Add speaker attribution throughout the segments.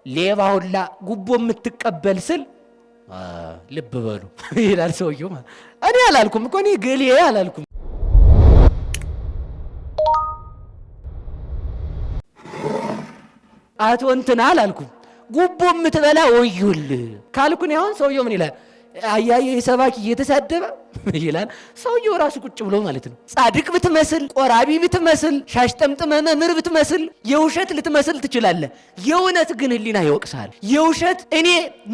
Speaker 1: ሌባ ሁላ ጉቦ የምትቀበል ስል ልብ በሉ ይላል ሰውየው። እኔ አላልኩም እኮ እኔ ገሌ አላልኩም። አቶ እንትና አላልኩም። ጉቦ የምትበላ ወዩልህ ካልኩኝ አሁን ሰውየው ምን ይላል? አያየ ሰባኪ እየተሳደበ ይላል ሰውየው ራሱ ቁጭ ብሎ ማለት ነው። ጻድቅ ብትመስል፣ ቆራቢ ብትመስል፣ ሻሽ ጠምጥመ መምህር ብትመስል፣ የውሸት ልትመስል ትችላለህ። የእውነት ግን ህሊና ይወቅሳል። የውሸት እኔ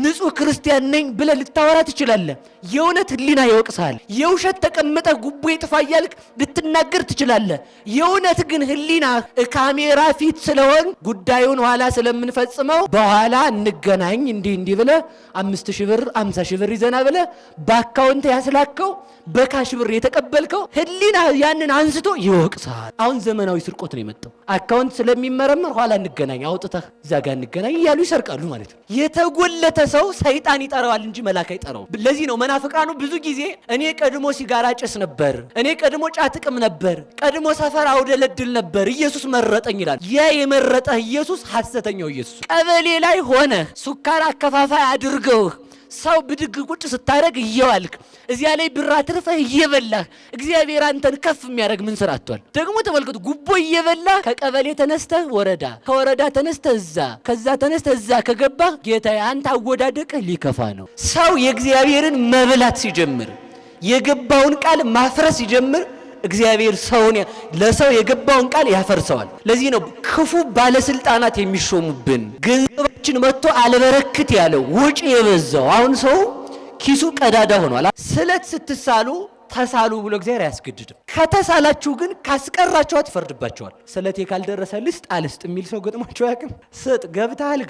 Speaker 1: ንጹሕ ክርስቲያን ነኝ ብለህ ልታወራ ትችላለህ። የእውነት ህሊና ይወቅሳል። የውሸት ተቀምጠህ ጉቦ ይጥፋ እያልክ ልትናገር ትችላለህ። የእውነት ግን ህሊና ካሜራ ፊት ስለሆን ጉዳዩን ኋላ ስለምንፈጽመው በኋላ እንገናኝ እንዲህ ብለህ 5000 ብር 50,000 ብር ይዘና ብለህ በአካውንት ያስላከው በካሽ ብር የተቀበልከው ህሊና ያንን አንስቶ ይወቅሳል። አሁን ዘመናዊ ስርቆት ነው የመጣው። አካውንት ስለሚመረመር ኋላ እንገናኝ አውጥተህ እዛ ጋር እንገናኝ እያሉ ይሰርቃሉ ማለት ነው። የተጎለተ ሰው ሰይጣን ይጠራዋል እንጂ መልአክ አይጠራው። ለዚህ ነው መናፍቃኑ ብዙ ጊዜ እኔ ቀድሞ ሲጋራ ጭስ ነበር፣ እኔ ቀድሞ ጫትቅም ነበር፣ ቀድሞ ሰፈር አውደለድል ነበር፣ ኢየሱስ መረጠኝ ይላል። ያ የመረጠህ ኢየሱስ ሐሰተኛው ኢየሱስ። ቀበሌ ላይ ሆነ ሱካር አከፋፋይ አድርገው ሰው ብድግ ቁጭ ስታረግ እየዋልክ እዚያ ላይ ብር አትርፈህ እየበላህ እግዚአብሔር አንተን ከፍ የሚያደርግ ምን ስራ አጥቷል? ደግሞ ተመልከቱ፣ ጉቦ እየበላህ ከቀበሌ ተነስተህ ወረዳ፣ ከወረዳ ተነስተህ እዛ፣ ከዛ ተነስተህ እዛ ከገባህ ጌታዬ አንተ አወዳደቅህ ሊከፋ ነው። ሰው የእግዚአብሔርን መብላት ሲጀምር፣ የገባውን ቃል ማፍረስ ሲጀምር እግዚአብሔር ሰውን ለሰው የገባውን ቃል ያፈርሰዋል። ለዚህ ነው ክፉ ባለስልጣናት የሚሾሙብን፣ ገንዘባችን መጥቶ አልበረክት ያለው ወጪ የበዛው። አሁን ሰው ኪሱ ቀዳዳ ሆኗል። ስለት ስትሳሉ ተሳሉ ብሎ እግዚአብሔር አያስገድድም። ከተሳላችሁ ግን ካስቀራችኋት ይፈርድባችኋል። ስለቴ ካልደረሰ ልስጥ አልስጥ የሚል ሰው ገጥሟቸው ያቅም? ስጥ ገብተሃል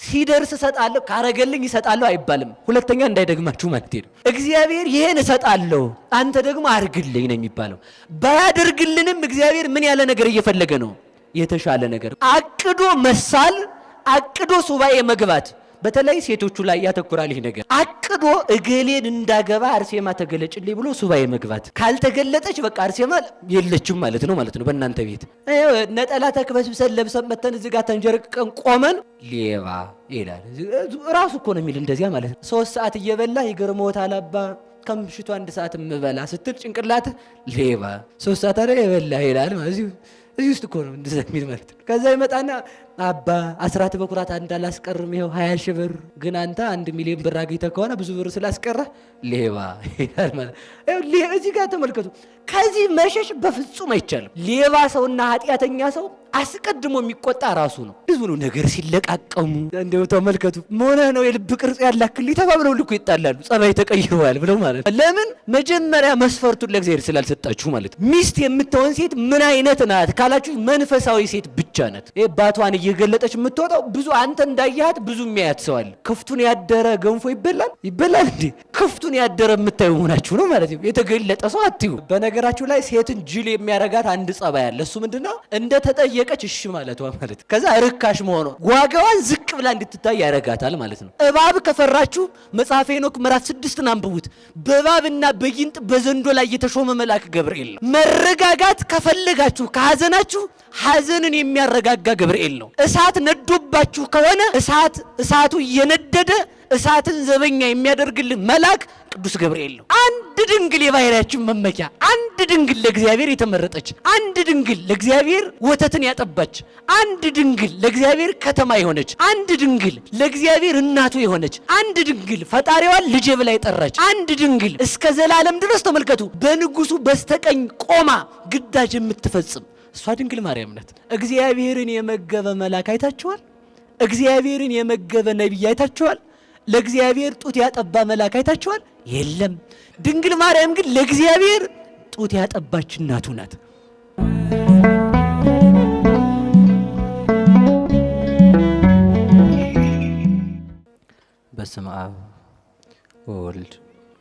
Speaker 1: ሲደርስ እሰጣለሁ ካረገልኝ እሰጣለሁ አይባልም። ሁለተኛ እንዳይደግማችሁ ማለት ነው። እግዚአብሔር ይሄን እሰጣለሁ አንተ ደግሞ አርግልኝ ነው የሚባለው። ባያደርግልንም እግዚአብሔር ምን ያለ ነገር እየፈለገ ነው? የተሻለ ነገር። አቅዶ መሳል፣ አቅዶ ሱባኤ መግባት በተለይ ሴቶቹ ላይ ያተኩራል ይሄ ነገር። አቅዶ እገሌን እንዳገባ አርሴማ ተገለጭልኝ ብሎ ሱባኤ መግባት። ካልተገለጠች በቃ አርሴማ የለችም ማለት ነው በእናንተ ቤት። ነጠላ ተክበስብሰን ለብሰን መተን እዚህ ጋር ተንጀርቀን ቆመን ሌባ ይላል ራሱ እኮ ነው የሚል እንደዚያ ማለት ነው። 3 ሰዓት እየበላ ይገርሞታል አባ ከምሽቱ 1 ሰዓት የምበላ ስትል ጭንቅላት ሌባ 3 ሰዓት አይደል የበላ ይላል ማለት እዚህ ውስጥ እኮ ነው እንደዛ የሚል ማለት ነው። ከዛ ይመጣና አባ አስራት በኩራት እንዳላስቀርም ይኸው 20,000 ብር ግን አንተ 1 ሚሊዮን ብር አግኝተህ ከሆነ ብዙ ብር ስላስቀረ ሌባ ይላል ማለት ነው። እዚህ ጋር ተመልከቱ። ከዚህ መሸሽ በፍጹም አይቻልም። ሌባ ሰውና ኃጢአተኛ ሰው አስቀድሞ የሚቆጣ ራሱ ነው። ብዙ ነው ነገር ሲለቃቀሙ እንደው ተመልከቱ። ምን ነው የልብ ቅርጽ ያላክል ተባብለው ልኩ ይጣላሉ። ጸባይ ተቀይሯል ብለው ማለት ነው። ለምን መጀመሪያ መስፈርቱን ለእግዚአብሔር ስላልሰጣችሁ ማለት ነው። ሚስት የምትሆን ሴት ምን አይነት ናት ካላችሁ መንፈሳዊ ሴት ብቻ ናት። ባቷን እየገለጠች የምትወጣው ብዙ አንተ እንዳያት ብዙ የሚያያት ሰው አለ። ክፍቱን ያደረ ገንፎ ይበላል እንዴ? ክፍቱን ያደረ የምታዩ ሆናችሁ ነው ማለት ነው። የተገለጠ ሰው አትዩ። በነገራችሁ ላይ ሴትን ጅል የሚያረጋት አንድ ጸባይ አለ። እሱ ምንድነው? እንደ ተጠየቀች እሺ ማለቷ ማለት ነው። ከዛ ርካሽ መሆኗ ዋጋዋን ዝቅ ብላ እንድትታይ ያረጋታል ማለት ነው። እባብ ከፈራችሁ መጽሐፈ ሄኖክ ምዕራፍ 6ን አንብቡት። በእባብና በጊንጥ በዘንዶ ላይ የተሾመ መልአክ ገብርኤል ነው። መረጋጋት ከፈለጋችሁ ከሐዘናችሁ ሐዘንን የሚያረጋጋ ገብርኤል ነው። እሳት ነዶባችሁ ከሆነ እሳቱ እየነደደ እሳትን ዘበኛ የሚያደርግልን መልአክ ቅዱስ ገብርኤል ነው። አንድ ድንግል የባህሪያችን መመኪያ፣ አንድ ድንግል ለእግዚአብሔር የተመረጠች፣ አንድ ድንግል ለእግዚአብሔር ወተትን ያጠባች፣ አንድ ድንግል ለእግዚአብሔር ከተማ የሆነች፣ አንድ ድንግል ለእግዚአብሔር እናቱ የሆነች፣ አንድ ድንግል ፈጣሪዋን ልጄ ብላ የጠራች፣ አንድ ድንግል እስከ ዘላለም ድረስ ተመልከቱ በንጉሱ በስተቀኝ ቆማ ግዳጅ የምትፈጽም እሷ ድንግል ማርያም ናት። እግዚአብሔርን የመገበ መልአክ አይታችኋል? እግዚአብሔርን የመገበ ነቢይ አይታችኋል? ለእግዚአብሔር ጡት ያጠባ መልአክ አይታችኋል? የለም። ድንግል ማርያም ግን ለእግዚአብሔር ጡት ያጠባች እናቱ ናት።
Speaker 2: በስመ አብ ወወልድ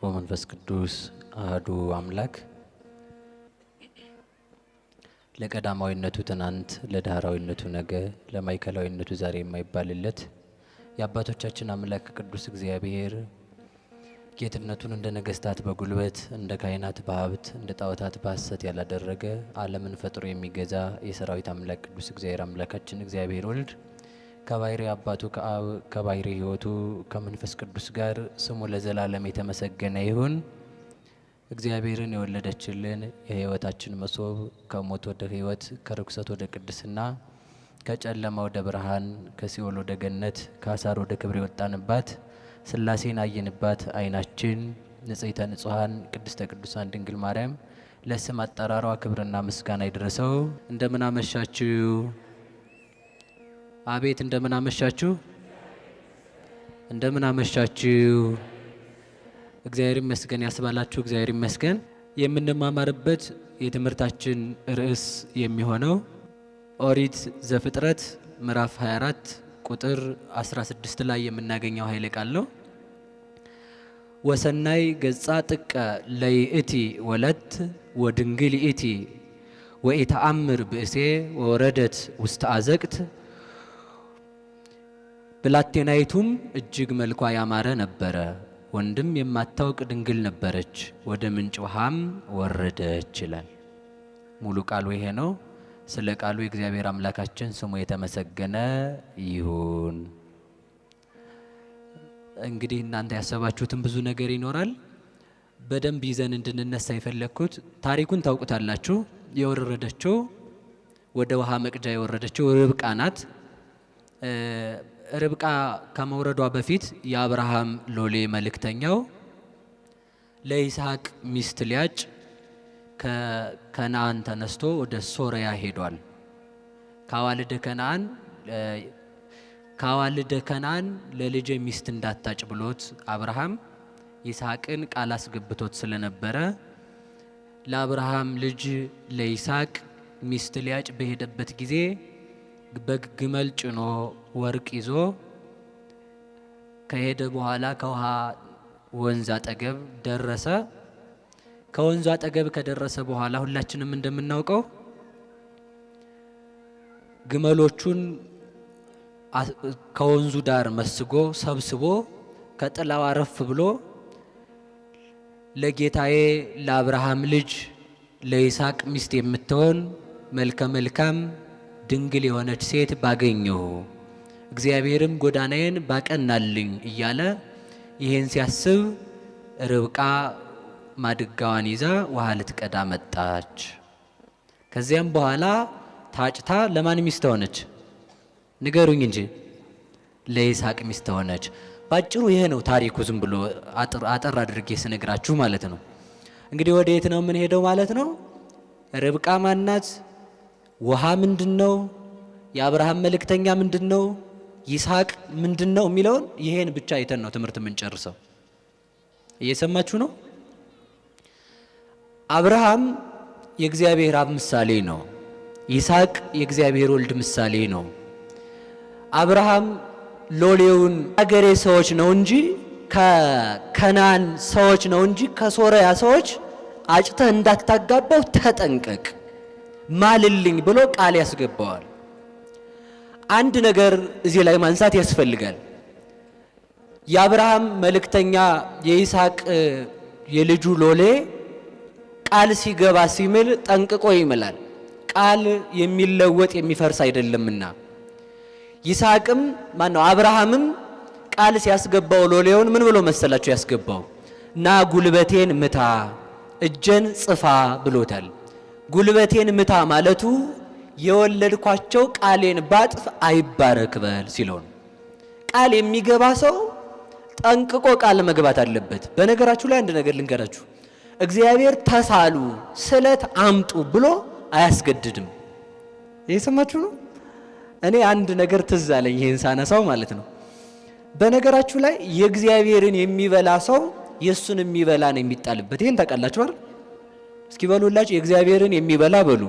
Speaker 2: ወመንፈስ ቅዱስ አሐዱ አምላክ። ለቀዳማዊነቱ ትናንት፣ ለዳህራዊነቱ ነገ፣ ለማዕከላዊነቱ ዛሬ የማይባልለት የአባቶቻችን አምላክ ቅዱስ እግዚአብሔር ጌትነቱን እንደ ነገስታት በጉልበት እንደ ካህናት በሀብት እንደ ጣዖታት በሐሰት ያላደረገ ዓለምን ፈጥሮ የሚገዛ የሰራዊት አምላክ ቅዱስ እግዚአብሔር አምላካችን እግዚአብሔር ወልድ ከባሕርይ አባቱ ከአብ ከባሕርይ ሕይወቱ ከመንፈስ ቅዱስ ጋር ስሙ ለዘላለም የተመሰገነ ይሁን። እግዚአብሔርን የወለደችልን የሕይወታችን መሶብ ከሞት ወደ ሕይወት ከርኩሰት ወደ ቅድስና ከጨለማ ወደ ብርሃን ከሲኦል ወደ ገነት ከአሳር ወደ ክብር የወጣንባት ሥላሴን አየንባት ዓይናችን ንጽሕተ ንጹሐን ቅድስተ ቅዱሳን ድንግል ማርያም ለስም አጠራሯ ክብርና ምስጋና ይድረሰው። እንደምን አመሻችሁ? አቤት እንደምን አመሻችሁ? እንደምን አመሻችሁ? እግዚአብሔር ይመስገን ያስባላችሁ። እግዚአብሔር ይመስገን። የምንማማርበት የትምህርታችን ርዕስ የሚሆነው ኦሪት ዘፍጥረት ምዕራፍ 24 ቁጥር 16 ላይ የምናገኘው ኃይለ ቃል ነው። ወሰናይ ገጻ ጥቀ ለይእቲ ወለት ወድንግል ይእቲ ወኢተአምር ብእሴ ወወረደት ውስተ አዘቅት። ብላቴናይቱም እጅግ መልኳ ያማረ ነበረ፣ ወንድም የማታውቅ ድንግል ነበረች፣ ወደ ምንጭ ውሃም ወረደች ይላል። ሙሉ ቃሉ ይሄ ነው። ስለ ቃሉ የእግዚአብሔር አምላካችን ስሙ የተመሰገነ ይሁን። እንግዲህ እናንተ ያሰባችሁትን ብዙ ነገር ይኖራል። በደንብ ይዘን እንድንነሳ የፈለግኩት ታሪኩን ታውቁታላችሁ። የወረደችው ወደ ውሃ መቅጃ የወረደችው ርብቃ ናት። ርብቃ ከመውረዷ በፊት የአብርሃም ሎሌ መልእክተኛው ለይስሐቅ ሚስት ሊያጭ ከከነአን ተነስቶ ወደ ሶርያ ሄዷል። ካዋልደ ከነአን ለልጄ ሚስት እንዳታጭ ብሎት አብርሃም ይስሐቅን ቃል አስገብቶት ስለነበረ ለአብርሃም ልጅ ለይስሐቅ ሚስት ሊያጭ በሄደበት ጊዜ በግመል ጭኖ ወርቅ ይዞ ከሄደ በኋላ ከውሃ ወንዝ አጠገብ ደረሰ። ከወንዙ አጠገብ ከደረሰ በኋላ ሁላችንም እንደምናውቀው ግመሎቹን ከወንዙ ዳር መስጎ ሰብስቦ ከጥላው አረፍ ብሎ ለጌታዬ ለአብርሃም ልጅ ለይስሐቅ ሚስት የምትሆን መልከ መልካም ድንግል የሆነች ሴት ባገኘሁ እግዚአብሔርም ጎዳናዬን ባቀናልኝ እያለ ይሄን ሲያስብ ርብቃ ማድጋዋን ይዛ ውሃ ልትቀዳ መጣች። ከዚያም በኋላ ታጭታ ለማን ሚስት ሆነች? ንገሩኝ እንጂ። ለይስሐቅ ሚስት ሆነች። ባጭሩ ይሄ ነው ታሪኩ። ዝም ብሎ አጠር አድርጌ ስነግራችሁ ማለት ነው። እንግዲህ ወደ የት ነው የምንሄደው ማለት ነው? ርብቃ ማናት? ውሃ ምንድነው? የአብርሃም መልእክተኛ ምንድነው? ይስሐቅ ምንድነው የሚለውን ይሄን ብቻ አይተን ነው ትምህርት የምንጨርሰው። እየሰማችሁ ነው? አብርሃም የእግዚአብሔር አብ ምሳሌ ነው። ይስሐቅ የእግዚአብሔር ወልድ ምሳሌ ነው። አብርሃም ሎሌውን አገሬ ሰዎች ነው እንጂ ከከናን ሰዎች ነው እንጂ ከሶርያ ሰዎች አጭተህ እንዳታጋባው ተጠንቀቅ፣ ማልልኝ ብሎ ቃል ያስገባዋል። አንድ ነገር እዚህ ላይ ማንሳት ያስፈልጋል። የአብርሃም መልእክተኛ የይስሐቅ የልጁ ሎሌ ቃል ሲገባ ሲምል ጠንቅቆ ይምላል። ቃል የሚለወጥ የሚፈርስ አይደለምና ይስሐቅም ማነው አብርሃምም ቃል ሲያስገባው ሎሌውን ምን ብሎ መሰላችሁ ያስገባው? ና ጉልበቴን ምታ እጀን ጽፋ ብሎታል። ጉልበቴን ምታ ማለቱ የወለድኳቸው ቃሌን ባጥፍ አይባረክ በል ሲለው ነው። ቃል የሚገባ ሰው ጠንቅቆ ቃል መግባት አለበት። በነገራችሁ ላይ አንድ ነገር ልንገራችሁ። እግዚአብሔር ተሳሉ ስለት አምጡ ብሎ አያስገድድም። እየሰማችሁ ነው? እኔ አንድ ነገር ትዝ አለኝ ይሄን ሳነሳው ማለት ነው። በነገራችሁ ላይ የእግዚአብሔርን የሚበላ ሰው የሱን የሚበላ ነው የሚጣልበት። ይሄን ታውቃላችሁ አይደል? እስኪ በሉላችሁ የእግዚአብሔርን የሚበላ በሉ።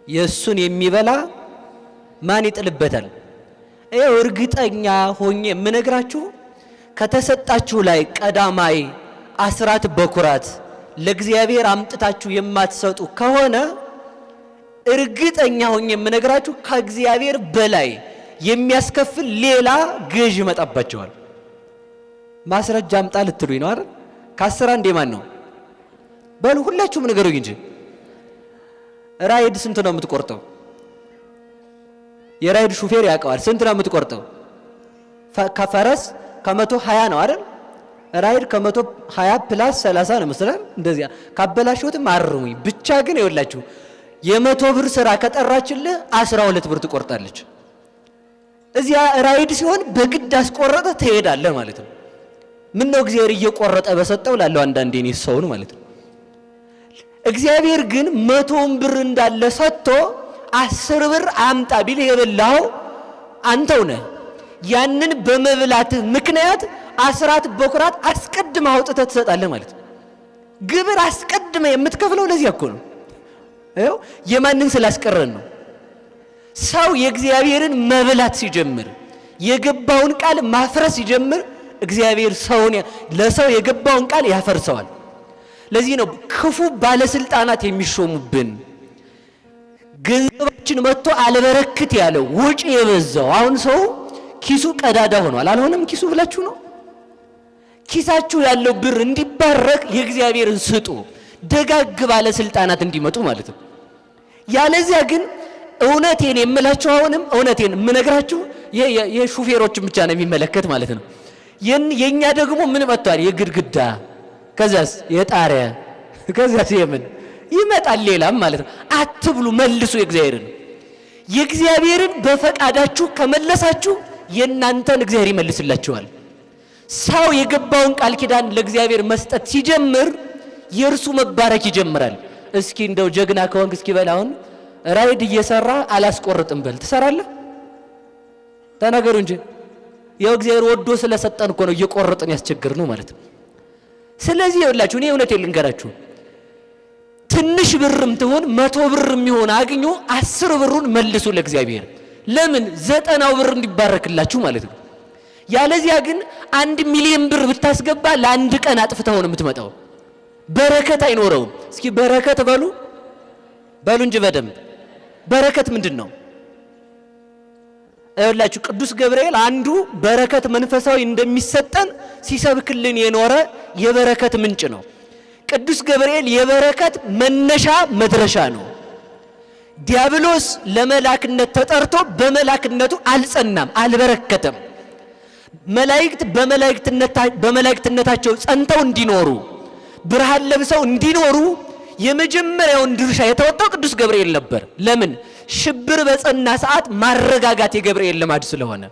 Speaker 2: የሱን የሚበላ ማን ይጥልበታል? ይሄው እርግጠኛ ሆኜ የምነግራችሁ ከተሰጣችሁ ላይ ቀዳማይ አስራት በኩራት ለእግዚአብሔር አምጥታችሁ የማትሰጡ ከሆነ እርግጠኛ ሆኜ የምነግራችሁ ከእግዚአብሔር በላይ የሚያስከፍል ሌላ ገዥ ይመጣባቸዋል። ማስረጃ አምጣ ልትሉኝ ነው አይደል? ከአስራ አንዴ ማን ነው በሉ ሁላችሁም ንገሩኝ እንጂ ራይድ ስንት ነው የምትቆርጠው? የራይድ ሹፌር ያውቀዋል። ስንት ነው የምትቆርጠው? ከፈረስ ከ120 ነው አይደል? ራይድ ከ120 ፕላስ 30 ነው መሰለኝ። እንደዚያ ካበላሽሁትም አርሙኝ። ብቻ ግን ይኸውላችሁ የ100 ብር ስራ ከጠራችልህ 12 ብር ትቆርጣለች። እዚያ ራይድ ሲሆን በግድ አስቆረጠ ትሄዳለህ ማለት ነው። ምን ነው እግዚአብሔር እየቆረጠ በሰጠው ላለው አንዳንዴ ነው ሰውን ማለት ነው። እግዚአብሔር ግን 100 ብር እንዳለ ሰጥቶ 10 ብር አምጣ ቢል የበላው አንተው ነህ። ያንን በመብላትህ ምክንያት አስራት በኩራት አስቀድመ አውጥተህ ትሰጣለህ ማለት ነው። ግብር አስቀድመ የምትከፍለው ለዚህ እኮ ነው። አይው የማንን ስላስቀረን ነው። ሰው የእግዚአብሔርን መብላት ሲጀምር የገባውን ቃል ማፍረስ ሲጀምር እግዚአብሔር ሰውን ለሰው የገባውን ቃል ያፈርሰዋል። ለዚህ ነው ክፉ ባለስልጣናት የሚሾሙብን። ገንዘባችን መጥቶ አልበረክት ያለው ወጪ የበዛው አሁን ሰው ኪሱ ቀዳዳ ሆኗል። አልሆነም ኪሱ ብላችሁ ነው። ኪሳችሁ ያለው ብር እንዲባረክ የእግዚአብሔርን ስጡ፣ ደጋግ ባለስልጣናት እንዲመጡ ማለት ነው። ያለዚያ ግን እውነቴን የምላችሁ አሁንም እውነቴን የምነግራችሁ የሹፌሮችን ብቻ ነው የሚመለከት ማለት ነው። የኛ ደግሞ ምን መጥቷል? የግድግዳ ከዛስ የጣሪያ ከዛስ የምን ይመጣል ሌላም ማለት ነው። አትብሉ፣ መልሱ የእግዚአብሔርን በፈቃዳችሁ ከመለሳችሁ የእናንተን እግዚአብሔር ይመልስላችኋል። ሰው የገባውን ቃል ኪዳን ለእግዚአብሔር መስጠት ሲጀምር የእርሱ መባረክ ይጀምራል። እስኪ እንደው ጀግና ከሆንክ እስኪ በል አሁን ራይድ እየሰራ አላስቆርጥም በል ትሰራለህ? ተናገሩ እንጂ ያው እግዚአብሔር ወዶ ስለሰጠን እኮ ነው እየቆረጥን ያስቸግር ነው ማለት ነው። ስለዚህ ይኸውላችሁ እኔ እውነቴን ልንገራችሁ፣ ትንሽ ብርም ትሆን 100 ብርም ይሆን አግኙ፣ 10 ብሩን መልሱ ለእግዚአብሔር። ለምን 90 ብር እንዲባረክላችሁ ማለት ነው። ያለዚያ ግን 1 ሚሊዮን ብር ብታስገባ ለአንድ ቀን አጥፍተው ነው የምትመጣው። በረከት አይኖረውም። እስኪ በረከት በሉ እንጂ በደንብ በረከት ምንድን ነው? እላችሁ ቅዱስ ገብርኤል አንዱ በረከት መንፈሳዊ እንደሚሰጠን ሲሰብክልን የኖረ የበረከት ምንጭ ነው። ቅዱስ ገብርኤል የበረከት መነሻ መድረሻ ነው። ዲያብሎስ ለመላክነት ተጠርቶ በመላክነቱ አልጸናም፣ አልበረከተም። መላእክት በመላእክትነታቸው ጸንተው እንዲኖሩ ብርሃን ለብሰው እንዲኖሩ የመጀመሪያውን ድርሻ የተወጣው ቅዱስ ገብርኤል ነበር። ለምን? ሽብር በጸና ሰዓት ማረጋጋት የገብርኤል ልማድ ስለሆነ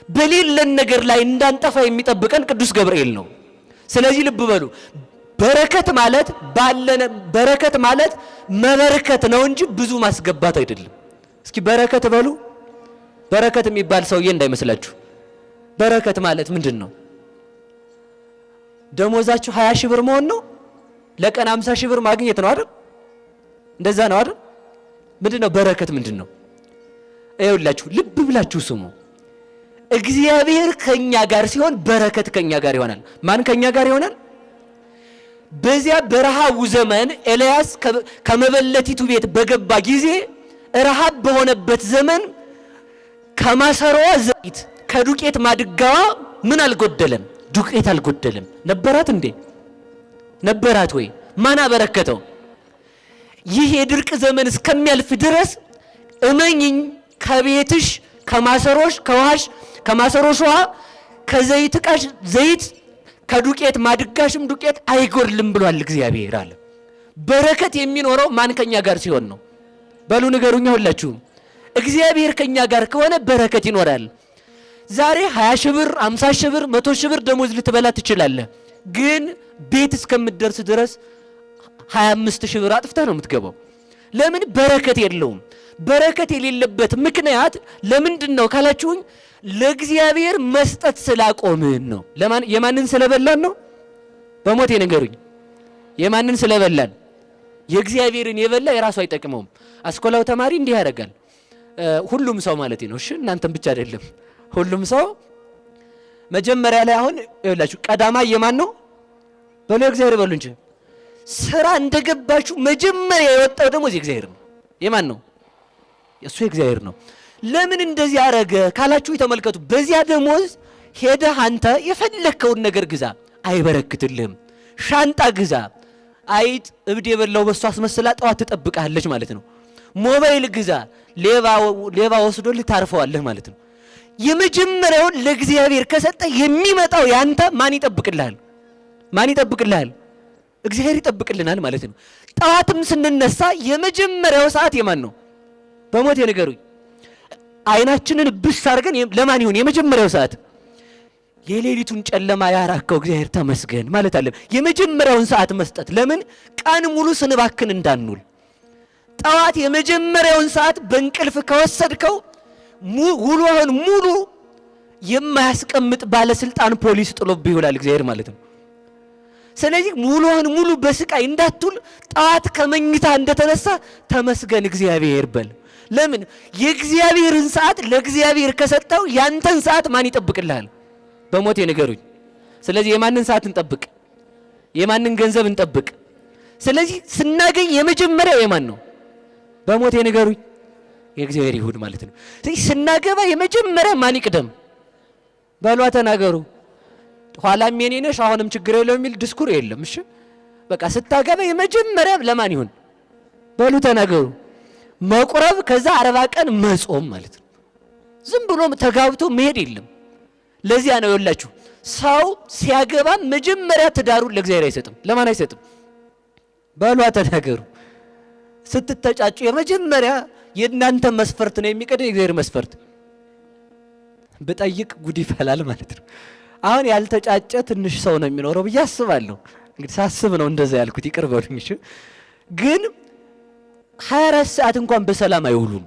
Speaker 2: በሌለን ነገር ላይ እንዳንጠፋ የሚጠብቀን ቅዱስ ገብርኤል ነው። ስለዚህ ልብ በሉ፣ በረከት ማለት መበርከት ነው እንጂ ብዙ ማስገባት አይደለም። እስኪ በረከት በሉ። በረከት የሚባል ሰውዬ እንዳይመስላችሁ። በረከት ማለት ምንድን ነው? ደሞዛችሁ 20 ሺህ ብር መሆን ነው። ለቀን 50 ሺህ ብር ማግኘት ነው አይደል? እንደዛ ነው አይደል? ምንድነው በረከት? ምንድነው? ይኸውላችሁ ልብ ብላችሁ ስሙ። እግዚአብሔር ከኛ ጋር ሲሆን በረከት ከኛ ጋር ይሆናል። ማን ከኛ ጋር ይሆናል? በዚያ በረሃቡ ዘመን ኤልያስ ከመበለቲቱ ቤት በገባ ጊዜ ረሃብ በሆነበት ዘመን ከማሰሮዋ ዘይት ከዱቄት ማድጋዋ ምን አልጎደለም? ዱቄት አልጎደለም። ነበራት እንዴ? ነበራት ወይ? ማን አበረከተው? ይህ የድርቅ ዘመን እስከሚያልፍ ድረስ እመኝኝ ከቤትሽ ከማሰሮሽ ከውሃሽ ከማሰሮሽ ውሃ ከዘይት ቃሽ ዘይት ከዱቄት ማድጋሽም ዱቄት አይጎድልም ብሏል እግዚአብሔር አለ። በረከት የሚኖረው ማን ከኛ ጋር ሲሆን ነው? በሉ ንገሩኛ ሁላችሁም። እግዚአብሔር ከኛ ጋር ከሆነ በረከት ይኖራል። ዛሬ 20 ሺህ ብር 50 ሺህ ብር 100 ሺህ ብር ደሞዝ ልትበላ ትችላለህ። ግን ቤት እስከምትደርስ ድረስ 25 ሺህ ብር አጥፍተህ ነው የምትገባው። ለምን? በረከት የለውም። በረከት የሌለበት ምክንያት ለምንድን ነው ካላችሁኝ፣ ለእግዚአብሔር መስጠት ስላቆምን ነው። የማንን ስለበላን ነው? በሞቴ ንገሩኝ። የማንን ስለበላን? የእግዚአብሔርን የበላ የራሱ አይጠቅመውም። አስኮላው ተማሪ እንዲህ ያደርጋል። ሁሉም ሰው ማለት ነው። እሺ እናንተም ብቻ አይደለም። ሁሉም ሰው መጀመሪያ ላይ አሁን ይኸውላችሁ ቀዳማይ የማን ነው? በሉ እግዚአብሔር በሉ እንጂ ስራ እንደገባችሁ መጀመሪያ የወጣው ደሞዝ የእግዚአብሔር ነው። የማን ነው? እሱ የእግዚአብሔር ነው። ለምን እንደዚህ አረገ ካላችሁ ተመልከቱ። በዚያ ደሞዝ ሄደህ አንተ የፈለከውን ነገር ግዛ፣ አይበረክትልህም። ሻንጣ ግዛ፣ አይጥ እብድ የበላው በሷ አስመስላ ጠዋት ትጠብቃለች ማለት ነው።
Speaker 1: ሞባይል ግዛ፣ ሌባ ወስዶልህ ታርፈዋለህ ማለት ነው። የመጀመሪያውን ለእግዚአብሔር ከሰጠ የሚመጣው ያንተ ማን ይጠብቅልሃል? ማን ይጠብቅልሃል? እግዚአብሔር ይጠብቅልናል ማለት ነው። ጠዋትም ስንነሳ የመጀመሪያው ሰዓት የማን ነው? በሞት የነገሩኝ አይናችንን ብስ አድርገን ለማን ይሁን የመጀመሪያው ሰዓት? የሌሊቱን ጨለማ ያራከው እግዚአብሔር ተመስገን ማለት አለ። የመጀመሪያውን ሰዓት መስጠት ለምን? ቀን ሙሉ ስንባክን እንዳንውል። ጠዋት የመጀመሪያውን ሰዓት በእንቅልፍ ከወሰድከው ውሎህን ሙሉ የማያስቀምጥ ባለስልጣን ፖሊስ ጥሎብህ ይውላል እግዚአብሔር ማለት ነው። ስለዚህ ውሎህን ሙሉ በስቃይ እንዳትውል ጠዋት ከመኝታ እንደተነሳ ተመስገን እግዚአብሔር በል። ለምን? የእግዚአብሔርን ሰዓት ለእግዚአብሔር ከሰጠው ያንተን ሰዓት ማን ይጠብቅልሃል? በሞት የነገሩኝ። ስለዚህ የማንን ሰዓት እንጠብቅ? የማንን ገንዘብ እንጠብቅ? ስለዚህ ስናገኝ የመጀመሪያው የማን ነው? በሞት የነገሩኝ የእግዚአብሔር ይሁን ማለት ነው። ስለዚህ ስናገባ የመጀመሪያ ማን ይቅደም? በሏ ተናገሩ። ኋላም የኔ ነሽ አሁንም ችግር የለው የሚል ድስኩር የለም። እሺ በቃ ስታገባ የመጀመሪያ ለማን ይሁን? በሉ ተናገሩ። መቁረብ፣ ከዛ 40 ቀን መጾም ማለት ነው። ዝም ብሎ ተጋብቶ መሄድ የለም። ለዚያ ነው ይላችሁ ሰው ሲያገባ መጀመሪያ ትዳሩን ለእግዚአብሔር አይሰጥም። ለማን አይሰጥም? በሏ ተናገሩ። ስትተጫጩ የመጀመሪያ የእናንተ መስፈርት ነው የሚቀደም የእግዚአብሔር መስፈርት። ብጠይቅ ጉድ ይፈላል ማለት ነው። አሁን ያልተጫጨ ትንሽ ሰው ነው የሚኖረው ብዬ አስባለሁ። እንግዲህ ሳስብ ነው እንደዛ ያልኩት፣ ይቅር በሉኝ። እሺ ግን 24 ሰዓት እንኳን በሰላም አይውሉም።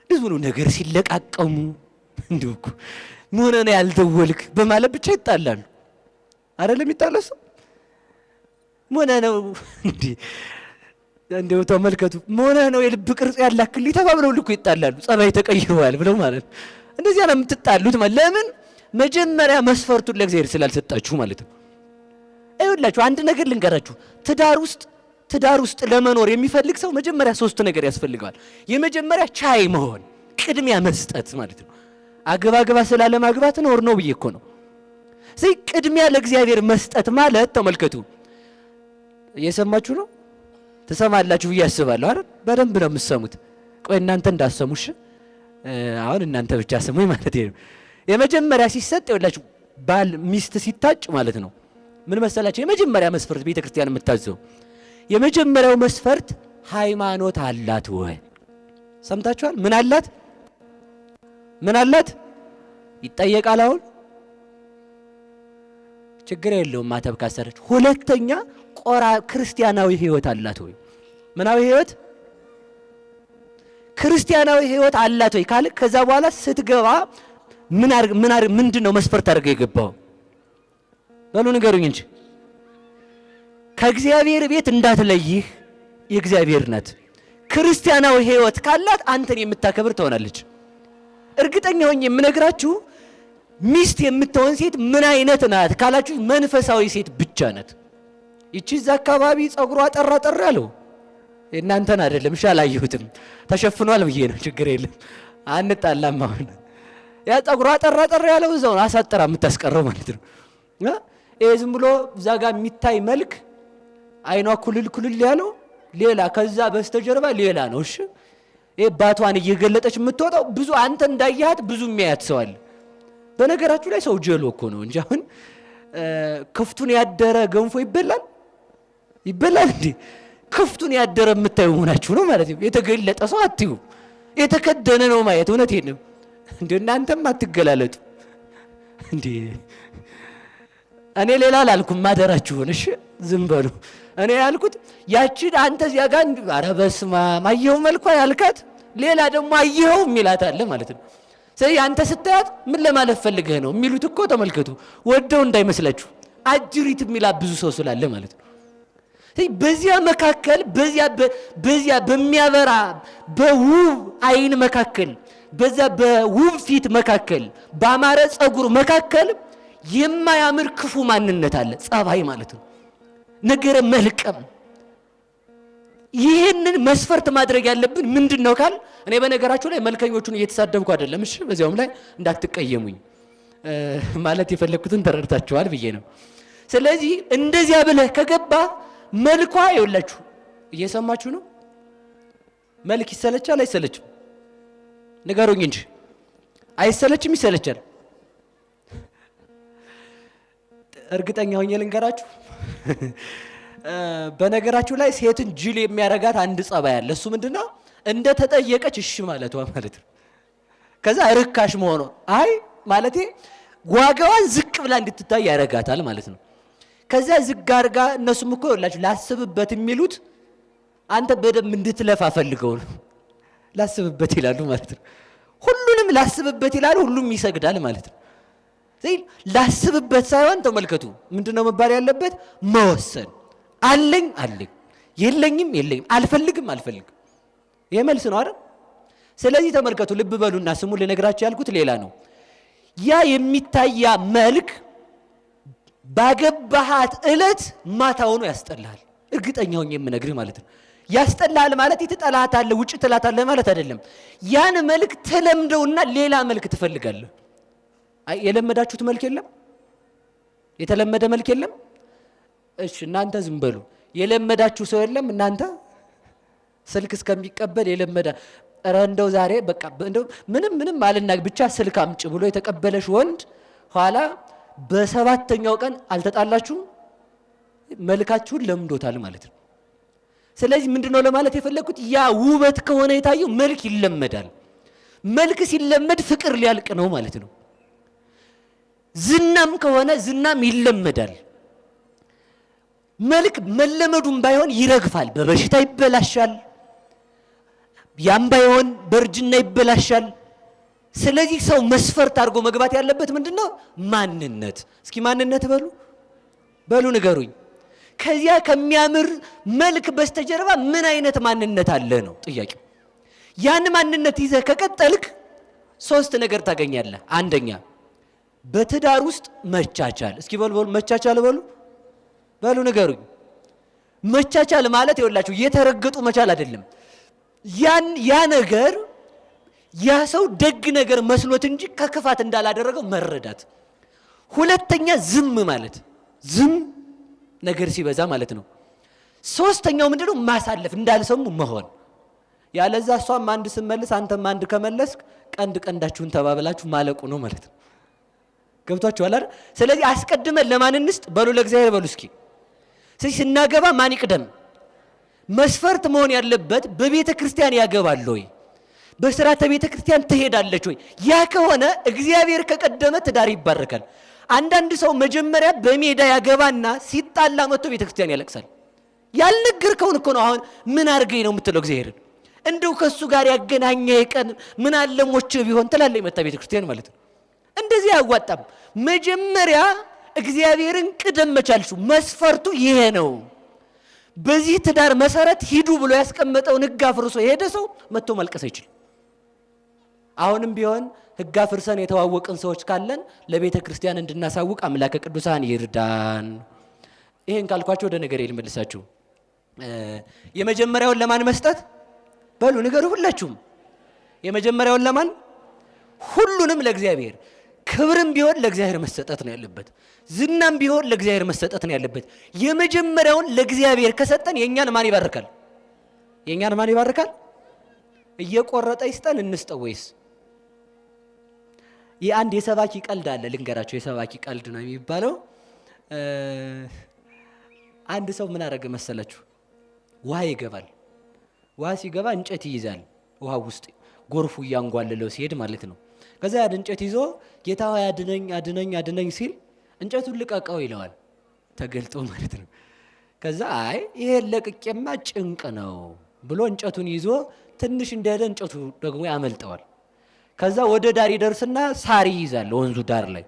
Speaker 1: ብዙ ነው ነገር ሲለቃቀሙ እንዲሁ እኮ ምን ሆነ ነው ያልደወልክ በማለት ብቻ ይጣላሉ። አይደለም ይጣላሱ ምን ሆነ ነው እንዴ? እንደው ተመልከቱ፣ ምን ሆነ ነው የልብ ቅርጽ ያላክልኝ ተባብለው ልኩ ይጣላሉ። ጸባይ ተቀይሯል ብለው ማለት ነው። እንደዚያ ነው የምትጣሉት ማለት ለምን? መጀመሪያ መስፈርቱን ለእግዚአብሔር ስላልሰጣችሁ ማለት ነው። አይውላችሁ አንድ ነገር ልንገራችሁ። ትዳር ውስጥ ለመኖር የሚፈልግ ሰው መጀመሪያ 3 ነገር ያስፈልገዋል። የመጀመሪያ ቻይ መሆን፣ ቅድሚያ መስጠት ማለት ነው። አገባገባ ስላለ ማግባት ነው ብዬ እኮ ነው። ስለዚህ ቅድሚያ ለእግዚአብሔር መስጠት ማለት ተመልከቱ። እየሰማችሁ ነው? ትሰማላችሁ ብዬ አስባለሁ አይደል? በደንብ ነው የምትሰሙት። ቆይ እናንተ እንዳሰሙሽ አሁን እናንተ ብቻ ስሙኝ ማለት ነው። የመጀመሪያ ሲሰጥ ይኸውላችሁ ባል ሚስት ሲታጭ ማለት ነው ምን መሰላችሁ? የመጀመሪያ መስፈርት ቤተክርስቲያን የምታዘው የመጀመሪያው መስፈርት ሃይማኖት አላት ወይ? ሰምታችኋል? ምን አላት? ምን አላት ይጠየቃል። አሁን ችግር የለውም ማተብ ካሰረች። ሁለተኛ ክርስቲያናዊ ህይወት አላት ወይ? ምናዊ ህይወት? ክርስቲያናዊ ህይወት አላት ወይ ካለ ከዛ በኋላ ስትገባ ምንድነው መስፈርት አድርገህ የገባው? በሉ ንገሩኝ እንጂ ከእግዚአብሔር ቤት እንዳትለይህ የእግዚአብሔር ናት። ክርስቲያናዊ ህይወት ካላት አንተን የምታከብር ትሆናለች። እርግጠኛ ሆኜ የምነግራችሁ ሚስት የምትሆን ሴት ምን አይነት ናት ካላችሁ መንፈሳዊ ሴት ብቻ ናት። ይቺ እዛ አካባቢ ጸጉሯ ጠራ ያለው እናንተን አይደለም። እሺ አላየሁትም፣ ተሸፍኗል ብዬ ነው። ችግር የለም አንጣላም። አሁን ያ ጸጉሯ ጠራ ያለው እዛው አሳጥራ የምታስቀረው ማለት ነው። ይሄ ዝም ብሎ እዛ ጋር የሚታይ መልክ አይኗ ኩልል ያለው ሌላ፣ ከዛ በስተጀርባ ሌላ ነው። እሺ ይሄ ባቷን እየገለጠች የምትወጣው ብዙ አንተ እንዳያት ብዙ የሚያያት ሰው አለ። በነገራችሁ ላይ ሰው ጀሎ እኮ ነው እንጂ አሁን ክፍቱን ያደረ ገንፎ ይበላል እንዴ? ክፍቱን ያደረ የምታዩ ሆናችሁ ነው ማለት ነው። የተገለጠ ሰው አትዩ፣ የተከደነ ነው ማየት። እውነቴን ነው እንዴ? እናንተም አትገላለጡ እንዴ? እኔ ሌላ አላልኩም፣ ማደራችሁን እሺ ዝም በሉ። እኔ ያልኩት ያቺን አንተ እዚያ ጋር ኧረ በስመ አብ አየኸው መልኳ ያልካት ሌላ ደግሞ አየኸው የሚላት አለ ማለት ነው። ስለዚህ አንተ ስታያት ምን ለማለት ፈልገህ ነው የሚሉት እኮ ተመልከቱ። ወደው እንዳይመስላችሁ አጅሪት የሚላት ብዙ ሰው ስላለ ማለት ነው። ስለዚህ በዚያ መካከል በዚያ በሚያበራ በውብ አይን መካከል በዛ በውብ ፊት መካከል በአማረ ጸጉር መካከል የማያምር ክፉ ማንነት አለ፣ ጸባይ ማለት ነው። ነገረ መልቀም። ይህንን መስፈርት ማድረግ ያለብን ምንድን ነው ካል እኔ በነገራችሁ ላይ መልከኞቹን እየተሳደብኩ አይደለም። እሺ በዚያውም ላይ እንዳትቀየሙኝ ማለት የፈለኩትን ተረድታችኋል ብዬ ነው። ስለዚህ እንደዚያ ብለህ ከገባ መልኳ ይኸውላችሁ፣ እየሰማችሁ ነው?
Speaker 2: መልክ ይሰለቻል አይሰለችም? ንገሩኝ እንጂ አይሰለችም? ይሰለቻል? እርግጠኛ ሆኜ ልንገራችሁ በነገራችሁ ላይ ሴትን ጅል የሚያረጋት አንድ ጸባይ አለ። እሱ ምንድነው? እንደ ተጠየቀች እሺ ማለቷ ማለት ነው። ከዛ ርካሽ መሆኗ አይ ማለቴ ዋጋዋን ዝቅ ብላ እንድትታይ ያረጋታል ማለት ነው። ከዛ ዝቅ አድርጋ እነሱም እኮ ይላችሁ ላስብበት የሚሉት አንተ በደንብ እንድትለፋ ፈልገው ነው ላስብበት ይላሉ ማለት ነው። ሁሉንም ላስብበት ይላሉ፣ ሁሉም ይሰግዳል ማለት ነው። ላስብበት ሳይሆን ተመልከቱ፣ ምንድነው መባል ያለበት? መወሰን። አለኝ አለኝ፣ የለኝም የለኝም፣ አልፈልግም አልፈልግም። ይሄ መልስ ነው አይደል? ስለዚህ ተመልከቱ፣ ልብ በሉና ስሙ። ልነግራችሁ ያልኩት ሌላ ነው። ያ የሚታያ መልክ ባገባሃት እለት ማታውኑ ያስጠላል። እርግጠኛ ሆኜ የምነግርህ ማለት ነው። ያስጠላል ማለት ይተጠላታል፣ ውጭ ትላታለህ ማለት አይደለም። ያን መልክ ተለምደውና ሌላ መልክ ትፈልጋለህ። የለመዳችሁት መልክ የለም? የተለመደ መልክ የለም? እሺ እናንተ ዝም በሉ። የለመዳችሁ ሰው የለም? እናንተ ስልክ እስከሚቀበል የለመዳ እንደው ዛሬ በቃ እንደው ምንም አልናግ ብቻ ስልክ አምጪ ብሎ የተቀበለሽ ወንድ ኋላ በሰባተኛው ቀን አልተጣላችሁም? መልካችሁን ለምዶታል ማለት ነው። ስለዚህ ምንድነው ለማለት የፈለኩት? ያ ውበት ከሆነ የታየው መልክ ይለመዳል። መልክ ሲለመድ ፍቅር ሊያልቅ ነው ማለት ነው። ዝናም ከሆነ ዝናም ይለመዳል። መልክ መለመዱም ባይሆን ይረግፋል፣ በበሽታ ይበላሻል። ያም ባይሆን በእርጅና ይበላሻል። ስለዚህ ሰው መስፈርት አድርጎ መግባት ያለበት ምንድነው? ማንነት። እስኪ ማንነት በሉ ንገሩኝ። ከዚያ ከሚያምር መልክ በስተጀርባ ምን አይነት ማንነት አለ ነው ጥያቄው። ያን ማንነት ይዘህ ከቀጠልክ ሶስት ነገር ታገኛለህ። አንደኛ በትዳር ውስጥ መቻቻል። እስኪ በሉ መቻቻል በሉ ንገሩኝ። መቻቻል ማለት ይኸውላችሁ የተረገጡ መቻል አይደለም። ያ ነገር ያ ሰው ደግ ነገር መስሎት እንጂ ከክፋት እንዳላደረገው መረዳት። ሁለተኛ ዝም ማለት፣ ዝም ነገር ሲበዛ ማለት ነው። ሶስተኛው ምንድነው? ማሳለፍ፣ እንዳልሰሙ መሆን። ያለዛ እሷም አንድ ስመልስ አንተም አንድ ከመለስክ ቀንዳችሁን ተባብላችሁ ማለቁ ነው ማለት ነው። ገብቷችኋል አይደል? ስለዚህ አስቀድመን ለማን እንስጥ? በሉ ለእግዚአብሔር በሉ እስኪ። ስለዚህ ስናገባ ማን ይቅደም? መስፈርት መሆን ያለበት በቤተ ክርስቲያን ያገባል ወይ? በስርዓተ ቤተ ክርስቲያን ትሄዳለች ወይ? ያ ከሆነ እግዚአብሔር ከቀደመ ትዳር ይባረካል። አንዳንድ ሰው መጀመሪያ በሜዳ ያገባና ሲጣላ መጥቶ ቤተ ክርስቲያን ያለቅሳል። ያልነገርከውን እኮ ነው። አሁን ምን አድርገኝ ነው የምትለው እግዚአብሔርን? እንደው ከሱ ጋር ያገናኘ ቀን ምን አለ ሞቼ ቢሆን ትላለች መጣ ቤተ ክርስቲያን ማለት ነው። እንደዚህ አያዋጣም። መጀመሪያ እግዚአብሔርን ቅደም መቻልሹ። መስፈርቱ ይሄ ነው። በዚህ ትዳር መሰረት ሂዱ ብሎ ያስቀመጠውን ሕግ አፍርሶ የሄደ ሰው መጥቶ ማልቀስ አይችልም። አሁንም ቢሆን ሕግ አፍርሰን የተዋወቅን ሰዎች ካለን ለቤተ ክርስቲያን እንድናሳውቅ አምላከ ቅዱሳን ይርዳን። ይሄን ካልኳቸው ወደ ነገር ልመልሳችሁ። የመጀመሪያውን ለማን መስጠት? በሉ ንገሩ ሁላችሁም። የመጀመሪያውን ለማን? ሁሉንም ለእግዚአብሔር። ክብርም ቢሆን ለእግዚአብሔር መሰጠት ነው ያለበት። ዝናም ቢሆን ለእግዚአብሔር መሰጠት ነው ያለበት። የመጀመሪያውን ለእግዚአብሔር ከሰጠን የኛን ማን ይባርካል? የኛን ማን ይባርካል? እየቆረጠ ይስጠን እንስጠው ወይስ? የአንድ የሰባኪ ቀልድ አለ ልንገራቸው። የሰባኪ ቀልድ ነው የሚባለው። አንድ ሰው ምን አደረገ መሰላችሁ? ውሃ ይገባል። ውሃ ሲገባ እንጨት ይይዛል። ውሃ ውስጥ ጎርፉ እያንጓለለው ሲሄድ ማለት ነው። ከዛ ያን እንጨት ይዞ ጌታ ሆይ አድነኝ አድነኝ አድነኝ ሲል እንጨቱን ልቀቀው ይለዋል፣ ተገልጦ ማለት ነው። ከዛ አይ ይሄ ለቅቄማ ጭንቅ ነው ብሎ እንጨቱን ይዞ ትንሽ እንደሄደ እንጨቱ ደግሞ ያመልጠዋል። ከዛ ወደ ዳር ይደርስና ሳር ይይዛል ወንዙ ዳር ላይ።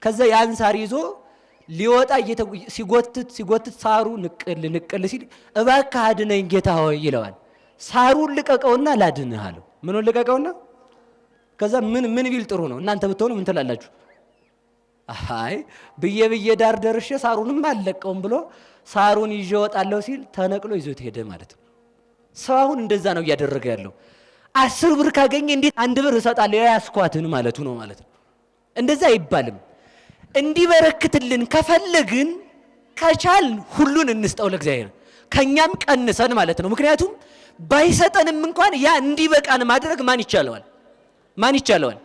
Speaker 2: ከዛ ያን ሳር ይዞ ሊወጣ ሲጎትት ሳሩ ንቅል ሲል እባክህ አድነኝ ጌታ ሆይ ይለዋል። ሳሩን ልቀቀውና ላድንህ አለው። ምኑን ልቀቀውና? ከዛ ምን ቢል ጥሩ ነው? እናንተ ብትሆኑ ምን ትላላችሁ? አይ ብዬ ዳር ደርሼ ሳሩንም አልለቀውም ብሎ ሳሩን ይዤ እወጣለሁ ሲል ተነቅሎ ይዞት ሄደ ማለት ነው። ሰው አሁን እንደዛ ነው እያደረገ ያለው። 10 ብር ካገኘ እንዴት 1 ብር እሰጣለሁ ያስኳትን ማለቱ ነው ማለት ነው። እንደዛ አይባልም። እንዲበረክትልን ከፈለግን ከቻል ሁሉን እንስጠው ለእግዚአብሔር፣ ከኛም ቀንሰን ማለት ነው። ምክንያቱም
Speaker 1: ባይሰጠንም እንኳን ያ እንዲበቃን ማድረግ ማን ይቻለዋል? ማን ይቻለዋል?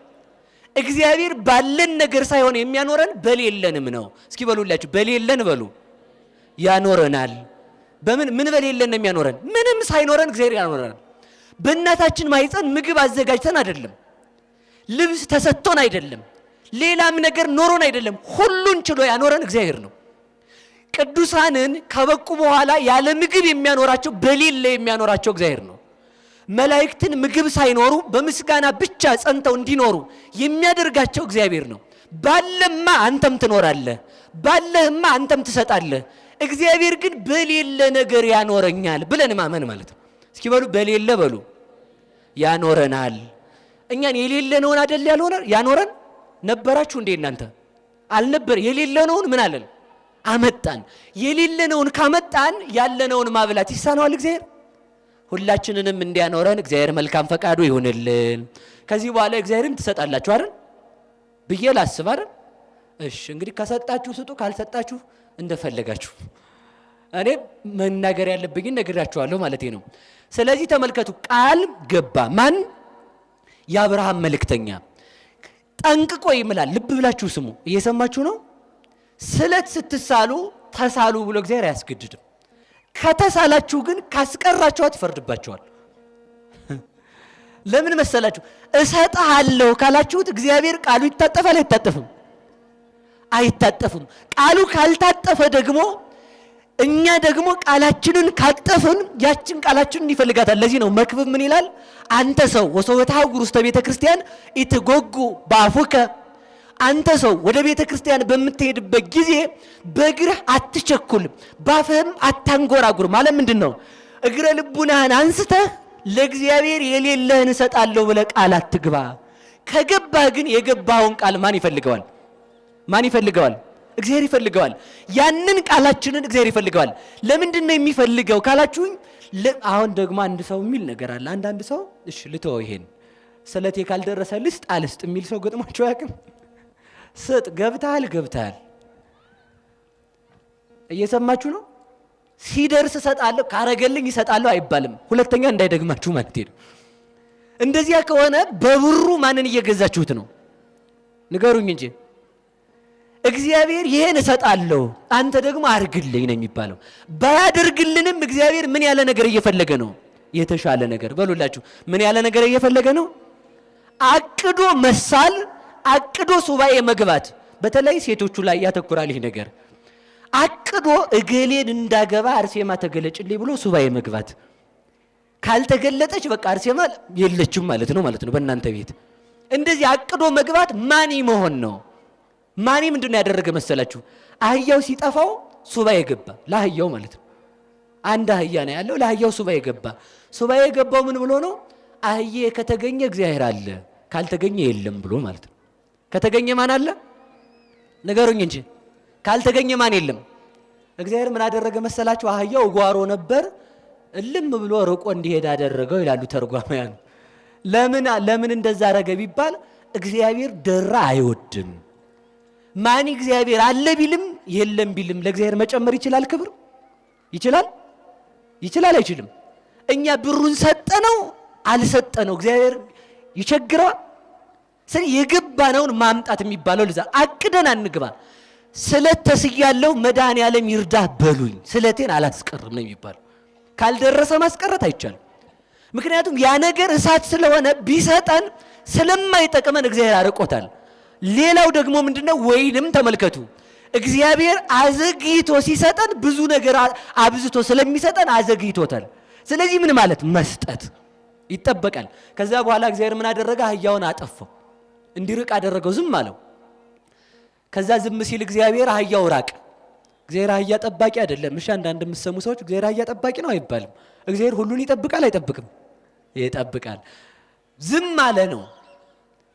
Speaker 1: እግዚአብሔር ባለን ነገር ሳይሆን የሚያኖረን በሌለንም ነው። እስኪ በሉላችሁ በሌለን በሉ ያኖረናል። ምን በሌለን ነው የሚያኖረን? ምንም ሳይኖረን እግዚአብሔር ያኖረናል። በእናታችን ማህፀን ምግብ አዘጋጅተን አይደለም፣ ልብስ ተሰጥቶን አይደለም፣ ሌላም ነገር ኖሮን አይደለም። ሁሉን ችሎ ያኖረን እግዚአብሔር ነው። ቅዱሳንን ከበቁ በኋላ ያለ ምግብ የሚያኖራቸው በሌለ የሚያኖራቸው እግዚአብሔር ነው። መላእክትን ምግብ ሳይኖሩ በምስጋና ብቻ ጸንተው እንዲኖሩ የሚያደርጋቸው እግዚአብሔር ነው። ባለማ አንተም ትኖራለህ፣ ባለህማ አንተም ትሰጣለህ። እግዚአብሔር ግን በሌለ ነገር ያኖረኛል ብለን ማመን ማለት ነው። እስኪ በሉ በሌለ በሉ ያኖረናል። እኛን የሌለነውን አይደል ያኖረን? ነበራችሁ እንዴ እናንተ? አልነበር? የሌለነውን ምን አለን? አመጣን። የሌለነውን ካመጣን ያለነውን ማብላት ይሳነዋል እግዚአብሔር? ሁላችንንም እንዲያኖረን እግዚአብሔር መልካም ፈቃዱ ይሁንልን። ከዚህ በኋላ እግዚአብሔርን ትሰጣላችሁ አይደል ብዬ ላስብ አይደል? እሺ እንግዲህ ከሰጣችሁ ስጡ፣ ካልሰጣችሁ እንደፈለጋችሁ። እኔ መናገር ያለብኝን ነግራችኋለሁ ማለት ነው። ስለዚህ ተመልከቱ፣ ቃል ገባ። ማን? የአብርሃም መልእክተኛ ጠንቅቆ ይምላል። ልብ ብላችሁ ስሙ። እየሰማችሁ ነው? ስለት ስትሳሉ ተሳሉ ብሎ እግዚአብሔር አያስገድድም። ከተሳላችሁ ግን ካስቀራችኋት ይፈርድባችኋል። ለምን መሰላችሁ? እሰጥሃለሁ ካላችሁት እግዚአብሔር ቃሉ ይታጠፋል አይታጠፍም? አይታጠፍም። ቃሉ ካልታጠፈ ደግሞ እኛ ደግሞ ቃላችንን ካጠፍን ያችን ቃላችንን ይፈልጋታል። ለዚህ ነው መክብብ ምን ይላል? አንተ ሰው ወሰወታው ውስተ ቤተ ክርስቲያን ኢትጎጉ በአፉከ፣ አንተ ሰው ወደ ቤተ ክርስቲያን በምትሄድበት ጊዜ በእግርህ አትቸኩል፣ ባፍህም አታንጎራጉር። ማለት ምንድን ነው? እግረ ልቡናህን አንስተህ ለእግዚአብሔር የሌለህን እሰጣለሁ ብለህ ቃል አትግባ። ከገባህ ግን የገባኸውን ቃል ማን ይፈልገዋል? ማን ይፈልገዋል? እግዚአብሔር ይፈልገዋል። ያንን ቃላችንን እግዚአብሔር ይፈልገዋል። ለምንድን ነው የሚፈልገው ካላችሁኝ፣ አሁን ደግሞ አንድ ሰው የሚል ነገር አለ። አንዳንድ ሰው እሺ ልተው ይሄን ስለቴ ካልደረሰ ልስጥ አልስጥ የሚል ሰው ገጥሟቸው ያቅም? ስጥ፣ ገብተሃል፣ እየሰማችሁ ነው? ሲደርስ እሰጣለሁ፣ ካረገልኝ እሰጣለሁ አይባልም። ሁለተኛ እንዳይደግማችሁ ማለት ነው። እንደዚያ ከሆነ በብሩ ማንን እየገዛችሁት ነው? ንገሩኝ እንጂ። እግዚአብሔር ይሄን እሰጣለሁ አንተ ደግሞ አርግልኝ ነው የሚባለው። ባያደርግልንም እግዚአብሔር ምን ያለ ነገር እየፈለገ ነው? የተሻለ ነገር። በሉላችሁ ምን ያለ ነገር እየፈለገ ነው? አቅዶ መሳል፣ አቅዶ ሱባኤ መግባት። በተለይ ሴቶቹ ላይ ያተኩራል ይህ ነገር። አቅዶ እገሌን እንዳገባ አርሴማ ተገለጭልኝ ብሎ ሱባኤ መግባት። ካልተገለጠች በቃ አርሴማ የለችም ማለት ነው በእናንተ ቤት። እንደዚህ አቅዶ መግባት ማኒ መሆን ነው። ማኒ ምንድነው ያደረገ መሰላችሁ? አህያው ሲጠፋው ሱባኤ ገባ። ለአህያው ማለት ነው። አንድ አህያ ነው ያለው፣ ለአህያው ሱባኤ ገባ። ሱባኤ የገባው ምን ብሎ ነው? አህዬ ከተገኘ እግዚአብሔር አለ፣ ካልተገኘ የለም ብሎ ማለት ነው። ከተገኘ ማን አለ? ንገሩኝ እንጂ። ካልተገኘ ማን የለም? እግዚአብሔር ምን አደረገ መሰላችሁ? አህያው ጓሮ ነበር፣ እልም ብሎ ርቆ እንዲሄድ አደረገው ይላሉ ተርጓማያን። ለምን እንደዛ አረገ ቢባል እግዚአብሔር ደራ አይወድም። ማን እግዚአብሔር አለ ቢልም የለም ቢልም ለእግዚአብሔር መጨመር ይችላል? ክብር ይችላል? አይችልም? እኛ ብሩን ሰጠነው አልሰጠነው እግዚአብሔር ይቸግረዋል? የገባነውን ማምጣት የሚባለው ለዛ አቅደን አንግባ። ስለት ተስያለሁ መድኃኔዓለም ይርዳህ በሉኝ፣ ስለቴን አላስቀርም ነው የሚባለው። ካልደረሰ ማስቀረት አይቻልም። ምክንያቱም ያ ነገር እሳት ስለሆነ ቢሰጠን ስለማይጠቅመን እግዚአብሔር አርቆታል። ሌላው ደግሞ ምንድነው? ወይንም ተመልከቱ፣ እግዚአብሔር አዘግይቶ ሲሰጠን ብዙ ነገር አብዝቶ ስለሚሰጠን አዘግይቶታል። ስለዚህ ምን ማለት መስጠት ይጠበቃል። ከዛ በኋላ እግዚአብሔር ምን አደረገ? አህያውን አጠፋው፣ እንዲርቅ አደረገው፣ ዝም አለው። ከዛ ዝም ሲል እግዚአብሔር አህያው ራቅ። እግዚአብሔር አህያ ጠባቂ አይደለም። እሺ አንዳንድ የምትሰሙ ሰዎች እግዚአብሔር አህያ ጠባቂ ነው አይባልም። እግዚአብሔር ሁሉን ይጠብቃል አይጠብቅም? ይጠብቃል። ዝም አለ ነው።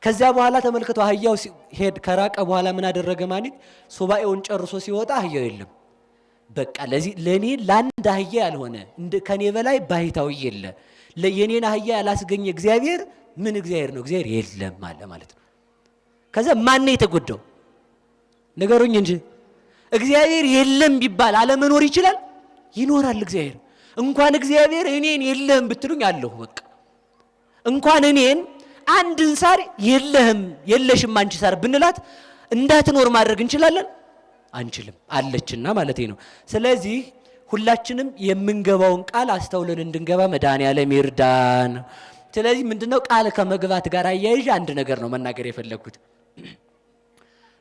Speaker 1: ከዚያ በኋላ ተመልከቱ፣ አህያው ሄድ ከራቀ በኋላ ምን አደረገ? ማለት ሱባኤውን ጨርሶ ሲወጣ አህያው የለም። በቃ ለኔ ለአንድ አህያ ያልሆነ ከኔ በላይ ባይታው የለ፣ የኔን አህያ ያላስገኘ እግዚአብሔር ምን እግዚአብሔር ነው? እግዚአብሔር የለም አለ ማለት ነው። ከዛ ማን ነው የተጎዳው? ንገሩኝ እንጂ። እግዚአብሔር የለም ቢባል አለመኖር ይችላል? ይኖራል እግዚአብሔር። እንኳን እግዚአብሔር እኔን የለህም ብትሉኝ አለሁ። በቃ እንኳን እኔን አንድን ሳር የለህም የለሽም አንቺ ሳር ብንላት እንዳትኖር ማድረግ እንችላለን? አንችልም። አለችና ማለት ነው። ስለዚህ ሁላችንም የምንገባውን ቃል አስተውለን እንድንገባ መድኃኔዓለም ይርዳን። ስለዚህ ምንድነው ቃል ከመግባት ጋር አያይዤ አንድ ነገር ነው መናገር የፈለኩት።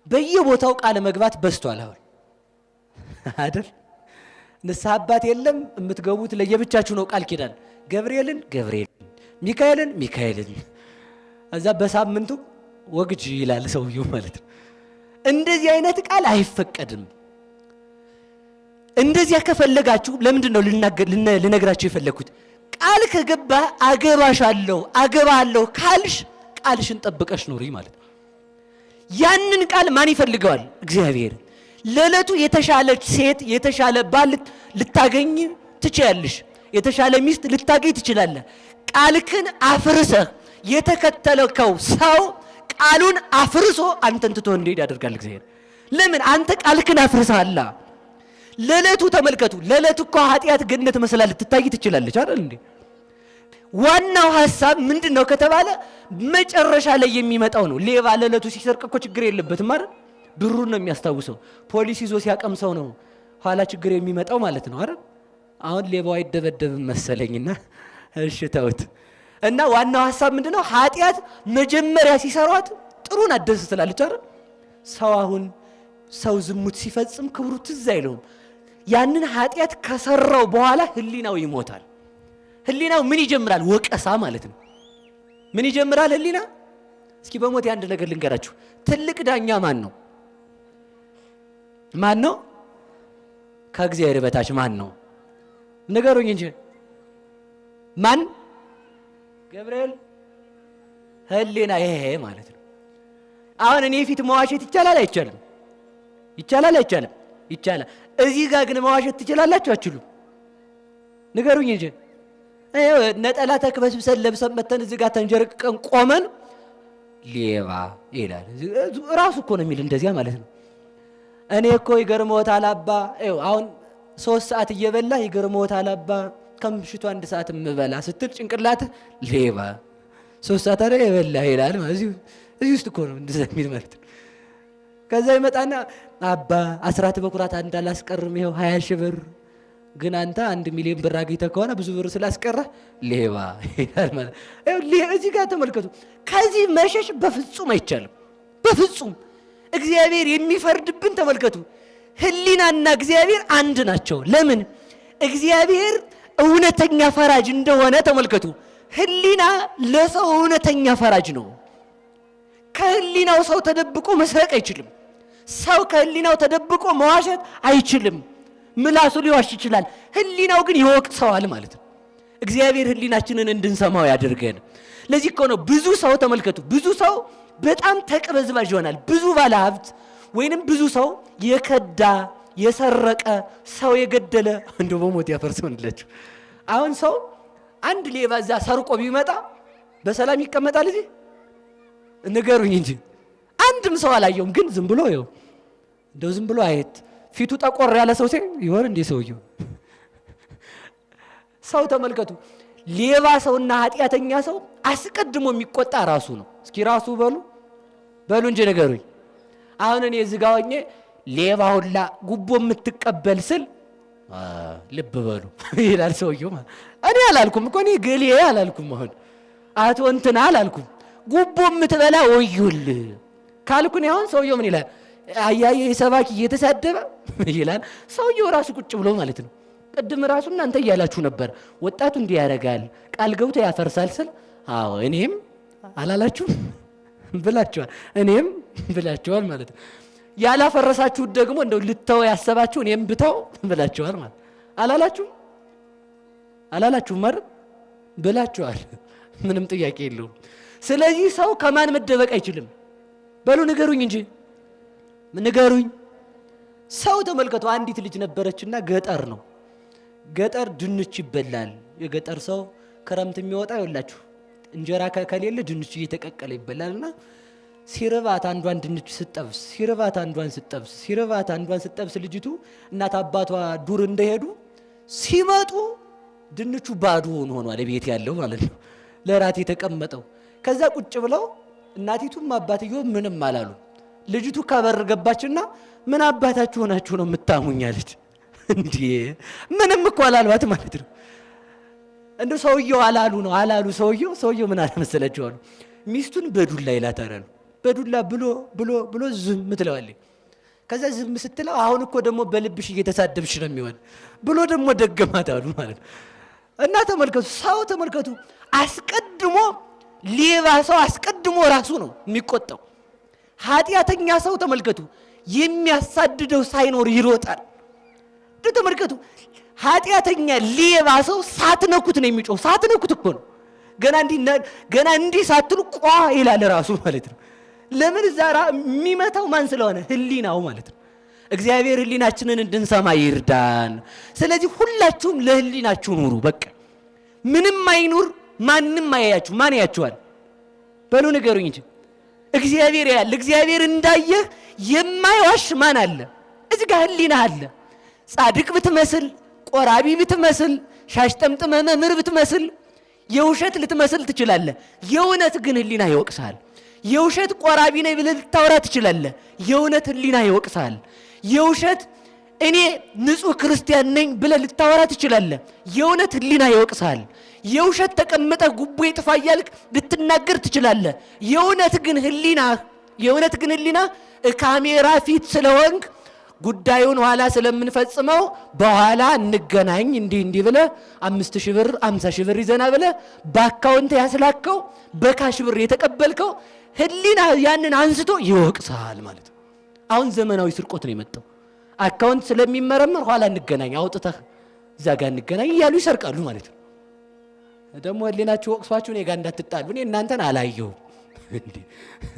Speaker 1: በየቦታው ቃል መግባት በዝቷል አሁን አይደል? ንስሐ አባት የለም፣ የምትገቡት ለየብቻችሁ ነው። ቃል ኪዳን ገብርኤልን ገብርኤልን፣ ሚካኤልን ሚካኤልን፣ እዛ በሳምንቱ ወግጅ ይላል ሰውየው ማለት ነው። እንደዚህ አይነት ቃል አይፈቀድም። እንደዚያ ከፈለጋችሁ ለምንድን ነው ልነግራችሁ የፈለኩት? ቃል ከገባ አገባሻለሁ አገባለሁ ካልሽ ቃልሽን ጠብቀሽ ኑሪ ማለት ነው። ያንን ቃል ማን ይፈልገዋል? እግዚአብሔር። ለዕለቱ የተሻለች ሴት የተሻለ ባል ልታገኝ ትችያለሽ፣ የተሻለ ሚስት ልታገኝ ትችላለህ። ቃልክን አፍርሰህ የተከተለከው ሰው ቃሉን አፍርሶ አንተን ትቶ እንዲሄድ ያደርጋል እግዚአብሔር። ለምን? አንተ ቃልክን አፍርሰሃላ። ለዕለቱ ተመልከቱ። ለዕለቱ እኮ ኃጢአት ገነት መስላ ልትታይ ትችላለች አይደል እንዴ? ዋናው ሐሳብ ምንድነው ከተባለ መጨረሻ ላይ የሚመጣው ነው። ሌባ ለዕለቱ ሲሰርቅ እኮ ችግር የለበትም አይደል? ብሩን ነው የሚያስታውሰው። ፖሊስ ይዞ ሲያቀምሰው ነው ኋላ ችግር የሚመጣው ማለት ነው አይደል? አሁን ሌባው አይደበደብም መሰለኝና እሺ ተውት። እና ዋናው ሐሳብ ምንድነው? ኃጢአት መጀመሪያ ሲሰሯት ጥሩን አደስ ትላለች አይደል? ሰው አሁን ሰው ዝሙት ሲፈጽም ክብሩ ትዝ አይለውም። ያንን ኃጢአት ከሰራው በኋላ ህሊናው ይሞታል። ህሊናው ምን ይጀምራል? ወቀሳ ማለት ነው። ምን ይጀምራል ህሊና? እስኪ በሞት አንድ ነገር ልንገራችሁ። ትልቅ ዳኛ ማን ነው? ማን ነው? ከእግዚአብሔር በታች ማን ነው? ንገሩኝ እንጂ ማን? ገብርኤል። ህሊና ይሄ ማለት ነው። አሁን እኔ ፊት መዋሸት ይቻላል አይቻልም? ይቻላል አይቻልም? ይቻላል። እዚህ ጋር ግን መዋሸት ትችላላችሁ አትችሉም? ንገሩኝ እንጂ። ነጠላ ተክበስብሰን ለብሰን መተን እዚህ ጋር ተንጀርቀን ቆመን ሌባ ይላል ራሱ እኮ ነው የሚል እንደዚያ ማለት ነው። እኔ እኮ ይገርምዎታል አባ፣ አሁን 3 ሰዓት እየበላ ይገርምዎታል አባ ከምሽቱ 1 ሰዓት የምበላ ስትል ጭንቅላት ሌባ 3 ሰዓት አይደል የበላ ይላል ማለት እዚህ ውስጥ እኮ ነው እንደዛ የሚል ማለት ነው። ከዛ ይመጣና አባ አስራት በኩራት እንዳላስቀርም ይኸው 20 ሺህ ብር ግን አንተ 1 ሚሊዮን ብር አግኝተህ ከሆነ ብዙ ብር ስላስቀረ ሌባ ይላል ማለት ነው። እዚህ ጋር ተመልከቱ። ከዚህ መሸሽ በፍጹም አይቻልም። በፍጹም እግዚአብሔር የሚፈርድብን ተመልከቱ። ህሊናና እግዚአብሔር አንድ ናቸው። ለምን? እግዚአብሔር እውነተኛ ፈራጅ እንደሆነ ተመልከቱ። ህሊና ለሰው እውነተኛ ፈራጅ ነው። ከህሊናው ሰው ተደብቆ መስረቅ አይችልም። ሰው ከህሊናው ተደብቆ መዋሸት አይችልም። ምላሱ ሊዋሽ ይችላል፣ ህሊናው ግን ይወቅሰዋል ማለት ነው። እግዚአብሔር ህሊናችንን እንድንሰማው ያደርገን። ለዚህ እኮ ነው ብዙ ሰው ተመልከቱ፣ ብዙ ሰው በጣም ተቅበዝባዥ ይሆናል። ብዙ ባለ ሀብት ወይንም ብዙ ሰው የከዳ የሰረቀ ሰው የገደለ እንደው በሞት ያፈርሰውንላችሁ። አሁን ሰው አንድ ሌባ እዛ ሰርቆ ቢመጣ በሰላም ይቀመጣል እዚህ? ንገሩኝ እንጂ አንድም ሰው አላየውም። ግን ዝም ብሎ ይኸው እንደው ዝም ብሎ አየት ፊቱ ጠቆር ያለ ሰው ይሆን እንዴ ሰውየው? ሰው ተመልከቱ፣ ሌባ ሰውና ኃጢአተኛ ሰው አስቀድሞ የሚቆጣ ራሱ ነው። እስኪ ራሱ በሉ እንጂ ንገሩኝ። አሁን እኔ እዚህ ጋር ሆኜ ሌባ ሁላ ጉቦ የምትቀበል ስል ልብ በሉ ይላል ሰውየው። እኔ አላልኩም እኮ እኔ ገሌ አላልኩም። አሁን አቶ እንትና አላልኩም። ጉቦ የምትበላ ወዩል ካልኩኝ አሁን ሰውየው ምን ይላል? አያየ ሰባኪ እየተሳደበ ይላል ሰውየው ራሱ ቁጭ ብሎ ማለት ነው። ቅድም ራሱ እናንተ እያላችሁ ነበር ወጣቱ እንዲህ ያደርጋል ቃል ገብቶ ያፈርሳል ስል አዎ እኔም አላላችሁ ብላችኋል፣ እኔም ብላችኋል ማለት ነው። ያላፈረሳችሁት ደግሞ እንደው ልተው ያሰባችሁ እኔም ብተው ብላችኋል ማለት አላላችሁም ማለት ብላችኋል። ምንም ጥያቄ የለውም። ስለዚህ ሰው ከማን መደበቅ አይችልም። በሉ ንገሩኝ እንጂ ንገሩኝ። ሰው ተመልከቱ፣ አንዲት ልጅ ነበረችና ገጠር ነው። ገጠር ድንች ይበላል። የገጠር ሰው ክረምት የሚወጣ ይወላችሁ እንጀራ ከሌለ ድንች እየተቀቀለ ይበላልና ሲርባት አንዷን ድንች ስጠብስ ሲርባት አንዷን ስጠብስ ልጅቱ እናት አባቷ ዱር እንደሄዱ ሲመጡ ድንቹ ባዶውን ሆኗል፣ ቤት ያለው ማለት ነው፣ ለራት የተቀመጠው። ከዛ ቁጭ ብለው እናቲቱም አባትየው ምንም አላሉ። ልጅቱ ከበር ገባችና ምን አባታችሁ ሆናችሁ ነው የምታሙኛለች? እንዴ ምንም እኮ አላልባት ማለት ነው። እንደው ሰውየው አላሉ ሰውየው ምን አለ መሰላችሁ አሉ፣ ሚስቱን በዱላ ይላታል። በዱላ ብሎ ዝም ትለዋለች። ከዛ ዝም ስትለው አሁን እኮ ደግሞ በልብሽ እየተሳደብሽ ነው የሚሆን ብሎ ደግሞ ደገማት አሉ ማለት ነው። እና ተመልከቱ፣ አስቀድሞ ሌባ ሰው አስቀድሞ ራሱ ነው የሚቆጣው። ኃጢአተኛ ሰው ተመልከቱ፣ የሚያሳድደው ሳይኖር ይሮጣል። ተመልከቱ፣ ኃጢአተኛ ሌባ ሰው ሳትነኩት ነው የሚጮህ። ሳትነኩት እኮ ነው ገና እንዲህ ሳትሉ ቋ ይላል ራሱ ማለት ነው። ለምን ዛራ የሚመታው ማን ስለሆነ? ህሊናው ማለት ነው። እግዚአብሔር ህሊናችንን እንድንሰማ ይርዳን። ስለዚህ ሁላችሁም ለህሊናችሁ ኑሩ። በቃ ምንም አይኑር፣ ማንም አያያችሁ። ማን ያያችኋል? በሉ ንገሩኝ እንጂ እግዚአብሔር ያያል። እግዚአብሔር እንዳየህ የማይዋሽ ማን አለ? እዚህ ጋር ህሊና አለ። ጻድቅ ብትመስል፣ ቆራቢ ብትመስል፣ ሻሽ ጠምጥመ መምህር ብትመስል፣ የውሸት ልትመስል ትችላለህ። የእውነት ግን ህሊና ይወቅሳል። የውሸት ቆራቢ ነኝ ብለህ ልታወራ ትችላለህ። የእውነት ህሊና ይወቅሳል። የውሸት እኔ ንጹህ ክርስቲያን ነኝ ብለህ ልታወራ ትችላለህ። የእውነት ህሊና ይወቅሳል። የውሸት ተቀምጠህ ጉቦ ይጥፋ እያልክ ልትናገር ትችላለህ። የእውነት ግን ህሊና ካሜራ ፊት ስለሆንክ ጉዳዩን ኋላ ስለምንፈጽመው በኋላ እንገናኝ እንዲህ ብለህ 5,000 ብር 50,000 ብር ይዘና ብለህ በአካውንት ያስላከው በካሽ ብር የተቀበልከው ህሊና ያንን አንስቶ ይወቅሳል ማለት ነው። አሁን ዘመናዊ ስርቆት ነው የመጣው። አካውንት ስለሚመረመር ኋላ እንገናኝ አውጥተህ እዛ ጋር እንገናኝ እያሉ ይሰርቃሉ ማለት ነው። ደግሞ ህሊናችሁ ወቅሷችሁ እኔ ጋር እንዳትጣሉ፣ እኔ እናንተን አላየሁም።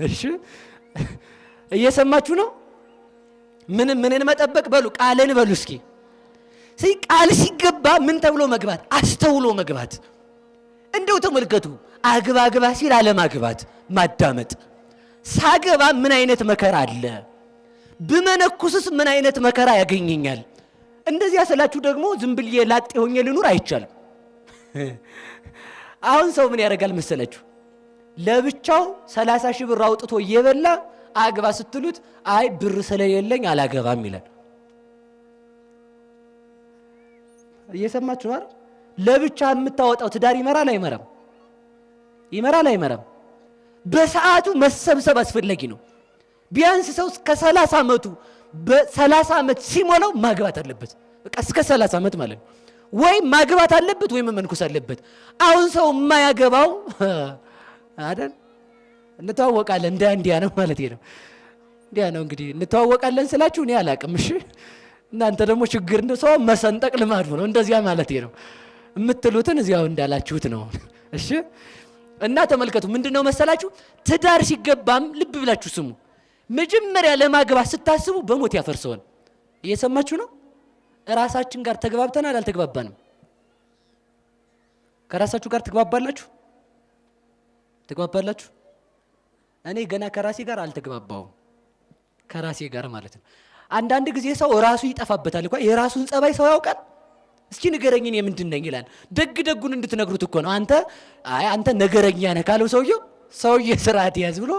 Speaker 1: እሺ እየሰማችሁ ነው? ምንን መጠበቅ በሉ፣ ቃልን በሉ እስኪ። ቃል ሲገባ ምን ተብሎ መግባት? አስተውሎ መግባት። እንደው ተመልከቱ፣ አግባ ሲል አለማግባት፣ ማዳመጥ። ሳገባ ምን አይነት መከራ አለ? ብመነኩስስ ምን አይነት መከራ ያገኘኛል? እንደዚያ ስላችሁ ደግሞ ዝም ብዬ ላጤ ሆኜ ልኑር አይቻልም። አሁን ሰው ምን ያደርጋል መሰላችሁ? ለብቻው 30,000 ብር አውጥቶ እየበላ አግባ ስትሉት አይ ብር ስለሌለኝ አላገባም ይላል። እየሰማችሁ አይደል? ለብቻ የምታወጣው ትዳር ይመራል አይመራም? ይመራል። በሰዓቱ መሰብሰብ አስፈላጊ ነው። ቢያንስ ሰው እስከ 30 ዓመቱ በ30 ዓመት ሲሞላው ማግባት አለበት። በቃ እስከ 30 ዓመት ማለት ነው። ወይ ማግባት አለበት ወይ መመንኩስ አለበት። አሁን ሰው የማያገባው አይደል? እንተዋወቃለን እንዲያ ነው ማለት ነው። እንዲያ ነው እንግዲህ እንተዋወቃለን ስላችሁ እኔ አላቅም። እሺ እናንተ ደግሞ ችግር እንደ ሰው መሰንጠቅ ልማዱ ነው። እንደዚያ ማለት ነው የምትሉትን እዚያው እንዳላችሁት ነው። እሺ እና ተመልከቱ፣ ምንድነው መሰላችሁ? ትዳር ሲገባም ልብ ብላችሁ ስሙ። መጀመሪያ ለማግባት ስታስቡ በሞት ያፈርሰዋል። እየሰማችሁ ነው? ራሳችን ጋር ተግባብተናል አልተግባባንም? ከራሳችሁ ጋር ትግባባላችሁ? እኔ ገና ከራሴ ጋር አልተግባባውም። ከራሴ ጋር ማለት ነው። አንዳንድ ጊዜ ሰው ራሱ ይጠፋበታል እኮ። የራሱን ጸባይ ሰው ያውቃል። እስኪ ንገረኝ እኔ ምንድን ነኝ ይላል። ደጉን እንድትነግሩት እኮ ነው። አንተ ነገረኛ ነህ ካለው ሰውዬ ስርዓት ያዝ ብሎ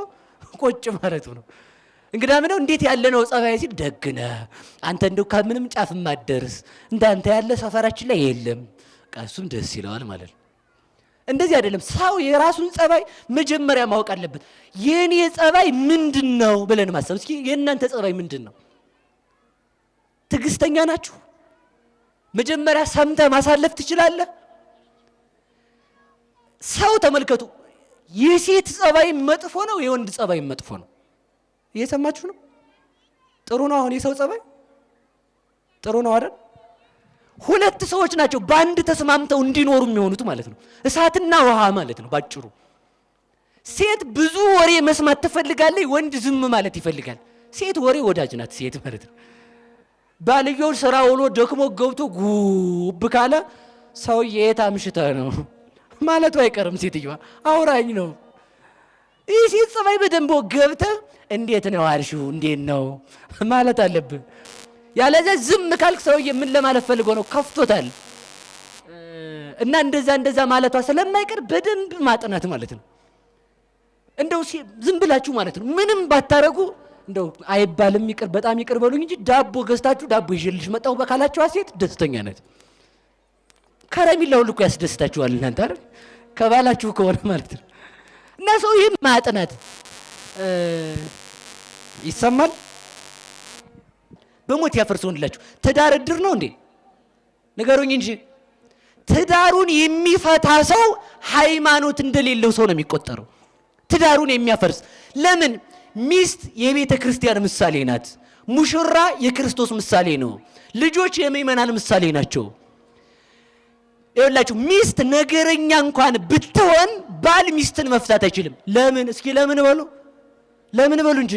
Speaker 1: ቁጭ ማለቱ ነው። እንግዳ ምነው እንዴት ያለ ነው ጸባይ ሲል ደግ ነህ አንተ፣ እንደው ከምንም ጫፍ ማደርስ እንዳንተ ያለ ሰፈራችን ላይ የለም። እሱም ደስ ይለዋል ማለት ነው። እንደዚህ አይደለም። ሰው የራሱን ጸባይ መጀመሪያ ማወቅ አለበት። የኔ ጸባይ ምንድነው ብለን ማሰብ። እስኪ የእናንተ ጸባይ ምንድነው? ትዕግስተኛ ናችሁ? መጀመሪያ ሰምተህ ማሳለፍ ትችላለህ? ሰው ተመልከቱ፣ የሴት ጸባይ መጥፎ ነው፣ የወንድ ጸባይ መጥፎ ነው። እየሰማችሁ ነው? ጥሩ ነው። አሁን የሰው ጸባይ ጥሩ ነው አይደል? ሁለት ሰዎች ናቸው በአንድ ተስማምተው እንዲኖሩ የሚሆኑት ማለት ነው። እሳትና ውሃ ማለት ነው ባጭሩ። ሴት ብዙ ወሬ መስማት ትፈልጋለች፣ ወንድ ዝም ማለት ይፈልጋል። ሴት ወሬ ወዳጅ ናት ሴት ማለት ነው። ባልየው ስራ ውሎ ደክሞ ገብቶ ጉብ ካለ ሰውዬ የት አምሽተህ ነው ማለቱ አይቀርም። ሴትዮዋ አውራኝ ነው። ይህ ሴት ጸባይ በደንብ ገብተህ እንዴት ነው አልሽው እንዴት ነው ማለት አለብህ። ያለዚያ ዝም ካልክ ሰውዬ ምን ለማለት ፈልጎ ነው? ከፍቶታል። እና እንደዛ ማለቷ ስለማይቀር በደንብ ማጥናት ማለት ነው። እንደው ዝም ብላችሁ ማለት ነው ምንም ባታረጉ እንደው አይባልም ይቅር በጣም ይቅር በሉኝ እንጂ ዳቦ ገዝታችሁ ዳቦ ይዤልሽ መጣሁ በካላችሁ ሴት ደስተኛ ናት። ከረሚላው ልኮ ያስደስታችኋል እናንተ አይደል ከባላችሁ ከሆነ ማለት ነው። እና ሰው ይሄን ማጥናት ይሰማል። በሞት ያፈርሰውንላችሁ ትዳር እድር ነው እንዴ ንገሩኝ እንጂ ትዳሩን የሚፈታ ሰው ሃይማኖት እንደሌለው ሰው ነው የሚቆጠረው። ትዳሩን የሚያፈርስ ለምን? ሚስት የቤተ ክርስቲያን ምሳሌ ናት። ሙሽራ የክርስቶስ ምሳሌ ነው። ልጆች የምእመናን ምሳሌ ናቸው። ይኸውላችሁ ሚስት ነገረኛ እንኳን ብትሆን ባል ሚስትን መፍታት አይችልም። ለምን? እስኪ ለምን በሉ እንጂ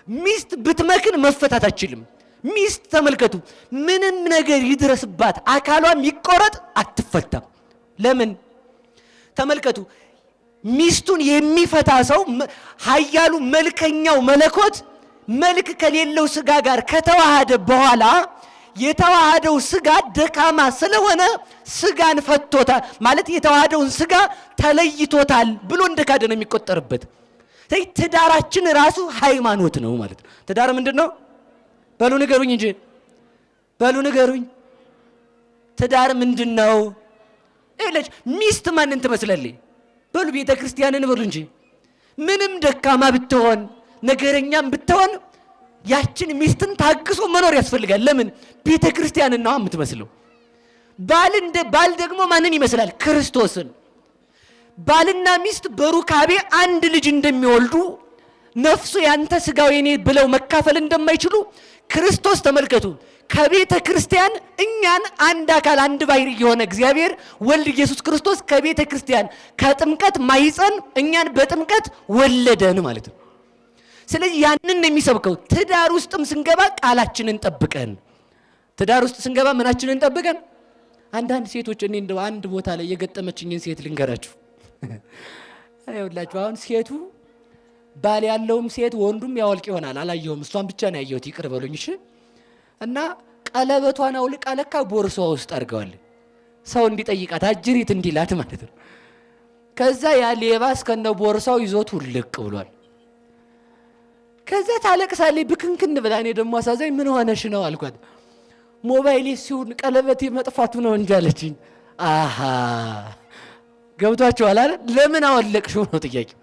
Speaker 1: ሚስት ብትመክን መፈታት አይችልም። ሚስት ተመልከቱ ምንም ነገር ይድረስባት አካሏም ይቆረጥ አትፈታም። ለምን? ተመልከቱ ሚስቱን የሚፈታ ሰው ኃያሉ መልከኛው መለኮት መልክ ከሌለው ስጋ ጋር ከተዋሃደ በኋላ የተዋሃደው ስጋ ደካማ ስለሆነ ስጋን ፈቶታል ማለት የተዋሃደውን ስጋ ተለይቶታል ብሎ እንደካደ ነው የሚቆጠርበት። ትዳራችን ራሱ ሃይማኖት ነው ማለት ነው። ትዳር ምንድነው? በሉ ንገሩኝ እንጂ በሉ ንገሩኝ። ትዳር ምንድነው? እለች ሚስት ማንን ትመስላለች? በሉ ቤተ ክርስቲያንን በሉ እንጂ ምንም ደካማ ብትሆን ነገረኛም ብትሆን ያችን ሚስትን ታግሶ መኖር ያስፈልጋል። ለምን? ቤተ ክርስቲያንን ነው የምትመስለው። ባል ደግሞ ማንን ይመስላል? ክርስቶስን። ባልና ሚስት በሩካቤ አንድ ልጅ እንደሚወልዱ ነፍሱ ያንተ ስጋው የኔ ብለው መካፈል እንደማይችሉ ክርስቶስ ተመልከቱ ከቤተ ክርስቲያን እኛን አንድ አካል አንድ ባሕርይ የሆነ እግዚአብሔር ወልድ ኢየሱስ ክርስቶስ ከቤተ ክርስቲያን ከጥምቀት ማይፀን እኛን በጥምቀት ወለደን ማለት ነው። ስለዚህ ያንን የሚሰብከው ትዳር ውስጥም ስንገባ ቃላችንን ጠብቀን ትዳር ውስጥ ስንገባ ምናችንን ጠብቀን። አንዳንድ ሴቶች እኔ እንደው አንድ ቦታ ላይ የገጠመችኝን ሴት ልንገራችሁ። አይውላችሁ አሁን ሴቱ ባል ያለውም ሴት ወንዱም ያወልቅ ይሆናል አላየሁም፣ እሷን ብቻ ነው ያየሁት ይቅር በሉኝ እሺ። እና ቀለበቷን አውልቃ ለካ ቦርሷ ውስጥ አድርገዋል ሰው እንዲጠይቃት አጅሪት እንዲላት ማለት ነው። ከዛ ያ ሌባ እስከነ ቦርሳው ይዞት ውልቅ ብሏል። ከዛ ታለቅሳለች ብክንክን ብላ። እኔ ደግሞ አሳዛኝ ምን ሆነሽ ነው አልኳት። ሞባይሌ ሲሆን ቀለበቴ መጥፋቱ ነው እንጂ አለችኝ። አሃ ገብቷችኋል አይደል? ለምን አወለቅሽው ነው ጥያቄው።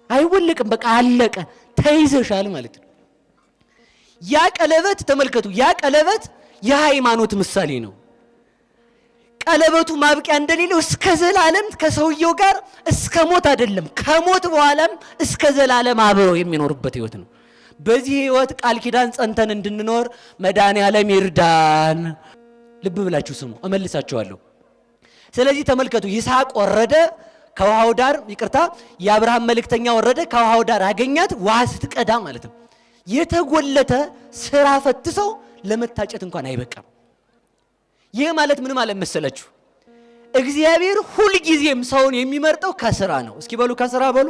Speaker 1: አይወልቅም በቃ አለቀ ተይዘሻል ማለት ነው። ያ ቀለበት ተመልከቱ ያ ቀለበት የሃይማኖት ምሳሌ ነው። ቀለበቱ ማብቂያ እንደሌለው እስከ ዘላለም ከሰውየው ጋር እስከ ሞት አይደለም ከሞት በኋላም እስከ ዘላለም አብረው የሚኖርበት ህይወት ነው። በዚህ ህይወት ቃል ኪዳን ጸንተን እንድንኖር መድኃኔዓለም ይርዳን። ልብ ብላችሁ ስሙ እመልሳችኋለሁ። ስለዚህ ተመልከቱ ይስሐቅ ወረደ ከውሃው ዳር የአብርሃም መልእክተኛ ወረደ ከውሃው ዳር አገኛት ውሃ ስትቀዳ ማለት ነው። የተጎለተ ስራ ፈትሰው ለመታጨት እንኳን አይበቃም። ይህ ማለት ምን ማለት መሰላችሁ? እግዚአብሔር ሁል ጊዜም ሰውን የሚመርጠው ከስራ ነው። እስኪ በሉ ከስራ በሉ።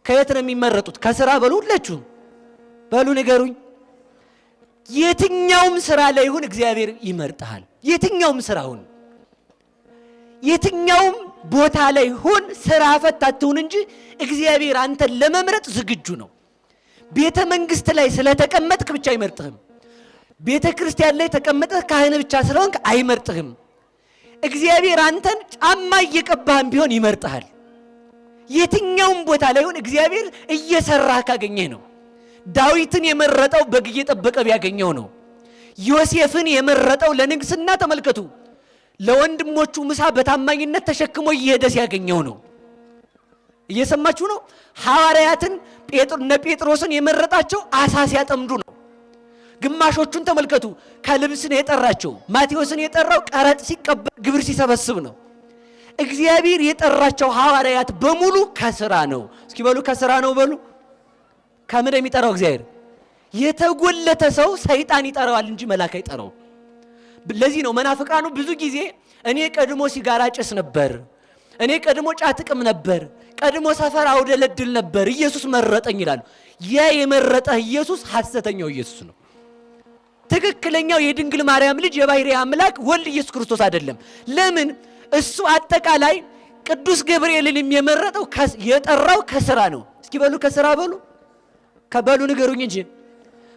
Speaker 1: ከየት ነው የሚመረጡት? ከስራ በሉ። ሁላችሁም በሉ ንገሩኝ። የትኛውም ስራ ላይ ይሁን እግዚአብሔር ይመርጣል። የትኛውም ስራ ሁን፣ የትኛውም ቦታ ላይ ሁን፣ ስራ ፈት አትሁን እንጂ እግዚአብሔር አንተን ለመምረጥ ዝግጁ ነው። ቤተ መንግስት ላይ ስለተቀመጥክ ብቻ አይመርጥህም። ቤተ ክርስቲያን ላይ ተቀመጠህ ካህን ብቻ ስለሆንክ አይመርጥህም። እግዚአብሔር አንተን ጫማ እየቀባህም ቢሆን ይመርጥሃል። የትኛውም ቦታ ላይ ሁን እግዚአብሔር እየሰራህ ካገኘህ ነው። ዳዊትን የመረጠው በግ እየጠበቀ ቢያገኘው ነው። ዮሴፍን የመረጠው ለንግስና ተመልከቱ ለወንድሞቹ ምሳ በታማኝነት ተሸክሞ እየሄደ ሲያገኘው ነው። እየሰማችሁ ነው። ሐዋርያትን ጴጥሮስን የመረጣቸው አሳ ሲያጠምዱ ነው። ግማሾቹን ተመልከቱ ከልብስን የጠራቸው። ማቴዎስን የጠራው ቀረጥ ሲቀበል ግብር ሲሰበስብ ነው። እግዚአብሔር የጠራቸው ሐዋርያት በሙሉ ከስራ ነው። እስኪ በሉ ከስራ ነው በሉ። ከምን የሚጠራው እግዚአብሔር? የተጎለተ ሰው ሰይጣን ይጠራዋል እንጂ መልአክ አይጠራው። ለዚህ ነው መናፍቃኑ ብዙ ጊዜ እኔ ቀድሞ ሲጋራ ጭስ ነበር፣ እኔ ቀድሞ ጫትቅም ነበር፣ ቀድሞ ሰፈር አውደለድል ነበር፣ ኢየሱስ መረጠኝ ይላሉ። ያ የመረጠህ ኢየሱስ ሐሰተኛው ኢየሱስ ነው። ትክክለኛው የድንግል ማርያም ልጅ የባሕርይ አምላክ ወልድ ኢየሱስ ክርስቶስ አይደለም። ለምን? እሱ አጠቃላይ ቅዱስ ገብርኤልን የመረጠው የጠራው ከስራ ነው። እስኪ በሉ ከስራ በሉ ንገሩኝ እንጂ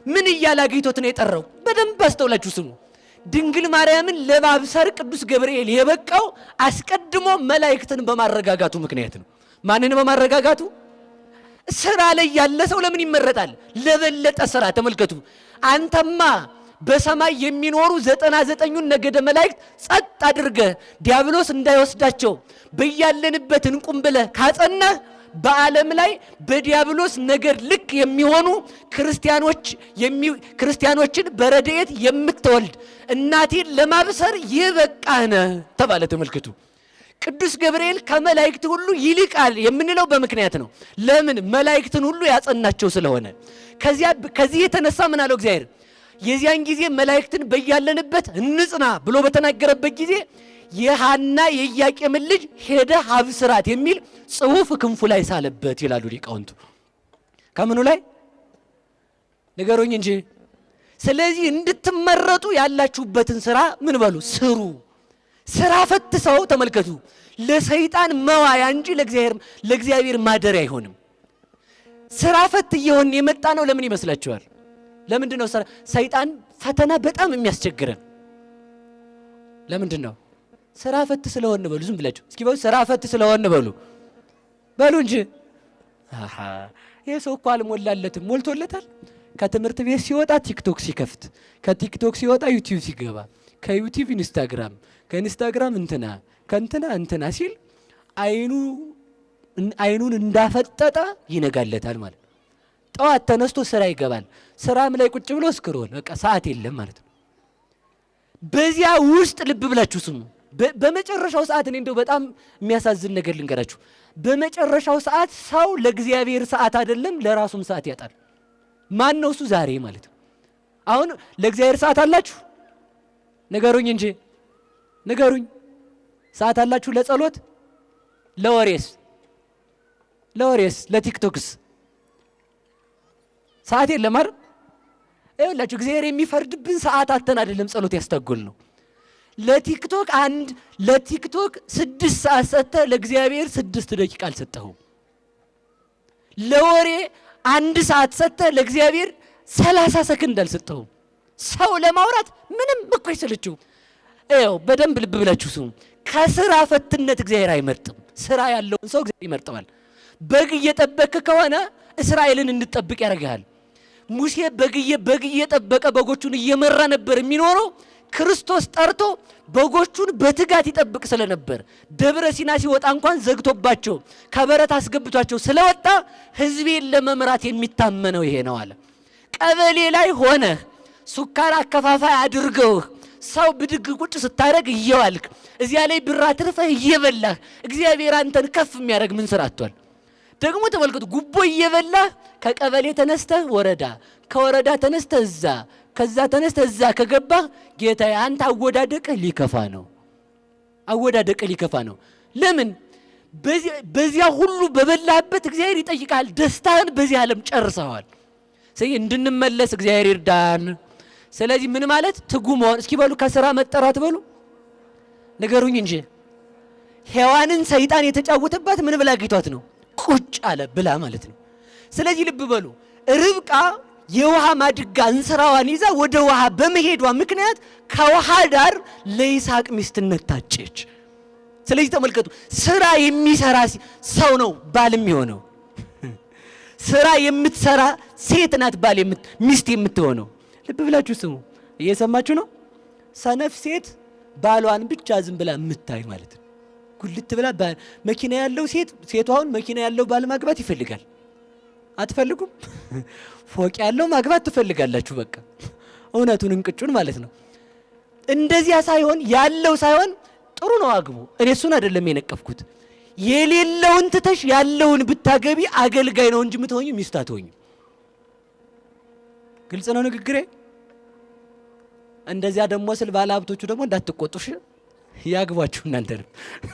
Speaker 1: ምን እያለ አግኝቶት ነው የጠራው? በደንብ አስተውላችሁ ስሙ። ድንግል ማርያምን ለማብሰር ቅዱስ ገብርኤል የበቃው አስቀድሞ መላእክትን በማረጋጋቱ ምክንያት ነው። ማንን በማረጋጋቱ? ስራ ላይ ያለ ሰው ለምን ይመረጣል? ለበለጠ ስራ። ተመልከቱ። አንተማ በሰማይ የሚኖሩ 99ኙን ነገደ መላእክት ጸጥ አድርገህ ዲያብሎስ እንዳይወስዳቸው በያለንበት እንቁም ብለህ ካጸናህ በዓለም ላይ በዲያብሎስ ነገር ልክ የሚሆኑ ክርስቲያኖችን በረድኤት የምትወልድ እናቴን ለማብሰር የበቃህ ነህ ተባለ። ተመልከቱ። ቅዱስ ገብርኤል ከመላእክት ሁሉ ይልቃል የምንለው በምክንያት ነው። ለምን? መላእክትን ሁሉ ያጸናቸው ስለሆነ። ከዚህ የተነሳ ምን አለው እግዚአብሔር? የዚያን ጊዜ መላእክትን በያለንበት እንጽና ብሎ በተናገረበት ጊዜ የሐና የኢያቄምን ልጅ ሄደህ አብስራት የሚል ጽሑፍ ክንፉ ላይ ሳለበት ይላሉ ሊቃውንቱ። ከምኑ ላይ ንገሩኝ እንጂ። ስለዚህ እንድትመረጡ ያላችሁበትን ስራ ምን በሉ ስሩ። ስራ ፈት ሰው ተመልከቱ፣ ለሰይጣን መዋያ እንጂ ለእግዚአብሔር ማደሪያ አይሆንም። ስራ ፈት እየሆን የመጣ ነው። ለምን ይመስላችኋል? ለምንድን ነው ሰይጣን ፈተና በጣም የሚያስቸግረን? ለምንድን ነው? ስራ ፈት ስለሆን በሉ። ዝም ብላችሁ እስኪ በሉ ስራ ፈት ስለሆን በሉ እንጂ። ይሄ ሰው እኮ አልሞላለትም። ሞልቶለታል። ከትምህርት ቤት ሲወጣ ቲክቶክ ሲከፍት፣ ከቲክቶክ ሲወጣ ዩቲዩብ ሲገባ፣ ከዩቲዩብ ኢንስታግራም፣ ከኢንስታግራም እንትና ሲል አይኑን እንዳፈጠጠ ይነጋለታል ማለት። ጠዋት ተነስቶ ስራ ይገባል። ስራም ላይ ቁጭ ብሎ እስክሮል በቃ ሰዓት የለም ማለት ነው። በዚያ ውስጥ ልብ ብላችሁ ስሙ። በመጨረሻው ሰዓት እኔ እንደው በጣም የሚያሳዝን ነገር ልንገራችሁ። በመጨረሻው ሰዓት ሰው ለእግዚአብሔር ሰዓት አይደለም ለራሱም ሰዓት ያጣል። ማን ነው እሱ? ዛሬ ማለት ነው። አሁን ለእግዚአብሔር ሰዓት አላችሁ? ንገሩኝ እንጂ ንገሩኝ። ሰዓት አላችሁ ለጸሎት? ለወሬስ ለቲክቶክስ ሰዓት የለም አይደል? ይኸውላችሁ እግዚአብሔር የሚፈርድብን ሰዓት አተን አይደለም ጸሎት ያስተጎል ነው። ለቲክቶክ 6 ሰዓት ሰጥተህ ለእግዚአብሔር 6 ደቂቃ አልሰጠኸውም። ለወሬ 1 ሰዓት ሰጥተህ ለእግዚአብሔር 30 ሰከንድ አልሰጠኸውም። ሰው ለማውራት ምንም እኮ አይሰለችው። ይኸው በደንብ ልብ ብላችሁ ስሙ። ከስራ ፈትነት እግዚአብሔር አይመርጥም። ስራ ያለውን ሰው እግዚአብሔር ይመርጠዋል። በግ እየጠበክ ከሆነ እስራኤልን እንድጠብቅ ያደርግሃል። ሙሴ በግ እየጠበቀ በጎቹን እየመራ ነበር የሚኖረው። ክርስቶስ ጠርቶ በጎቹን በትጋት ይጠብቅ ስለነበር ደብረ ሲና ሲወጣ እንኳን ዘግቶባቸው ከበረት አስገብቷቸው ስለወጣ ሕዝቤን ለመምራት የሚታመነው ይሄ ነው አለ። ቀበሌ ላይ ሆነ ሱካር አከፋፋይ አድርገው ሰው ብድግ ቁጭ ስታደርግ እየዋልክ እዚያ ላይ ብር አትርፈህ እየበላህ እግዚአብሔር አንተን ከፍ የሚያደርግ ምን ስራ አጥቷል? ደግሞ ተመልከቱ፣ ጉቦ እየበላህ ከቀበሌ ተነስተህ ወረዳ፣ ከወረዳ ተነስተህ እዛ፣ ከዛ ተነስተህ እዛ ከገባህ ጌታዬ አንተ አወዳደቅህ ሊከፋ ነው። ለምን? በዚያ ሁሉ በበላህበት እግዚአብሔር ይጠይቃል። ደስታህን በዚህ ዓለም ጨርሰዋል። ስለዚህ እንድንመለስ እግዚአብሔር ይርዳን። ስለዚህ ምን ማለት ትጉ መሆን። እስኪ በሉ ከስራ መጠራት በሉ ንገሩኝ እንጂ። ሔዋንን ሰይጣን የተጫወተባት ምን ብላ ጌቷት ነው? ቁጭ አለ ብላ ማለት ነው። ስለዚህ ልብ በሉ ርብቃ የውሃ ማድጋ እንስራዋን ይዛ ወደ ውሃ በመሄዷ ምክንያት ከውሃ ዳር ለይስሐቅ ሚስትነት ታጨች። ስለዚህ ተመልከቱ፣ ስራ የሚሰራ ሰው ነው ባል የሚሆነው። ስራ የምትሰራ ሴት ናት ባል ሚስት የምትሆነው። ልብ ብላችሁ ስሙ። እየሰማችሁ ነው? ሰነፍ ሴት ባሏን ብቻ ዝም ብላ የምታይ ማለት ነው። ጉልት ብላ መኪና ያለው ሴቷ አሁን መኪና ያለው ባል ማግባት ይፈልጋል። አትፈልጉም? ፎቅ ያለው ማግባት ትፈልጋላችሁ። በቃ እውነቱን እንቅጩን ማለት ነው። እንደዚያ ሳይሆን ያለው ሳይሆን ጥሩ ነው አግቡ። እኔ እሱን አይደለም የነቀፍኩት። የሌለውን ትተሽ ያለውን ብታገቢ አገልጋይ ነው እንጂ የምትሆኚ ሚስት አትሆኚ። ግልጽ ነው ንግግሬ። እንደዚያ ደግሞ ስል ባለ ሀብቶቹ ደግሞ እንዳትቆጡሽ ያግቧችሁ እናንተ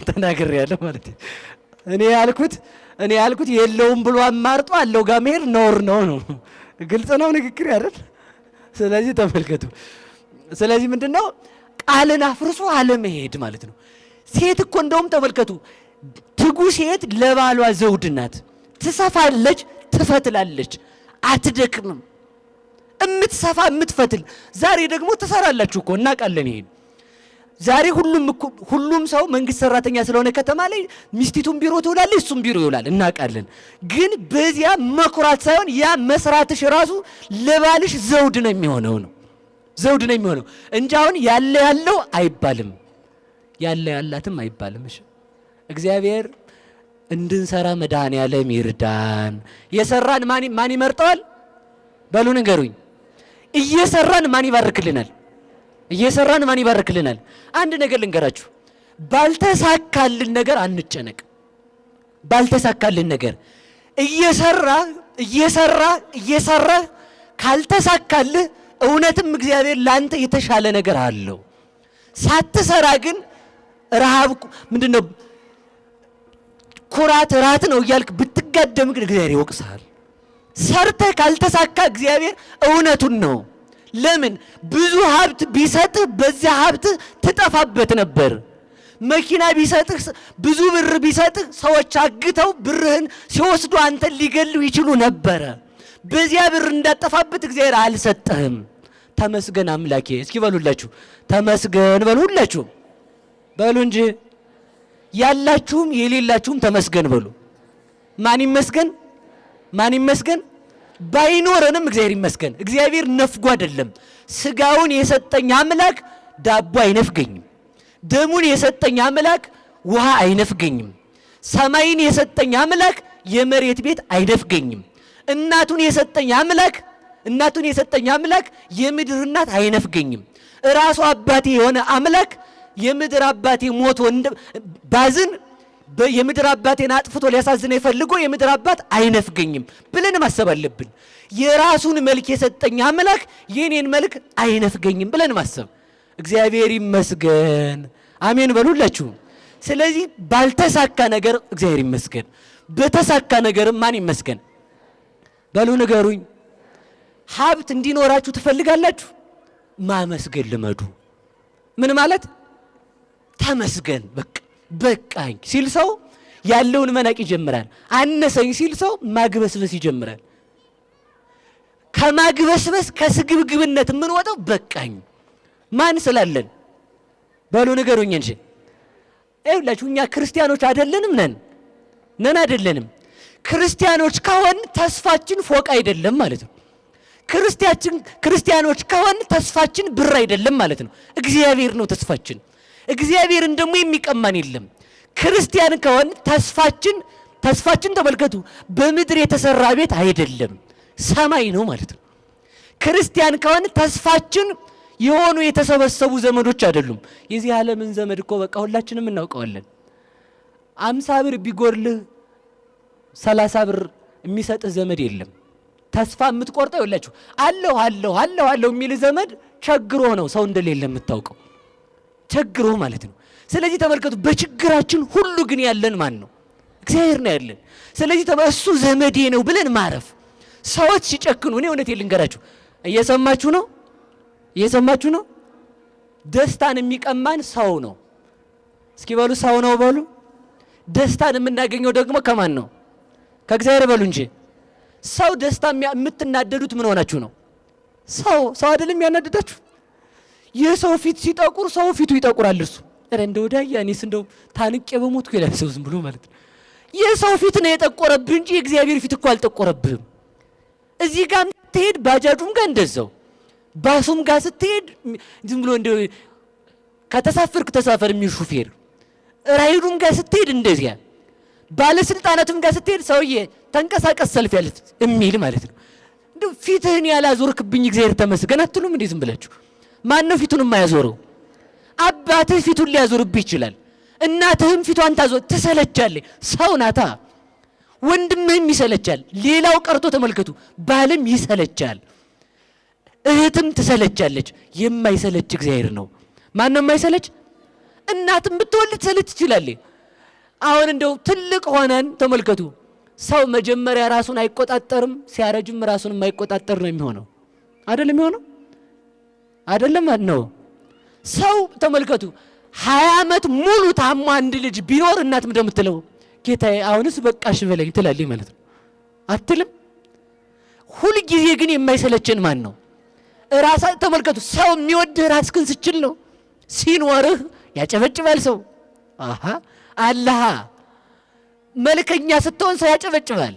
Speaker 1: ተናግሬያለሁ ማለት ነው። እኔ ያልኩት የለውም ብሎ አማርጦ አለው ጋር መሄድ ነውር ነው። ግልጽ ነው ንግግሬ አይደል? ስለዚህ ተመልከቱ። ስለዚህ ምንድነው ቃልን አፍርሶ አለመሄድ ማለት ነው። ሴት እኮ እንደውም ተመልከቱ፣ ትጉ ሴት ለባሏ ዘውድ ናት። ትሰፋለች፣ ትፈትላለች፣ አትደክምም። እምትሰፋ እምትፈትል። ዛሬ ደግሞ ትሰራላችሁ እኮ እናውቃለን ይሄን። ዛሬ ሁሉም ሰው መንግስት ሰራተኛ ስለሆነ ከተማ ላይ ሚስቲቱን ቢሮ ትውላለች፣ እሱም ቢሮ ይውላል፣ እናውቃለን። ግን በዚያ መኩራት ሳይሆን ያ መስራትሽ ራሱ ለባልሽ ዘውድ ነው የሚሆነው ዘውድ ነው የሚሆነው እንጂ አሁን ያለው አይባልም፣ ያላትም አይባልም። እሺ እግዚአብሔር እንድንሰራ መድኃኔዓለም ይርዳን። የሰራን ማን ይመርጠዋል? በሉ ንገሩኝ። እየሰራን ማን ይባርክልናል? እየሰራን ማን ይባርክልናል? አንድ ነገር ልንገራችሁ፣ ባልተሳካልን ነገር አንጨነቅ። ባልተሳካልን ነገር እየሰራ ካልተሳካልህ እውነትም እግዚአብሔር ላንተ የተሻለ ነገር አለው። ሳትሰራ ግን ረሃብ ምንድነው ኩራት ራት ነው እያልክ ብትጋደም ግን እግዚአብሔር ይወቅሳል። ሰርተህ ካልተሳካ እግዚአብሔር እውነቱን ነው። ለምን ብዙ ሀብት ቢሰጥህ በዚያ ሀብት ትጠፋበት ነበር። መኪና ቢሰጥህ ብዙ ብር ቢሰጥህ ሰዎች አግተው ብርህን ሲወስዱ አንተን ሊገሉ ይችሉ ነበረ። በዚያ ብር እንዳጠፋበት እግዚአብሔር አልሰጠህም። ተመስገን አምላኬ። እስኪ በሉላችሁ ተመስገን በሉ፣ ሁላችሁ በሉ እንጂ ያላችሁም የሌላችሁም ተመስገን በሉ። ማን ይመስገን? ማን ይመስገን? ባይኖረንም እግዚአብሔር ይመስገን። እግዚአብሔር ነፍጎ አይደለም። ስጋውን የሰጠኝ አምላክ ዳቦ አይነፍገኝም። ደሙን የሰጠኝ አምላክ ውሃ አይነፍገኝም። ሰማይን የሰጠኝ አምላክ የመሬት ቤት አይነፍገኝም። እናቱን የሰጠኝ አምላክ የምድር እናት አይነፍገኝም። ራሱ አባቴ የሆነ አምላክ የምድር አባቴ ሞቶ ባዝን የምድር አባቴን አጥፍቶ ሊያሳዝነኝ ፈልጎ የምድር አባት አይነፍገኝም ብለን ማሰብ አለብን። የራሱን መልክ የሰጠኝ አምላክ የኔን መልክ አይነፍገኝም ብለን ማሰብ። እግዚአብሔር ይመስገን። አሜን በሉላችሁ። ስለዚህ ባልተሳካ ነገር እግዚአብሔር ይመስገን፣ በተሳካ ነገርም ማን ይመስገን? በሉ ንገሩኝ። ሀብት እንዲኖራችሁ ትፈልጋላችሁ? ማመስገን ልመዱ። ምን ማለት? ተመስገን በቃኝ ሲል ሰው ያለውን መናቅ ይጀምራል። አነሰኝ ሲል ሰው ማግበስበስ ይጀምራል። ከማግበስበስ ከስግብግብነት የምንወጣው በቃኝ ማን ስላለን? በሉ ንገሩኝ እንጂ ይኸውላችሁ እኛ ክርስቲያኖች አይደለንም? ነን አይደለንም? ክርስቲያኖች ከሆን ተስፋችን ፎቅ አይደለም ማለት ነው። ክርስቲያኖች ከሆን ተስፋችን ብር አይደለም ማለት ነው። እግዚአብሔር ነው ተስፋችን። እግዚአብሔርን ደግሞ የሚቀማን የለም። ክርስቲያን ከሆን ተስፋችን ተመልከቱ፣ በምድር የተሰራ ቤት አይደለም ሰማይ ነው ማለት ነው። ክርስቲያን ከሆን ተስፋችን የሆኑ የተሰበሰቡ ዘመዶች አይደሉም። የዚህ ዓለምን ዘመድ እኮ በቃ ሁላችንም እናውቀዋለን። 50 ብር ቢጎርልህ 30 ብር የሚሰጥህ ዘመድ የለም። ተስፋ የምትቆርጠው ይኸውላችሁ አለሁ የሚል ዘመድ ቸግሮ ነው ሰው እንደሌለ የምታውቀው፣ ቸግሮ ማለት ነው። ስለዚህ ተመልከቱ፣ በችግራችን ሁሉ ግን ያለን ማን ነው? እግዚአብሔር ነው ያለን። ስለዚህ እሱ ዘመዴ ነው ብለን ማረፍ። ሰዎች ሲጨክኑ እኔ እውነቴን ልንገራችሁ፣ እየሰማችሁ ነው? ደስታን የሚቀማን ሰው ነው። እስኪ በሉ ሰው ነው በሉ። ደስታን የምናገኘው ደግሞ ከማን ነው? ከእግዚአብሔር በሉ እንጂ። ሰው ደስታ የምትናደዱት ምን ሆናችሁ ነው? ሰው አይደለም የሚያናደዳችሁ? የሰው ፊት ሲጠቁር ሰው ፊቱ ይጠቁራል። እርሱ እንደው ዳያ እኔስ እንደው ታንቄ በሞትኩ ይላል ሰው ዝም ብሎ ማለት ነው። የሰው ፊት ነው የጠቆረብህ እንጂ የእግዚአብሔር ፊት እኮ አልጠቆረብህም። እዚህ ጋር ስትሄድ ባጃጁም ጋር እንደዛው፣ ባሱም ጋር ስትሄድ ዝም ብሎ እንደው ከተሳፈርክ ተሳፈር የሚል ሹፌር፣ ራይዱም ጋር ስትሄድ እንደዚያ፣ ባለስልጣናቱም ጋር ስትሄድ ሰውዬ ተንቀሳቀስ ሰልፍ ያለ የሚል ማለት ነው። እንደው ፊትህን ያላዞርክብኝ እግዚአብሔር ተመስገን አትሉም እንዴ? ዝም ብላችሁ ማን ነው ፊቱን የማያዞረው? አባትህ ፊቱን ሊያዞርብህ ይችላል። እናትህም ፊቷን ትሰለቻለች። ሰው ናታ። ወንድምህም ይሰለቻል። ሌላው ቀርቶ ተመልከቱ፣ ባልም ይሰለቻል፣ እህትም ትሰለቻለች። የማይሰለች እግዚአብሔር ነው። ማን ነው የማይሰለች? እናትም ብትወልድ ትሰለች ትችላለች። አሁን እንደው ትልቅ ሆነን ተመልከቱ፣ ሰው መጀመሪያ ራሱን አይቆጣጠርም፣ ሲያረጅም ራሱን የማይቆጣጠር ነው የሚሆነው። አይደለም የሚሆነው? አይደለም ነው። ሰው ተመልከቱ፣ 20 ዓመት ሙሉ ታሞ አንድ ልጅ ቢኖር እናት ምንድን ነው የምትለው? ጌታዬ አሁንስ በቃሽ በለኝ ትላለች ማለት ነው አትልም? ሁል ጊዜ ግን የማይሰለችን ማን ነው? ራሳ ተመልከቱ። ሰው የሚወድህ ራስህን ስችል ነው። ሲኖርህ ያጨበጭባል ሰው። አሃ አላህ መልከኛ ስትሆን ሰው ያጨበጭባል።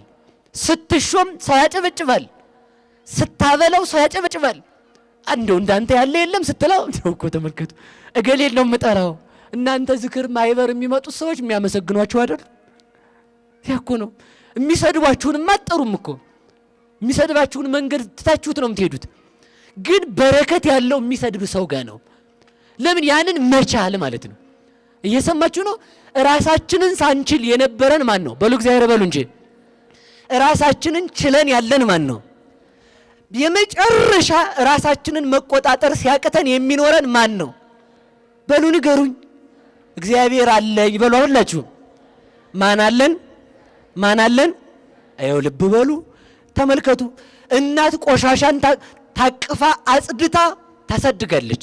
Speaker 1: ስትሾም ሰው ያጨበጭባል። ስታበለው ሰው ያጨበጭባል። እንደው እንዳንተ ያለ የለም ስትለው እኮ ተመልከቱ። እገሌል ነው የምጠራው። እናንተ ዝክር ማይበር የሚመጡት ሰዎች የሚያመሰግኗችሁ አይደል? ያኮ ነው። የሚሰድባችሁንም አትጠሩም እኮ። የሚሰድባችሁን መንገድ ትታችሁት ነው የምትሄዱት። ግን በረከት ያለው የሚሰድብ ሰው ጋር ነው። ለምን? ያንን መቻል ማለት ነው። እየሰማችሁ ነው? ራሳችንን ሳንችል የነበረን ማን ነው? በሉ እግዚአብሔር በሉ እንጂ ራሳችንን ችለን ያለን ማን ነው? የመጨረሻ ራሳችንን መቆጣጠር ሲያቅተን የሚኖረን ማን ነው? በሉ ንገሩኝ። እግዚአብሔር አለኝ በሉ። ሁላችሁ ማን አለን? ማን አለን? አየው ልብ በሉ ተመልከቱ። እናት ቆሻሻን ታቅፋ አጽድታ ታሳድጋለች።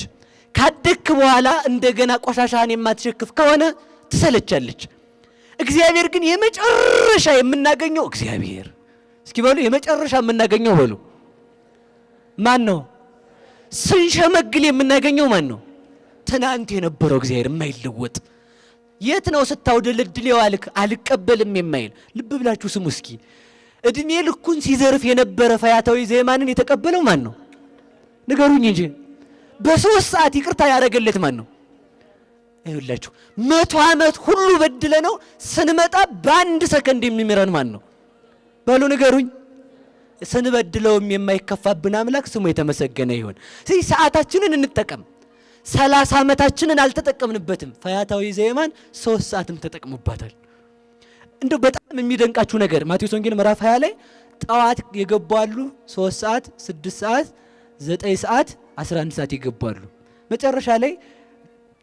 Speaker 1: ካደክ በኋላ እንደገና ቆሻሻን የማትሸክፍ ከሆነ ትሰለቻለች። እግዚአብሔር ግን የመጨረሻ የምናገኘው እግዚአብሔር እስኪ በሉ የመጨረሻ የምናገኘው በሉ ማን ነው? ስንሸመግል የምናገኘው ማን ነው? ትናንት የነበረው እግዚአብሔር የማይለወጥ የት ነው ስታውደለድል የዋልክ አልቀበልም የማይል ልብ ብላችሁ ስሙ እስኪ። እድሜ ልኩን ሲዘርፍ የነበረ ፈያታዊ ዘየማንን የተቀበለው ማን ነው? ንገሩኝ እንጂ። በ3 ሰዓት ይቅርታ ያደረገለት ማን ነው? ይኸውላችሁ 100 ዓመት ሁሉ በድለ ነው ስንመጣ በአንድ ሰከንድ የሚምረን ማን ነው? በሉ ንገሩኝ። ስንበድለውም የማይከፋብን አምላክ ስሙ የተመሰገነ ይሁን። ስለዚህ ሰዓታችንን እንጠቀም። 30 ዓመታችንን አልተጠቀምንበትም። ፈያታዊ ዘየማን 3 ሰዓትም ተጠቅሙባታል። እንደው በጣም የሚደንቃችሁ ነገር ማቴዎስ ወንጌል ምዕራፍ 20 ላይ ጠዋት የገባሉ 3 ሰዓት፣ 6 ሰዓት፣ 9 ሰዓት፣ 11 ሰዓት ይገባሉ። መጨረሻ ላይ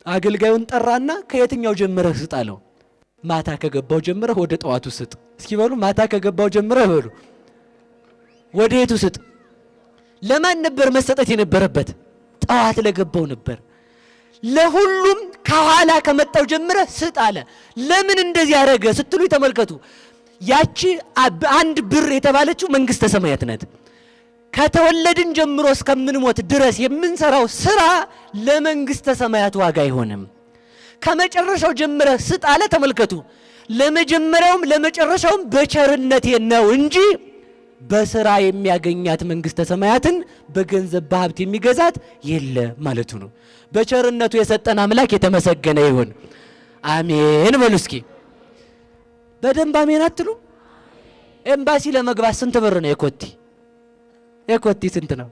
Speaker 1: አገልጋዩን ጠራና ከየትኛው ጀምረህ ስጥ አለው። ማታ ከገባው ጀምረህ ወደ ጠዋቱ ስጥ። እስኪ በሉ ማታ ከገባው ጀምረህ በሉ ወደ የቱ ስጥ? ለማን ነበር መሰጠት የነበረበት? ጠዋት ለገባው ነበር። ለሁሉም ከኋላ ከመጣው ጀምረህ ስጥ አለ። ለምን እንደዚህ ያደረገ ስትሉ ተመልከቱ። ያቺ 1 ብር የተባለችው መንግስተ ሰማያት ናት። ከተወለድን ጀምሮ እስከምንሞት ድረስ የምንሰራው ስራ ለመንግስተ ሰማያት ዋጋ አይሆንም። ከመጨረሻው ጀምረህ ስጥ አለ። ተመልከቱ። ለመጀመሪያውም ለመጨረሻውም በቸርነቴ ነው እንጂ በስራ የሚያገኛት መንግስተ ሰማያትን በገንዘብ በሀብት የሚገዛት የለ ማለቱ ነው። በቸርነቱ የሰጠን አምላክ የተመሰገነ ይሁን። አሜን በሉ እስኪ። በደንብ አሜን አትሉ? ኤምባሲ ለመግባት ስንት ብር ነው የኮቲ? የኮቲ ስንት ነው?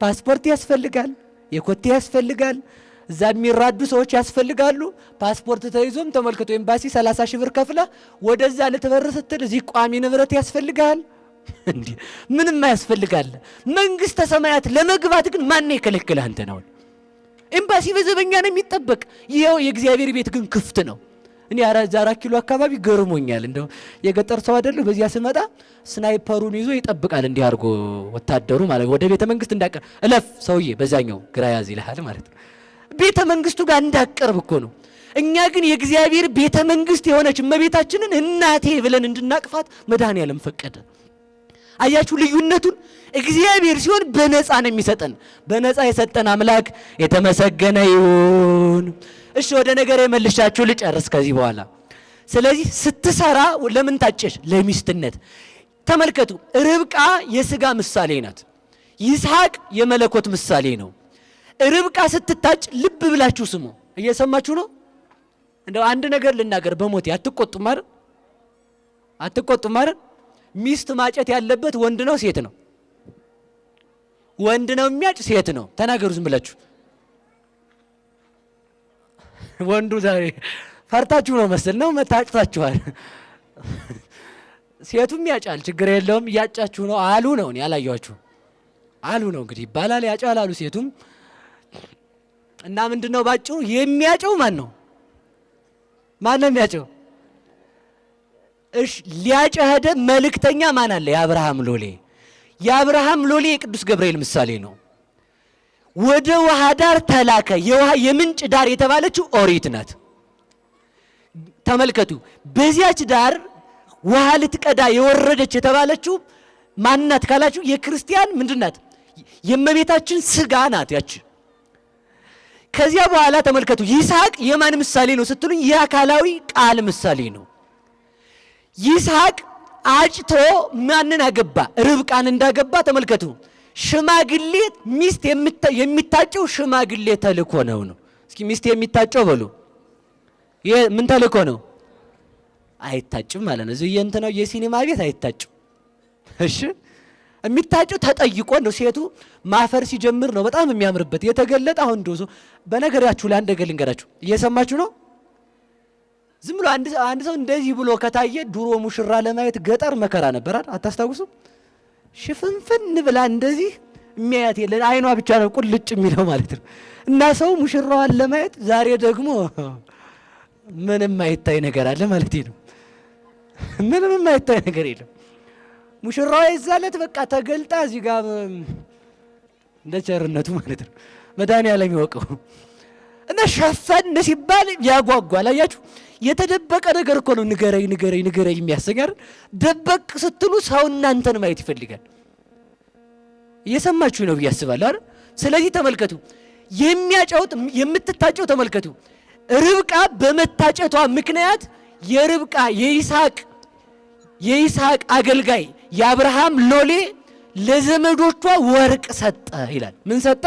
Speaker 1: ፓስፖርት ያስፈልጋል፣ የኮቲ ያስፈልጋል፣ እዛ የሚራዱ ሰዎች ያስፈልጋሉ። ፓስፖርት ተይዞም ተመልክቶ ኤምባሲ 30 ሺህ ብር ከፍለ ወደዛ ልትበር ስትል እዚህ ቋሚ ንብረት ያስፈልጋል። እንዴ ምንም ያስፈልጋል። መንግስተ ሰማያት ለመግባት ግን ማን የከለከለ? አንተ ነው። ኤምባሲ በዘበኛ ነው የሚጠበቅ። ይሄው የእግዚአብሔር ቤት ግን ክፍት ነው። እኔ 4 ኪሎ አካባቢ ገርሞኛል። እንደው የገጠር ሰው አይደለም። በዚያ ስመጣ ስናይፐሩን ይዞ ይጠብቃል። እንዲህ አድርጎ ወታደሩ ማለት ወደ ቤተ መንግስት እንዳቀር እለፍ ሰውዬ በዛኛው ግራ ያዝ ይልሃል ማለት ነው። ቤተ መንግስቱ ጋር እንዳቀርብ እኮ ነው። እኛ ግን የእግዚአብሔር ቤተ መንግስት የሆነች እመቤታችንን እናቴ ብለን እንድናቅፋት መድኃኔዓለም ፈቀደ። አያችሁ ልዩነቱን? እግዚአብሔር ሲሆን በነፃ ነው የሚሰጠን። በነፃ የሰጠን አምላክ የተመሰገነ ይሁን። እሺ ወደ ነገር የመልሻችሁ ልጨርስ ከዚህ በኋላ። ስለዚህ ስትሰራ ለምን ታጨሽ? ለሚስትነት። ተመልከቱ፣ ርብቃ የሥጋ ምሳሌ ናት። ይስሐቅ የመለኮት ምሳሌ ነው። ርብቃ ስትታጭ ልብ ብላችሁ ስሙ። እየሰማችሁ ነው? እንደው አንድ ነገር ልናገር በሞቴ አትቆጡም አይደል? አትቆጡም አይደል? ሚስት ማጨት ያለበት ወንድ ነው ሴት ነው? ወንድ ነው የሚያጭ ሴት ነው? ተናገሩ ዝም ብላችሁ። ወንዱ ዛሬ ፈርታችሁ ነው መሰል ነው መታጭታችኋል። ሴቱም ያጫል ችግር የለውም እያጫችሁ ነው አሉ ነው። እኔ አላየኋችሁ አሉ ነው እንግዲህ ይባላል። ያጫል አሉ ሴቱም። እና ምንድነው ባጭሩ የሚያጨው ማን ነው? ማን ነው የሚያጨው? እሺ ሊያጨህ ሄደ መልእክተኛ ማን አለ? የአብርሃም ሎሌ። የአብርሃም ሎሌ የቅዱስ ገብርኤል ምሳሌ ነው። ወደ ውሃ ዳር ተላከ። የምንጭ ዳር የተባለችው ኦሪት ናት። ተመልከቱ። በዚያች ዳር ውሃ ልትቀዳ የወረደች የተባለችው ማንናት ካላችሁ የክርስቲያን ምንድናት? የእመቤታችን ስጋ ናት ያች። ከዚያ በኋላ ተመልከቱ። ይስሐቅ የማን ምሳሌ ነው ስትሉኝ የአካላዊ ቃል ምሳሌ ነው። ይስሐቅ አጭቶ ማንን አገባ? ርብቃን እንዳገባ ተመልከቱ። ሽማግሌ ሚስት የሚታጨው ሽማግሌ ተልኮ ነው። እስኪ ሚስት የሚታጨው በሉ ምን ተልኮ ነው? አይታጭም ማለት ነው። እዚህ እንትናው የሲኒማ ቤት አይታጭም። እሺ የሚታጨው ተጠይቆ ነው። ሴቱ ማፈር ሲጀምር ነው በጣም የሚያምርበት የተገለጠ። አሁን እንደው በነገራችሁ ላይ አንድ ነገር ልንገራችሁ። እየሰማችሁ ነው? ዝም ብሎ አንድ ሰው እንደዚህ ብሎ ከታየ ድሮ ሙሽራ ለማየት ገጠር መከራ ነበር አይደል? አታስታውሱ? ሽፍንፍን ብላ እንደዚህ የሚያያት የለ፣ አይኗ ብቻ ነው ቁልጭ የሚለው ማለት ነው። እና ሰው ሙሽራዋን ለማየት ዛሬ ደግሞ ምንም አይታይ ነገር አለ ማለት ነው። ምንም የማይታይ ነገር የለም። ሙሽራዋ ይዛለት በቃ ተገልጣ እዚህ ጋር እንደ ቸርነቱ ማለት ነው። መድኃኒዓለም ይወቀው እና ሸፈን ሲባል ያጓጓል። አያችሁ፣ የተደበቀ ነገር እኮ ነው። ንገረኝ ንገረኝ ንገረኝ የሚያሰኛር ደበቅ ስትሉ ሰው እናንተን ማየት ይፈልጋል። እየሰማችሁ ነው ብዬ አስባለሁ አይደል? ስለዚህ ተመልከቱ፣ የሚያጫውት የምትታጨው ተመልከቱ። ርብቃ በመታጨቷ ምክንያት የርብቃ የይስሐቅ አገልጋይ የአብርሃም ሎሌ ለዘመዶቿ ወርቅ ሰጠ ይላል። ምን ሰጠ?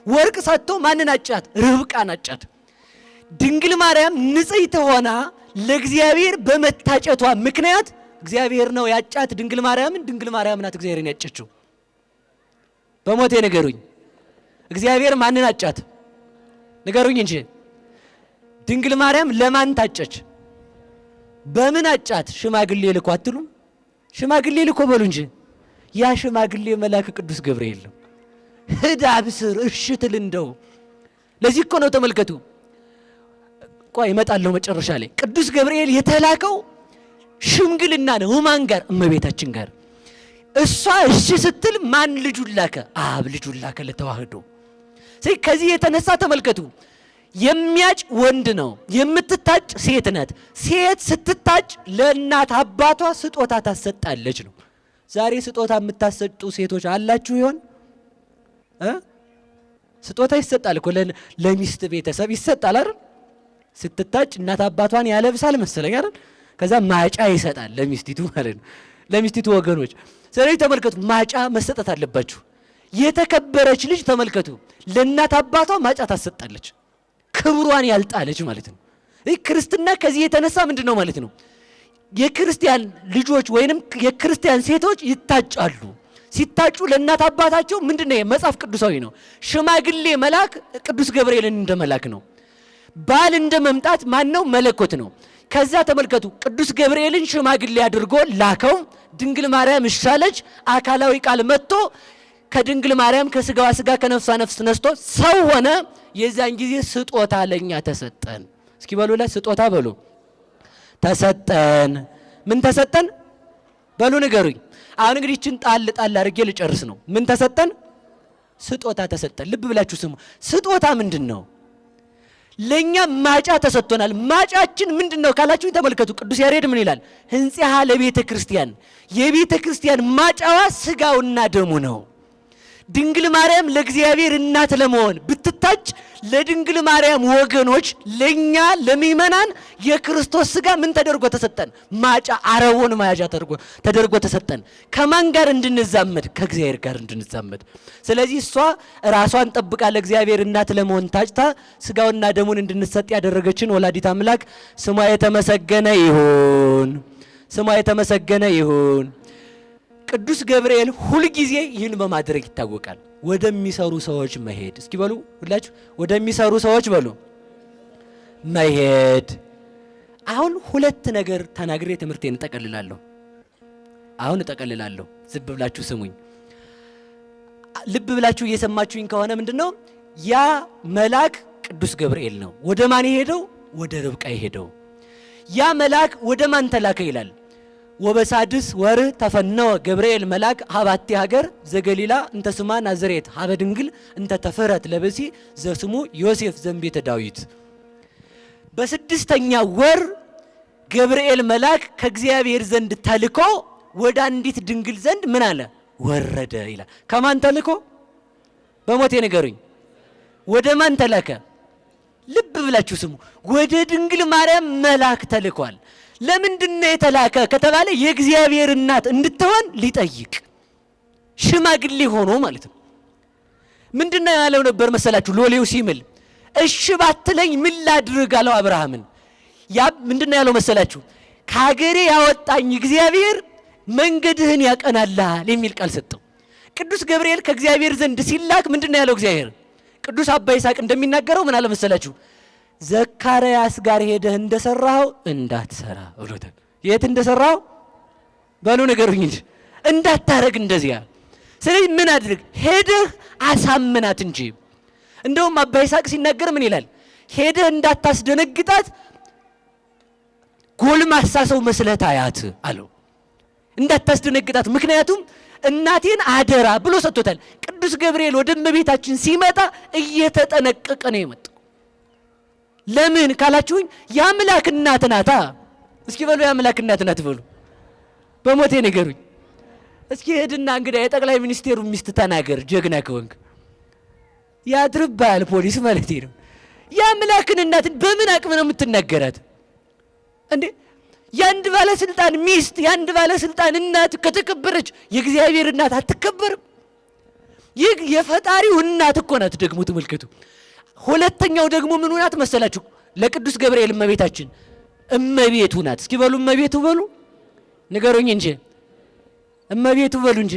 Speaker 1: ወርቅ ሰጥቶ ማንን አጫት? ርብቃን አጫት። ድንግል ማርያም ንጽሕት ሆና ለእግዚአብሔር በመታጨቷ ምክንያት እግዚአብሔር ነው ያጫት ድንግል ማርያምን። ድንግል ማርያም ናት እግዚአብሔርን ያጨችው። በሞቴ ንገሩኝ፣ እግዚአብሔር ማንን አጫት? ንገሩኝ እንጂ ድንግል ማርያም ለማን ታጨች? በምን አጫት? ሽማግሌ ልኮ አትሉም? ሽማግሌ ልኮ በሉ እንጂ። ያ ሽማግሌ መልአክ ቅዱስ ገብርኤል ነው። ሂድ አብስር፣ እሺ ትል እንደው። ለዚህ እኮ ነው ተመልከቱ። ቆይ እመጣለሁ መጨረሻ ላይ። ቅዱስ ገብርኤል የተላከው ሽምግልና ነው። ማን ጋር? እመቤታችን ጋር። እሷ እሺ ስትል ማን ልጁን ላከ? አብ ልጁን ላከ ለተዋህዶ። ስለዚህ ከዚህ የተነሳ ተመልከቱ፣ የሚያጭ ወንድ ነው፣ የምትታጭ ሴት ናት። ሴት ስትታጭ ለእናት አባቷ ስጦታ ታሰጣለች ነው። ዛሬ ስጦታ የምታሰጡ ሴቶች አላችሁ ይሆን? ስጦታ ይሰጣል እኮ ለሚስት ቤተሰብ ይሰጣል አይደል? ስትታጭ እናት አባቷን ያለብሳል መሰለኝ አይደል? ከዛ ማጫ ይሰጣል ለሚስቲቱ ማለት ነው፣ ለሚስቲቱ ወገኖች። ስለዚህ ተመልከቱ፣ ማጫ መሰጠት አለባችሁ። የተከበረች ልጅ ተመልከቱ፣ ለእናት አባቷ ማጫ ታሰጣለች፣ ክብሯን ያልጣለች ማለት ነው። ይህ ክርስትና ከዚህ የተነሳ ምንድን ነው ማለት ነው? የክርስቲያን ልጆች ወይንም የክርስቲያን ሴቶች ይታጫሉ። ሲታጩ ለእናት አባታቸው ምንድን ነው? መጽሐፍ ቅዱሳዊ ነው። ሽማግሌ መላክ ቅዱስ ገብርኤልን እንደ መላክ ነው። ባል እንደ መምጣት ማን ነው? መለኮት ነው። ከዛ ተመልከቱ፣ ቅዱስ ገብርኤልን ሽማግሌ አድርጎ ላከው። ድንግል ማርያም እሻለች። አካላዊ ቃል መጥቶ ከድንግል ማርያም ከስጋዋ ስጋ ከነፍሷ ነፍስ ነስቶ ሰው ሆነ። የዛን ጊዜ ስጦታ ለኛ ተሰጠን። እስኪ በሉ ላይ ስጦታ በሉ። ተሰጠን። ምን ተሰጠን? በሉ ንገሩኝ። አሁን እንግዲህ እችን ጣል ጣል አድርጌ ልጨርስ ነው። ምን ተሰጠን? ስጦታ ተሰጠን። ልብ ብላችሁ ስሙ። ስጦታ ምንድን ነው? ለኛ ማጫ ተሰጥቶናል። ማጫችን ምንድን ነው ካላችሁ ተመልከቱ። ቅዱስ ያሬድ ምን ይላል? ህንጽሐ ለቤተ ክርስቲያን፣ የቤተ ክርስቲያን ማጫዋ ስጋውና ደሙ ነው። ድንግል ማርያም ለእግዚአብሔር እናት ለመሆን ብትታጭ ለድንግል ማርያም ወገኖች ለኛ ለምእመናን የክርስቶስ ስጋ ምን ተደርጎ ተሰጠን? ማጫ፣ አረቦን መያዣ ተደርጎ ተሰጠን። ከማን ጋር እንድንዛመድ? ከእግዚአብሔር ጋር እንድንዛመድ። ስለዚህ እሷ ራሷን ጠብቃ ለእግዚአብሔር እናት ለመሆን ታጭታ ስጋውና ደሙን እንድንሰጥ ያደረገችን ወላዲት አምላክ ስሟ የተመሰገነ ይሁን። ስሟ የተመሰገነ ይሁን። ቅዱስ ገብርኤል ሁልጊዜ ይህን በማድረግ ይታወቃል። ወደሚሰሩ ሰዎች መሄድ። እስኪ በሉ ሁላችሁ ወደሚሰሩ ሰዎች በሉ መሄድ። አሁን ሁለት ነገር ተናግሬ ትምህርቴን እጠቀልላለሁ። ዝም ብላችሁ ስሙኝ። ልብ ብላችሁ እየሰማችሁኝ ከሆነ ምንድነው ያ መልአክ ቅዱስ ገብርኤል ነው። ወደ ማን የሄደው? ወደ ርብቃ የሄደው። ያ መልአክ ወደ ማን ተላከ ይላል?
Speaker 2: ወበሳድስ ወር ተፈነወ ገብርኤል መልአክ ሀባቲ ሀገር ዘገሊላ እንተ ስማ ናዝሬት ሀበ ድንግል እንተ ተፈረት ለብሲ ዘስሙ ዮሴፍ ዘንቤተ ዳዊት። በስድስተኛ ወር ገብርኤል መልአክ ከእግዚአብሔር ዘንድ ተልኮ ወደ አንዲት ድንግል ዘንድ ምን አለ? ወረደ ይላል። ከማን ተልኮ? በሞቴ ንገሩኝ። ወደ ማን ተላከ? ልብ ብላችሁ ስሙ። ወደ ድንግል ማርያም መልአክ ተልኳል። ለምንድነው የተላከ ከተባለ የእግዚአብሔር እናት እንድትሆን ሊጠይቅ ሽማግሌ ሆኖ ማለት ነው። ምንድነው ያለው ነበር መሰላችሁ? ሎሌው ሲምል እሺ ባትለኝ ምን ላድርግ አለው አብርሃምን። ያ ምንድነው ያለው መሰላችሁ? ከሀገሬ ያወጣኝ እግዚአብሔር መንገድህን ያቀናልሃል የሚል ቃል ሰጠው። ቅዱስ ገብርኤል ከእግዚአብሔር ዘንድ ሲላክ ምንድነው ያለው እግዚአብሔር? ቅዱስ አባ ይስሐቅ እንደሚናገረው ምን አለ መሰላችሁ? ዘካርያስ ጋር ሄደህ እንደሰራው እንዳትሰራ ብሎታል። የት እንደሰራው በሉ ንገሩኝ እንጂ እንዳታረግ እንደዚያ። ስለዚህ ምን አድርግ? ሄደህ አሳምናት እንጂ። እንደውም አባ ይስሐቅ ሲናገር ምን ይላል? ሄደህ እንዳታስደነግጣት ጎልማሳ ሰው መስለህ ታያት አለው። እንዳታስደነግጣት፣ ምክንያቱም እናቴን አደራ ብሎ ሰጥቶታል። ቅዱስ ገብርኤል ወደ እመቤታችን ሲመጣ እየተጠነቀቀ ነው የመጣው። ለምን ካላችሁኝ የአምላክ እናት ናታ። እስኪ በሉ የአምላክ እናት ናት በሉ። በሞቴ ንገሩኝ። እስኪ ሄድና እንግዲህ የጠቅላይ ሚኒስቴሩ ሚስት ተናገር፣ ጀግና ከወንክ ያድርባል ፖሊስ ማለት ነው። የአምላክን እናት በምን አቅም ነው የምትናገራት እንዴ? የአንድ ባለስልጣን ሚስት፣ የአንድ ባለስልጣን እናት ከተከበረች የእግዚአብሔር እናት አትከበርም? ይህ የፈጣሪው እናት እኮ ናት። ደግሞ ተመልከቱ። ሁለተኛው ደግሞ ምኑ ናት መሰላችሁ? ለቅዱስ ገብርኤል እመቤታችን እመቤቱ ናት። እስኪ በሉ እመቤቱ በሉ፣ ንገሩኝ እንጂ እመቤቱ በሉ እንጂ።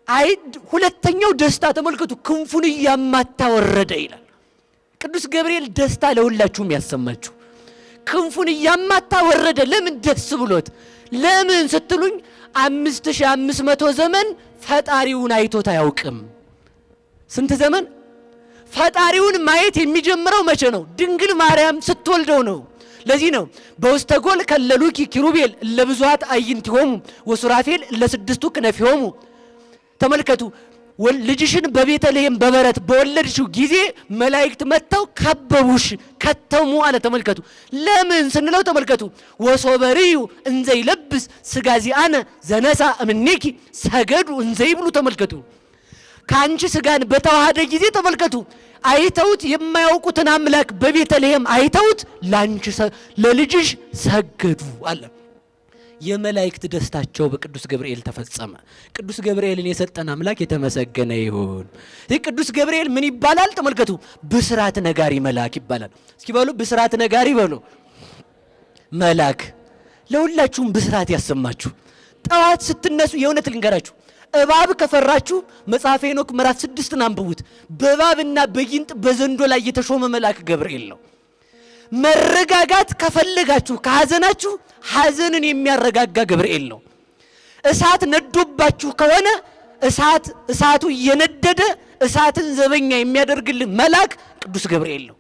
Speaker 2: አይ ሁለተኛው ደስታ ተመልከቱ። ክንፉን እያማታ ወረደ ይላል ቅዱስ ገብርኤል። ደስታ ለሁላችሁም ያሰማችሁ። ክንፉን እያማታ ወረደ። ለምን ደስ ብሎት? ለምን ስትሉኝ 5500 ዘመን ፈጣሪውን አይቶት አያውቅም። ስንት ዘመን? ፈጣሪውን ማየት የሚጀምረው መቼ ነው? ድንግል ማርያም ስትወልደው ነው። ለዚህ ነው በውስተ ጎል ከለሉኪ ኪሩቤል ለብዙሃት አዕይንቲሆሙ ወሱራፌል ለስድስቱ ክነፊሆሙ። ተመልከቱ፣ ልጅሽን በቤተልሔም በበረት በወለድሽው ጊዜ መላእክት መጥተው ከበቡሽ ከተሙ አለ። ተመልከቱ። ለምን ስንለው ተመልከቱ፣ ወሶበሪዩ እንዘ ይለብስ ሥጋ ዚአነ ዘነሳ እምኔኪ ሰገዱ እንዘ ይብሉ። ተመልከቱ፣ ከአንቺ ሥጋን በተዋሃደ ጊዜ ተመልከቱ፣ አይተውት የማያውቁትን አምላክ በቤተልሔም አይተውት ላንቺ ለልጅሽ ሰገዱ አለ። የመላእክት ደስታቸው በቅዱስ ገብርኤል ተፈጸመ። ቅዱስ ገብርኤልን የሰጠን አምላክ የተመሰገነ ይሁን። ይህ ቅዱስ ገብርኤል ምን ይባላል? ተመልከቱ፣ ብስራት ነጋሪ መልአክ ይባላል። እስኪ በሉ ብስራት ነጋሪ በሉ። መልአክ ለሁላችሁም ብስራት ያሰማችሁ። ጠዋት ስትነሱ የእውነት ልንገራችሁ፣ እባብ ከፈራችሁ መጽሐፈ ሄኖክ ምዕራፍ 6ን አንብቡት። በእባብና በጊንጥ በዘንዶ ላይ የተሾመ መልአክ ገብርኤል ነው። መረጋጋት ከፈለጋችሁ ከሐዘናችሁ ሐዘንን የሚያረጋጋ ገብርኤል ነው። እሳት ነዶባችሁ ከሆነ እሳቱ እየነደደ እሳትን ዘበኛ የሚያደርግልን መልአክ ቅዱስ ገብርኤል ነው።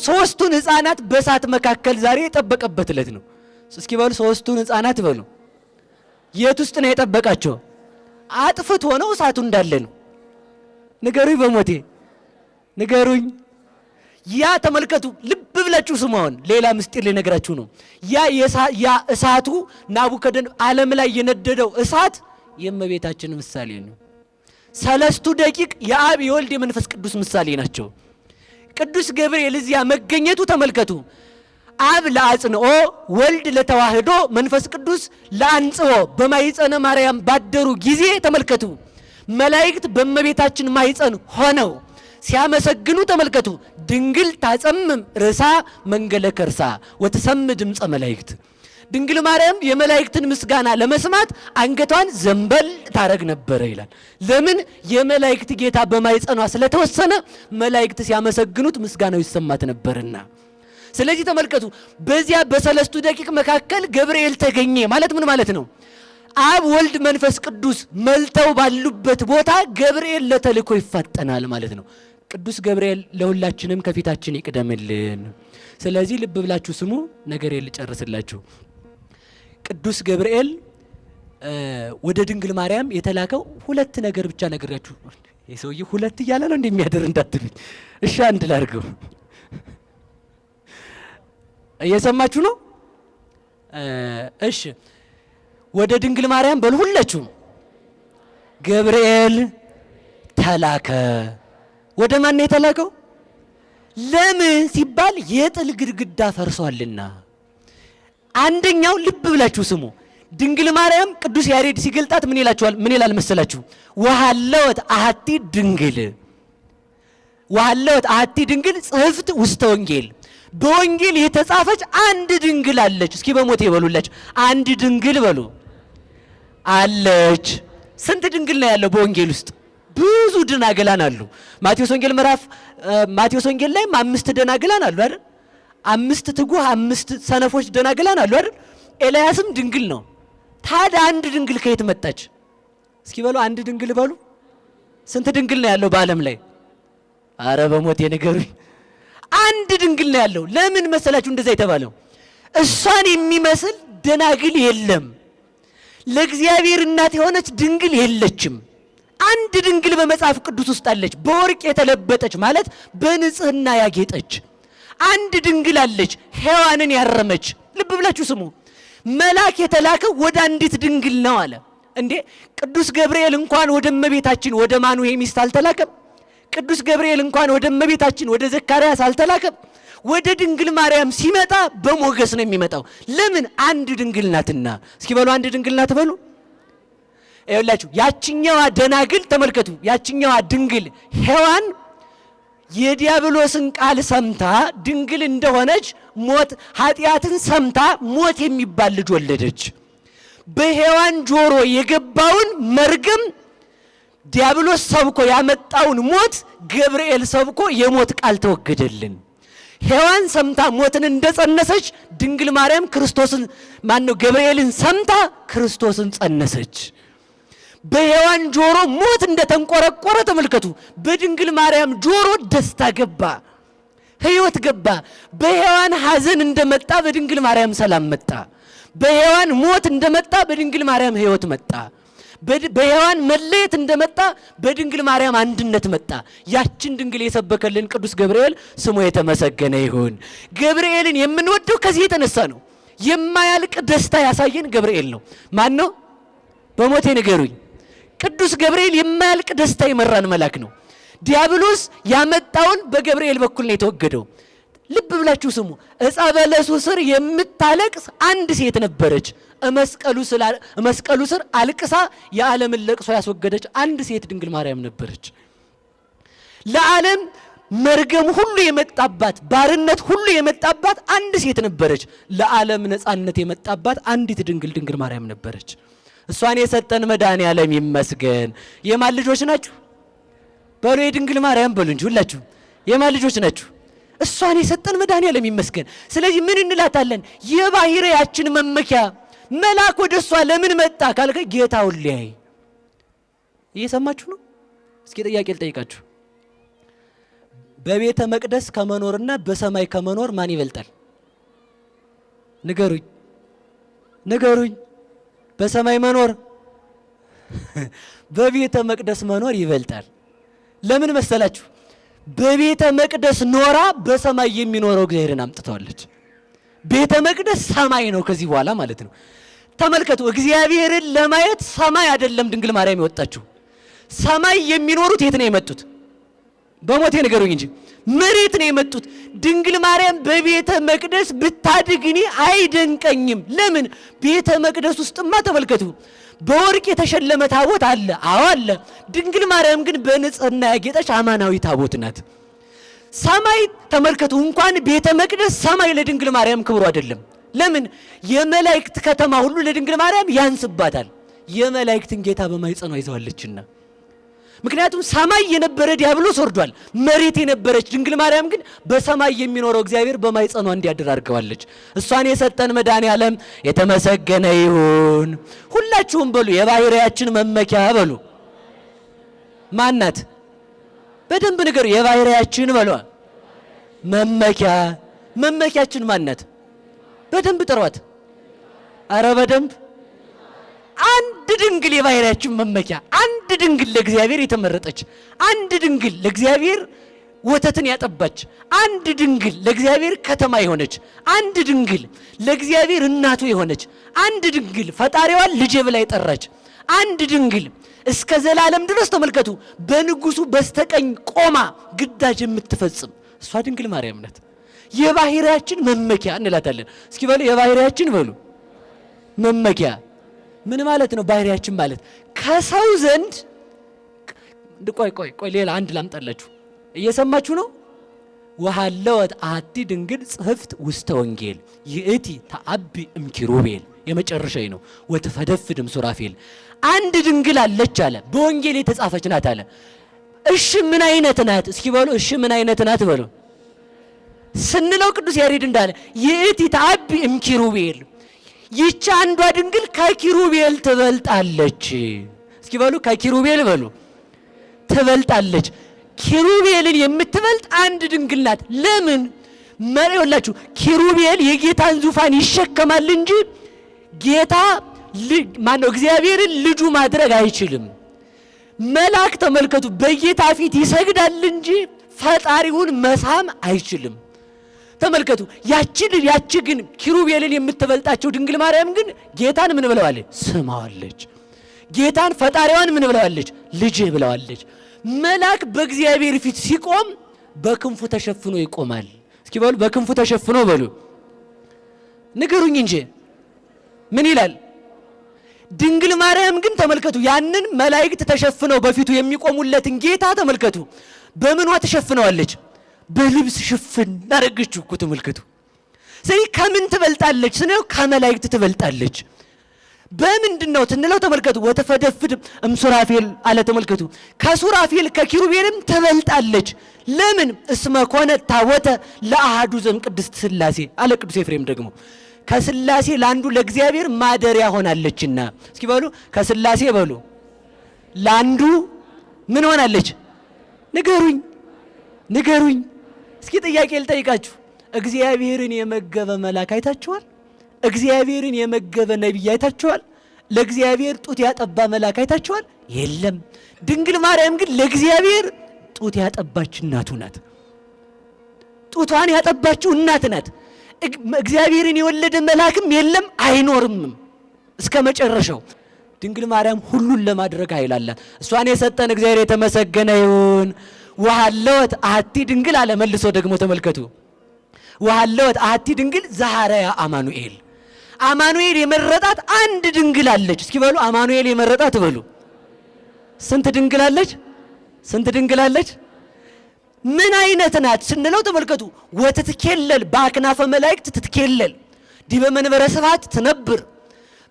Speaker 2: ሶስቱን ሕፃናት በእሳት መካከል ዛሬ የጠበቀበት ዕለት ነው። እስኪ በሉ ሶስቱን ሕፃናት በሉ። የት ውስጥ ነው የጠበቃቸው? አጥፍት ሆነው እሳቱ እንዳለ ነው። ንገሩኝ፣ በሞቴ ንገሩኝ። ያ ተመልከቱ፣ ልብ ብላችሁ ስሙን። ሌላ ምስጢር ልነግራችሁ ነው። ያ እሳቱ ናቡከደን ዓለም ላይ የነደደው እሳት የእመቤታችን ምሳሌ ነው። 3 ደቂቅ የአብ የወልድ የመንፈስ ቅዱስ ምሳሌ ናቸው። ቅዱስ ገብርኤል እዚያ መገኘቱ ተመልከቱ። አብ ለአጽንኦ፣ ወልድ ለተዋህዶ፣ መንፈስ ቅዱስ ለአንጽኦ በማይጸነ ማርያም ባደሩ ጊዜ ተመልከቱ። መላእክት በእመቤታችን ማይጸን ሆነው ሲያመሰግኑ ተመልከቱ። ድንግል ታጸምም ርሳ መንገለ ከርሳ ወትሰም ድምፀ መላእክት። ድንግል ማርያም የመላእክትን ምስጋና ለመስማት አንገቷን ዘንበል ታረግ ነበረ ይላል። ለምን? የመላእክት ጌታ በማይጸኗ ስለተወሰነ መላእክት ሲያመሰግኑት ምስጋናው ይሰማት ነበርና። ስለዚህ ተመልከቱ፣ በዚያ በ3 ደቂቅ መካከል ገብርኤል ተገኘ ማለት ምን ማለት ነው? አብ ወልድ መንፈስ ቅዱስ መልተው ባሉበት ቦታ ገብርኤል ለተልእኮ ይፋጠናል ማለት ነው። ቅዱስ ገብርኤል ለሁላችንም ከፊታችን ይቅደምልን። ስለዚህ ልብ ብላችሁ ስሙ። ነገሬን ልጨርስላችሁ። ቅዱስ ገብርኤል ወደ ድንግል ማርያም የተላከው ሁለት ነገር ብቻ ነግሬያችሁ። የሰውዬ ሁለት እያለ ነው እንደሚያደር እንዳትሉኝ እሺ፣ አንድ ላድርገው። እየሰማችሁ ነው? እሺ፣ ወደ ድንግል ማርያም በሉ ሁላችሁም። ገብርኤል ተላከ። ወደ ማን ነው የተላከው? ለምን ሲባል የጥል ግድግዳ ፈርሷልና። አንደኛው ልብ ብላችሁ ስሙ። ድንግል ማርያም ቅዱስ ያሬድ ሲገልጣት ምን ይላችኋል? ምን ይላል መሰላችሁ? ወሃለወት አሐቲ ድንግል፣ ወሃለወት አሐቲ ድንግል ጽሕፍት ውስተ ወንጌል። በወንጌል የተጻፈች አንድ ድንግል አለች። እስኪ በሞቴ በሉላችሁ፣ አንድ ድንግል በሉ አለች። ስንት ድንግል ነው ያለው በወንጌል ውስጥ? ብዙ ደናግላን አሉ። ማቴዎስ ወንጌል ላይም 5 ደናግላን አሉ አይደል? 5 ትጉህ 5 ሰነፎች ደናግላን አሉ አይደል? ኤልያስም ድንግል ነው። ታዲያ አንድ ድንግል ከየት መጣች? እስኪ በሉ አንድ ድንግል በሉ። ስንት ድንግል ነው ያለው በዓለም ላይ? አረ በሞቴ ንገሩኝ። አንድ ድንግል ነው ያለው። ለምን መሰላችሁ እንደዛ የተባለው? እሷን የሚመስል ደናግል የለም። ለእግዚአብሔር እናት የሆነች ድንግል የለችም። አንድ ድንግል በመጽሐፍ ቅዱስ ውስጥ አለች። በወርቅ የተለበጠች ማለት በንጽህና ያጌጠች አንድ ድንግል አለች፣ ሔዋንን ያረመች። ልብ ብላችሁ ስሙ። መልአክ የተላከው ወደ አንዲት ድንግል ነው አለ። እንዴ ቅዱስ ገብርኤል እንኳን ወደ እመቤታችን ወደ ማኑሄ ሚስት አልተላከም? ቅዱስ ገብርኤል እንኳን ወደ እመቤታችን ወደ ዘካርያስ አልተላከም? ወደ ድንግል ማርያም ሲመጣ በሞገስ ነው የሚመጣው። ለምን? አንድ ድንግል ናትና። እስኪ በሉ አንድ ድንግል ናት በሉ። ይኸውላችሁ ያችኛዋ ደናግል ተመልከቱ። ያችኛዋ ድንግል ሔዋን የዲያብሎስን ቃል ሰምታ ድንግል እንደሆነች ሞት ኃጢአትን ሰምታ ሞት የሚባል ልጅ ወለደች። በሔዋን ጆሮ የገባውን መርገም ዲያብሎስ ሰብኮ ያመጣውን ሞት ገብርኤል ሰብኮ የሞት ቃል ተወገደልን። ሔዋን ሰምታ ሞትን እንደጸነሰች ድንግል ማርያም ክርስቶስን ገብርኤልን ሰምታ ክርስቶስን ጸነሰች። በሔዋን ጆሮ ሞት እንደተንቆረቆረ ተመልከቱ። በድንግል ማርያም ጆሮ ደስታ ገባ፣ ሕይወት ገባ። በሔዋን ሐዘን እንደመጣ በድንግል ማርያም ሰላም መጣ። በሔዋን ሞት እንደመጣ በድንግል ማርያም ሕይወት መጣ። በሔዋን መለየት እንደመጣ በድንግል ማርያም አንድነት መጣ። ያችን ድንግል የሰበከልን ቅዱስ ገብርኤል ስሙ የተመሰገነ ይሁን። ገብርኤልን የምንወደው ከዚህ የተነሳ ነው። የማያልቅ ደስታ ያሳየን ገብርኤል ነው። ማን ነው? በሞቴ ንገሩኝ። ቅዱስ ገብርኤል የማያልቅ ደስታ የመራን መልአክ ነው። ዲያብሎስ ያመጣውን በገብርኤል በኩል ነው የተወገደው። ልብ ብላችሁ ስሙ። ዕፀ በለሱ ስር የምታለቅስ አንድ ሴት ነበረች። መስቀሉ ስር አልቅሳ የዓለምን ለቅሶ ያስወገደች አንድ ሴት ድንግል ማርያም ነበረች። ለዓለም መርገም ሁሉ የመጣባት ባርነት ሁሉ የመጣባት አንድ ሴት ነበረች። ለዓለም ነፃነት የመጣባት አንዲት ድንግል ማርያም ነበረች። እሷን የሰጠን መድኃኔዓለም ይመስገን። የማን ልጆች ናችሁ በሉ? የድንግል ማርያም በሉ እንጂ ሁላችሁ የማን ልጆች ናችሁ? እሷን የሰጠን መድኃኔዓለም ይመስገን። ስለዚህ ምን እንላታለን? የባሕርያችን መመኪያ መልአክ ወደ እሷ ለምን መጣ ካልከ ጌታውን ሊያይ። እየሰማችሁ ነው? እስኪ ጥያቄ ልጠይቃችሁ። በቤተ መቅደስ ከመኖርና በሰማይ ከመኖር ማን ይበልጣል? ንገሩኝ። በሰማይ መኖር በቤተ መቅደስ መኖር ይበልጣል። ለምን መሰላችሁ? በቤተ መቅደስ ኖራ በሰማይ የሚኖረው እግዚአብሔርን አምጥተዋለች። ቤተ መቅደስ ሰማይ ነው ከዚህ በኋላ ማለት ነው። ተመልከቱ፣ እግዚአብሔርን ለማየት ሰማይ አይደለም ድንግል ማርያም የወጣችው። ሰማይ የሚኖሩት የት ነው የመጡት? በሞቴ ንገሩኝ እንጂ መሬት ነው የመጡት። ድንግል ማርያም በቤተ መቅደስ ብታድግ እኔ አይደንቀኝም። ለምን? ቤተ መቅደስ ውስጥማ ተመልከቱ በወርቅ የተሸለመ ታቦት አለ። አዎ አለ። ድንግል ማርያም ግን በንጽህና ያጌጠች አማናዊ ታቦት ናት። ሰማይ ተመልከቱ፣ እንኳን ቤተ መቅደስ ሰማይ ለድንግል ማርያም ክብሩ አይደለም። ለምን? የመላእክት ከተማ ሁሉ ለድንግል ማርያም ያንስባታል። የመላእክትን ጌታ በማኅፀኗ ይዘዋለችና። ምክንያቱም ሰማይ የነበረ ዲያብሎስ ወርዷል። መሬት የነበረች ድንግል ማርያም ግን በሰማይ የሚኖረው እግዚአብሔር በማኅፀኗ እንዲያድር አድርገዋለች። እሷን የሰጠን መድኃኔዓለም የተመሰገነ ይሁን። ሁላችሁም በሉ የባሕርያችን መመኪያ በሉ። ማናት? በደንብ ንገሩ። የባሕርያችን በሉ መመኪያ። መመኪያችን ማናት? በደንብ ጥሯት።
Speaker 1: አረ በደንብ አንድ ድንግል የባህሪያችን መመኪያ፣ አንድ ድንግል ለእግዚአብሔር የተመረጠች፣ አንድ ድንግል ለእግዚአብሔር ወተትን ያጠባች፣ አንድ ድንግል ለእግዚአብሔር ከተማ የሆነች፣ አንድ ድንግል ለእግዚአብሔር እናቱ የሆነች፣ አንድ ድንግል ፈጣሪዋን ልጄ ብላ የጠራች፣ አንድ ድንግል እስከ ዘላለም ድረስ ተመልከቱ በንጉሱ በስተቀኝ ቆማ ግዳጅ የምትፈጽም እሷ ድንግል ማርያም ናት። የባህሪያችን መመኪያ እንላታለን። እስኪ በሉ የባህሪያችን በሉ መመኪያ ምን ማለት ነው? ባህሪያችን ማለት ከሰው ዘንድ ቆይ ሌላ አንድ ላምጣላችሁ። እየሰማችሁ ነው? ወሃለወት አሐቲ ድንግል ጽሕፍት ውስተ ወንጌል ይእቲ ተአቢ እምኪሩቤል የመጨረሻዬ ነው። ወትፈደፍድም ሱራፌል አንድ ድንግል አለች አለ፣ በወንጌል የተጻፈች ናት አለ። እሺ ምን አይነት ናት? እስኪ በሉ እሺ ምን አይነት ናት በሉ ስንለው ቅዱስ ያሬድ እንዳለ ይእቲ ተአቢ እምኪሩቤል ይህች አንዷ ድንግል ከኪሩቤል ትበልጣለች። እስኪ በሉ ከኪሩቤል በሉ ትበልጣለች። ኪሩቤልን የምትበልጥ አንድ ድንግል ናት። ለምን መሪውላችሁ? ኪሩቤል የጌታን ዙፋን ይሸከማል እንጂ ጌታ ማነው እግዚአብሔርን ልጁ ማድረግ አይችልም። መልአክ ተመልከቱ በጌታ ፊት ይሰግዳል እንጂ ፈጣሪውን መሳም አይችልም። ተመልከቱ ያቺ ግን ኪሩቤልን የምትበልጣቸው ድንግል ማርያም ግን ጌታን ምን ብለዋለች? ስማዋለች። ጌታን ፈጣሪዋን ምን ብለዋለች? ልጄ ብለዋለች። መልአክ በእግዚአብሔር ፊት ሲቆም በክንፉ ተሸፍኖ ይቆማል። እስኪ በሉ በክንፉ ተሸፍኖ በሉ ንገሩኝ እንጂ ምን ይላል? ድንግል ማርያም ግን ተመልከቱ ያንን መላእክት ተሸፍነው በፊቱ የሚቆሙለትን ጌታ ተመልከቱ በምኗ ተሸፍነዋለች? በልብስ ሽፍን አረገችው እኮ ተመልከቱ። ስለዚህ ከምን ትበልጣለች ስንለው ከመላእክት ትበልጣለች። በምንድነው ትንለው ተመልከቱ ወተፈደፍድ እምሱራፌል አለ። ተመልከቱ ከሱራፌል ከኪሩቤልም ትበልጣለች። ለምን? እስመ ኮነ ታቦተ ለአሐዱ ዘእምቅድስት ሥላሴ አለ ቅዱስ ኤፍሬም ደግሞ ከሥላሴ ለአንዱ ለእግዚአብሔር ማደሪያ ሆናለችና። እስኪ በሉ ከሥላሴ በሉ ለአንዱ ምን ሆናለች? ንገሩኝ። እስኪ ጥያቄ ልጠይቃችሁ። እግዚአብሔርን የመገበ መልአክ አይታችኋል? እግዚአብሔርን የመገበ ነቢይ አይታችኋል? ለእግዚአብሔር ጡት ያጠባ መልአክ አይታችኋል? የለም። ድንግል ማርያም ግን ለእግዚአብሔር ጡት ያጠባች እናቱ ናት። ጡቷን ያጠባችው እናት ናት። እግዚአብሔርን የወለደ መልአክም የለም አይኖርም እስከ መጨረሻው። ድንግል ማርያም ሁሉን ለማድረግ ኃይል አላት። እሷን የሰጠን እግዚአብሔር የተመሰገነ ይሁን። ወሃለወት አሐቲ ድንግል አለ መልሶ ደግሞ ተመልከቱ ወሃለወት አሐቲ ድንግል ዘሐረያ አማኑኤል አማኑኤል የመረጣት አንድ ድንግል አለች። እስኪ በሉ አማኑኤል የመረጣት በሉ ስንት ድንግል አለች? ስንት ድንግል አለች? ምን አይነት ናት ስንለው ተመልከቱ ወትትኬለል በአክናፈ መላእክት ትትኬለል ዲበ መንበረ ስብሐት ትነብር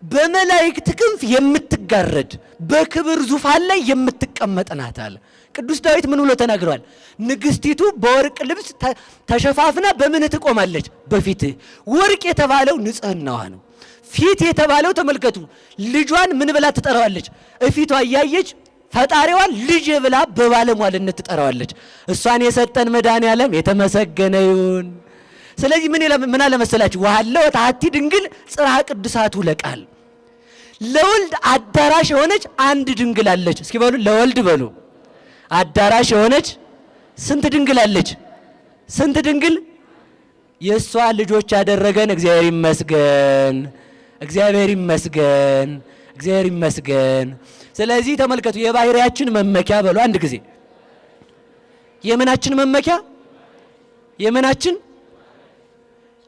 Speaker 1: በመላእክት ክንፍ የምትጋረድ በክብር ዙፋን ላይ የምትቀመጥ ናት አለ ቅዱስ ዳዊት። ምን ብሎ ተናግሯል? ንግስቲቱ በወርቅ ልብስ ተሸፋፍና በምን ትቆማለች? በፊት። ወርቅ የተባለው ንጽህናዋ ነው። ፊት የተባለው ተመልከቱ ልጇን ምን ብላ ትጠራዋለች? እፊቷ እያየች ፈጣሪዋን ልጅ ብላ በባለሟልነት ትጠራዋለች። እሷን የሰጠን መድኃኔዓለም የተመሰገነ ይሁን። ስለዚህ ምን አለ መሰላችሁ? ወሃለወት አሐቲ ድንግል ጽርሐ ቅዱሳቱ ለቃል ለወልድ አዳራሽ የሆነች አንድ ድንግል አለች። እስኪ በሉ ለወልድ በሉ አዳራሽ የሆነች ስንት ድንግል አለች? ስንት ድንግል? የእሷ ልጆች ያደረገን እግዚአብሔር ይመስገን፣ እግዚአብሔር ይመስገን፣ እግዚአብሔር ይመስገን። ስለዚህ ተመልከቱ የባህሪያችን መመኪያ በሉ አንድ ጊዜ የምናችን መመኪያ የምናችን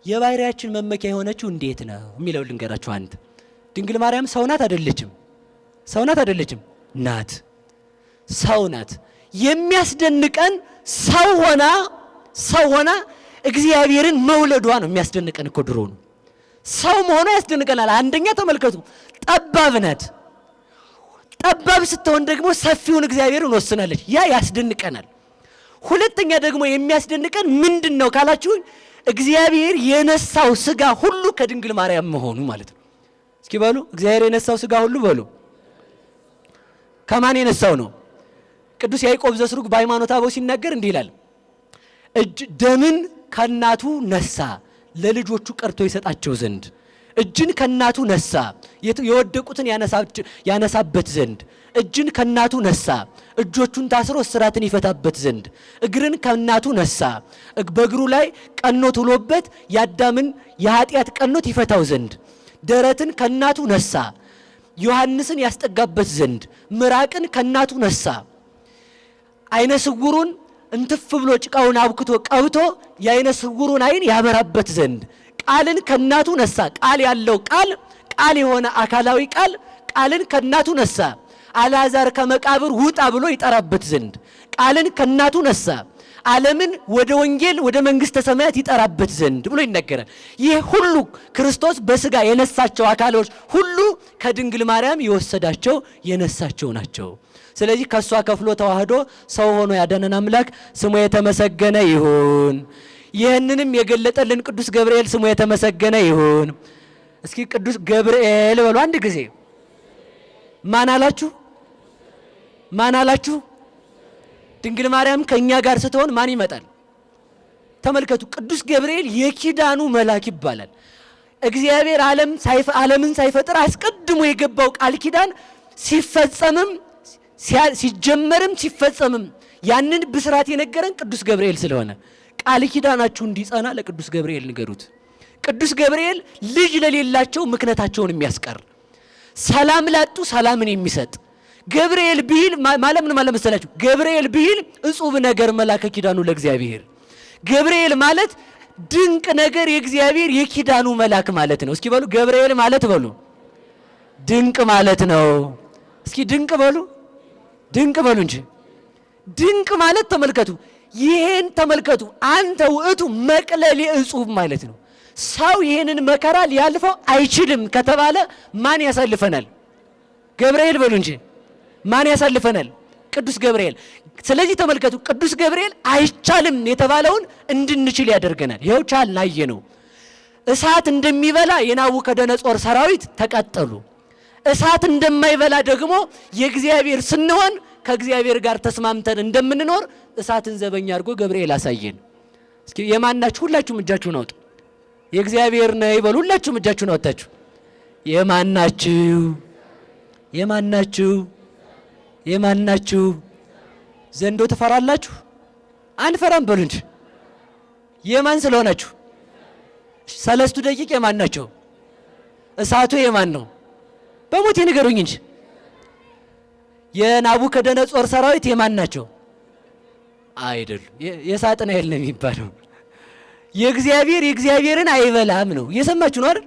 Speaker 1: የባህሪያችን መመኪያ የሆነችው እንዴት ነው የሚለው ልንገራችሁ። አንድ ድንግል ማርያም ሰው ናት አይደለችም? ሰው ናት አይደለችም? ናት። ሰው ናት። የሚያስደንቀን ሰው ሆና እግዚአብሔርን መውለዷ ነው የሚያስደንቀን እኮ ድሮ ነው። ሰው መሆኗ ያስደንቀናል። አንደኛ ተመልከቱ ጠባብ ናት። ጠባብ ስትሆን ደግሞ ሰፊውን እግዚአብሔርን ወስናለች። ያ ያስደንቀናል። ሁለተኛ ደግሞ የሚያስደንቀን ምንድን ነው ካላችሁ እግዚአብሔር የነሳው ስጋ ሁሉ ከድንግል ማርያም መሆኑ ማለት ነው። እስኪ በሉ እግዚአብሔር የነሳው ስጋ ሁሉ በሉ ከማን የነሳው ነው? ቅዱስ ያዕቆብ ዘስሩግ በሃይማኖተ አበው ሲናገር እንዲህ ይላል፣ ደምን ከእናቱ ነሳ ለልጆቹ ቀርቶ ይሰጣቸው ዘንድ
Speaker 2: እጅን ከእናቱ ነሳ የወደቁትን ያነሳበት ዘንድ። እጅን ከእናቱ ነሳ እጆቹን ታስሮ እስራትን ይፈታበት ዘንድ። እግርን ከእናቱ ነሳ በእግሩ ላይ ቀኖት ውሎበት የአዳምን የኃጢአት ቀኖት ይፈታው ዘንድ። ደረትን ከእናቱ ነሳ ዮሐንስን ያስጠጋበት ዘንድ። ምራቅን ከእናቱ ነሳ አይነ ስውሩን እንትፍ ብሎ ጭቃውን አብክቶ ቀብቶ የአይነ ስውሩን አይን ያበራበት ዘንድ። ቃልን ከእናቱ ነሳ ቃል ያለው ቃል የሆነ አካላዊ ቃልን ከእናቱ ነሳ አልዓዛር ከመቃብር ውጣ ብሎ ይጠራበት ዘንድ። ቃልን ከእናቱ ነሳ ዓለምን ወደ ወንጌል ወደ መንግሥተ ሰማያት ይጠራበት ዘንድ ብሎ ይነገራል። ይህ ሁሉ ክርስቶስ በሥጋ የነሳቸው አካሎች ሁሉ ከድንግል ማርያም የወሰዳቸው የነሳቸው ናቸው። ስለዚህ ከሷ ከፍሎ ተዋህዶ ሰው ሆኖ ያዳነን አምላክ ስሙ የተመሰገነ ይሁን። ይህንንም የገለጠልን ቅዱስ ገብርኤል ስሙ የተመሰገነ ይሁን። እስኪ ቅዱስ ገብርኤል በሉ አንድ ጊዜ። ማን አላችሁ? ማን አላችሁ? ድንግል ማርያም ከኛ ጋር ስትሆን ማን ይመጣል? ተመልከቱ። ቅዱስ ገብርኤል የኪዳኑ መልአክ ይባላል። እግዚአብሔር ዓለምን ሳይፈጥር አስቀድሞ የገባው ቃል ኪዳን ሲፈጸምም ሲጀመርም ሲፈጸምም ያንን ብስራት የነገረን ቅዱስ ገብርኤል ስለሆነ ቃል ኪዳናችሁ እንዲጸና ለቅዱስ ገብርኤል ንገሩት። ቅዱስ ገብርኤል ልጅ ለሌላቸው ምክንያታቸውን የሚያስቀር፣ ሰላም ላጡ ሰላምን የሚሰጥ ገብርኤል ብሂል ማለት ምን ማለት መሰላችሁ? ገብርኤል ብሂል እጹብ ነገር መላከ ኪዳኑ ለእግዚአብሔር። ገብርኤል ማለት ድንቅ ነገር የእግዚአብሔር የኪዳኑ መልአክ ማለት ነው። እስኪ በሉ ገብርኤል ማለት በሉ ድንቅ ማለት ነው። እስኪ ድንቅ በሉ ድንቅ በሉ እንጂ ድንቅ ማለት ተመልከቱ። ይሄን ተመልከቱ። አንተ ውእቱ መቅለሌ እጹብ ማለት ነው። ሰው ይሄንን መከራ ሊያልፈው አይችልም ከተባለ ማን ያሳልፈናል? ገብርኤል በሉ እንጂ ማን ያሳልፈናል? ቅዱስ ገብርኤል። ስለዚህ ተመልከቱ፣ ቅዱስ ገብርኤል አይቻልም የተባለውን እንድንችል ያደርገናል። ይኸው ቻልን፣ አየነው። እሳት እንደሚበላ የናቡከደነጾር ሰራዊት ተቃጠሉ። እሳት እንደማይበላ ደግሞ የእግዚአብሔር ስንሆን ከእግዚአብሔር ጋር ተስማምተን እንደምንኖር እሳትን ዘበኛ አድርጎ ገብርኤል አሳየን። እስኪ የማናችሁ? ሁላችሁም እጃችሁን አውጡ። የእግዚአብሔር ነው ይበሉ። ሁላችሁም እጃችሁን አውጣችሁ። የማናችሁ? የማናችሁ? የማናችሁ? ዘንዶ ትፈራላችሁ? አንፈራም በሉ እንጂ። የማን ስለሆናችሁ? ሰለስቱ ደቂቅ የማን ናቸው? እሳቱ የማን ነው? በሞቴ ንገሩኝ እንጂ። የናቡከደነጾር ሰራዊት የማን ናቸው? አይደሉም። የሳጥናኤል ነው የሚባለው። የእግዚአብሔርን አይበላም ነው። እየሰማችሁ ነው አይደል?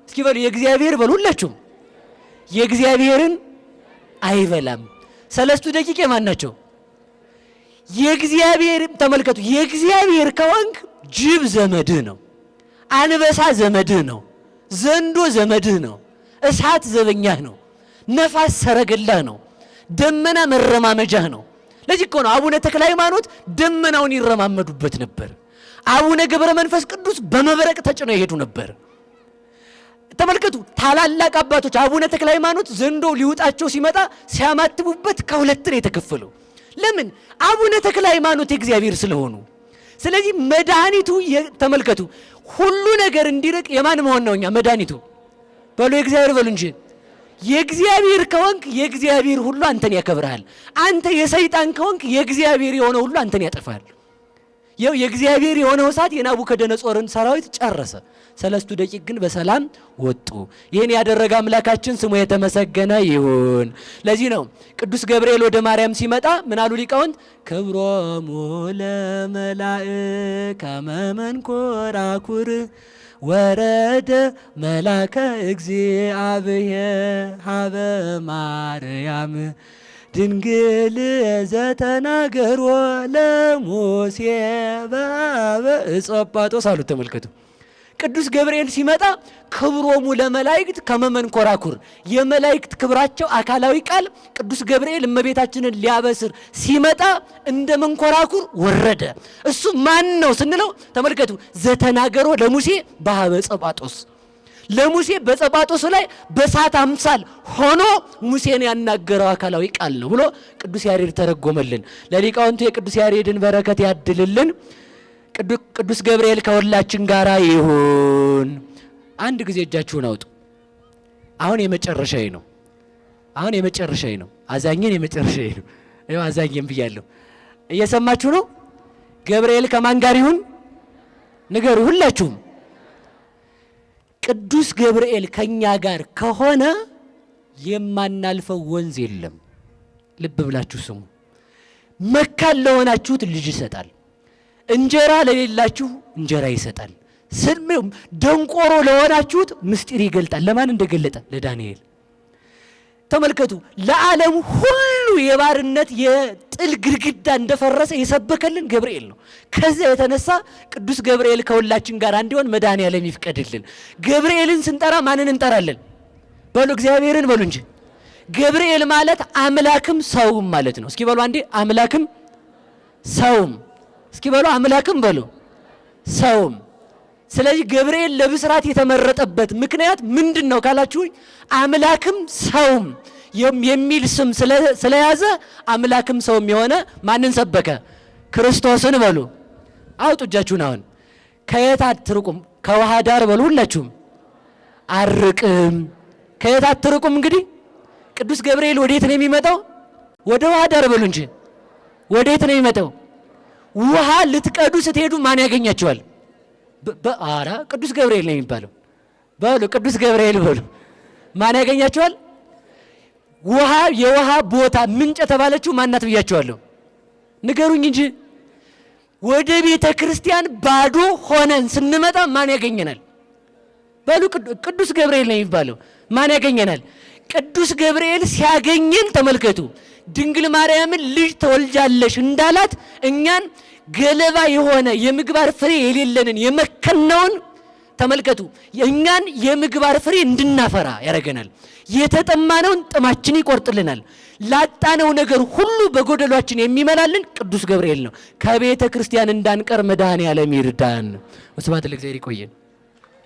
Speaker 2: እስኪ በሉ የእግዚአብሔር በሉ ሁላችሁም። የእግዚአብሔርን አይበላም። ሰለስቱ ደቂቅ የማን ናቸው? የእግዚአብሔር ተመልከቱ። የእግዚአብሔር ከወንክ ጅብ ዘመድህ ነው፣ አንበሳ ዘመድህ ነው፣ ዘንዶ ዘመድህ ነው፣ እሳት ዘበኛህ ነው፣ ነፋስ ሰረገላህ ነው፣ ደመና መረማመጃህ ነው። ለዚህ እኮ ነው አቡነ ተክለ ሃይማኖት ደመናውን ይረማመዱበት ነበር። አቡነ ገብረ መንፈስ ቅዱስ በመብረቅ ተጭነው ይሄዱ ነበር። ተመልከቱ፣ ታላላቅ አባቶች አቡነ ተክለ ሃይማኖት ዘንዶ ሊውጣቸው ሲመጣ ሲያማትቡበት ከሁለት ነው የተከፈለው። ለምን? አቡነ ተክለ ሃይማኖት የእግዚአብሔር ስለሆኑ። ስለዚህ መድኃኒቱ ተመልከቱ፣ ሁሉ ነገር እንዲርቅ የማን መሆን ነው? እኛ መድኃኒቱ በሉ የእግዚአብሔር በሉ እንጂ። የእግዚአብሔር ከሆንክ የእግዚአብሔር ሁሉ አንተን ያከብርሃል። አንተ የሰይጣን ከሆንክ የእግዚአብሔር የሆነ ሁሉ አንተን ያጠፋል። ይኸው የእግዚአብሔር የሆነው እሳት የናቡከደነጾርን ሰራዊት ጨረሰ። ሰለስቱ ደቂቅ ግን በሰላም ወጡ። ይህን ያደረገ አምላካችን ስሙ የተመሰገነ ይሁን። ለዚህ ነው ቅዱስ ገብርኤል ወደ ማርያም ሲመጣ ምን አሉ ሊቃውንት? ክብሮሙ ለመላእክት ከመ መንኰራኵር ወረደ መላከ እግዚአብሔር ሀበ ማርያም ድንግል ዘተናገሮ ለሙሴ በኀበ ዕፀ ጳጦስ አሉ። ተመልከቱ፣ ቅዱስ ገብርኤል ሲመጣ ክብሮሙ ለመላእክት ከመ መንኰራኵር፣ የመላእክት ክብራቸው አካላዊ ቃል ቅዱስ ገብርኤል እመቤታችንን ሊያበስር ሲመጣ እንደ መንኰራኵር ወረደ። እሱ ማን ነው ስንለው ተመልከቱ፣ ዘተናገሮ ለሙሴ በኀበ ዕፀ ጳጦስ፣ ለሙሴ በዕፀ ጳጦስ ላይ በእሳት አምሳል ሆኖ ሙሴን ያናገረው አካላዊ ቃል ነው ብሎ ቅዱስ ያሬድ ተረጎመልን። ለሊቃውንቱ የቅዱስ ያሬድን በረከት ያድልልን። ቅዱስ ገብርኤል ከሁላችን ጋር ይሁን።
Speaker 1: አንድ ጊዜ እጃችሁን አውጡ። አሁን የመጨረሻዬ ነው። አዛኝን የመጨረሻዬ ነው። ይኸው አዛኝን ብያለሁ። እየሰማችሁ ነው? ገብርኤል ከማን ጋር ይሁን ንገሩ ሁላችሁም። ቅዱስ ገብርኤል ከኛ ጋር ከሆነ የማናልፈው ወንዝ የለም። ልብ ብላችሁ ስሙ። መካን ለሆናችሁት ልጅ ይሰጣል። እንጀራ ለሌላችሁ እንጀራ ይሰጣል። ደንቆሮ ለሆናችሁት ምስጢር ይገልጣል። ለማን እንደገለጠ? ለዳንኤል። ተመልከቱ። ለዓለም ሁሉ የባርነት የጥል ግድግዳ እንደፈረሰ የሰበከልን ገብርኤል ነው። ከዚያ የተነሳ ቅዱስ ገብርኤል ከሁላችን ጋር እንዲሆን መድኃኔዓለም ይፍቀድልን። ገብርኤልን ስንጠራ ማንን እንጠራለን? በሉ እግዚአብሔርን በሉ እንጂ። ገብርኤል ማለት አምላክም ሰውም ማለት ነው። እስኪ በሉ አንዴ፣ አምላክም ሰውም። እስኪ በሉ አምላክም በሉ ሰውም። ስለዚህ ገብርኤል ለብስራት የተመረጠበት ምክንያት ምንድን ነው ካላችሁ፣ አምላክም ሰውም የሚል ስም ስለያዘ አምላክም ሰውም የሆነ ማንን ሰበከ? ክርስቶስን። በሉ አውጡ እጃችሁን። አሁን ከየት አትርቁም? ከውሃ ዳር በሉ ሁላችሁም። አርቅም። ከየት አትርቁም? እንግዲህ ቅዱስ ገብርኤል ወዴት ነው የሚመጣው? ወደ ውሃ ዳር በሉ እንጂ። ወዴት ነው የሚመጣው? ውሃ ልትቀዱ ስትሄዱ ማን ያገኛቸዋል? አራ ቅዱስ ገብርኤል ነው የሚባለው። በሉ ቅዱስ ገብርኤል በሉ። ማን ያገኛቸዋል? ውሃ የውሃ ቦታ ምንጭ የተባለችው ማናት ብያቸዋለሁ? ንገሩኝ እንጂ። ወደ ቤተ ክርስቲያን ባዶ ሆነን ስንመጣ ማን ያገኘናል? በሉ ቅዱስ ገብርኤል ነው የሚባለው። ማን ያገኘናል? ቅዱስ ገብርኤል ሲያገኘን ተመልከቱ። ድንግል ማርያምን ልጅ ተወልጃለሽ እንዳላት እኛን ገለባ የሆነ የምግባር ፍሬ የሌለንን የመከነውን ተመልከቱ። እኛን የምግባር ፍሬ እንድናፈራ ያደርገናል። የተጠማነውን ጥማችን ይቆርጥልናል። ላጣነው ነገር ሁሉ በጎደሏችን የሚመላልን ቅዱስ ገብርኤል ነው። ከቤተ ክርስቲያን እንዳንቀር መድኃኔዓለም ይርዳን። ወስብሐት ለእግዚአብሔር። ይቆየን።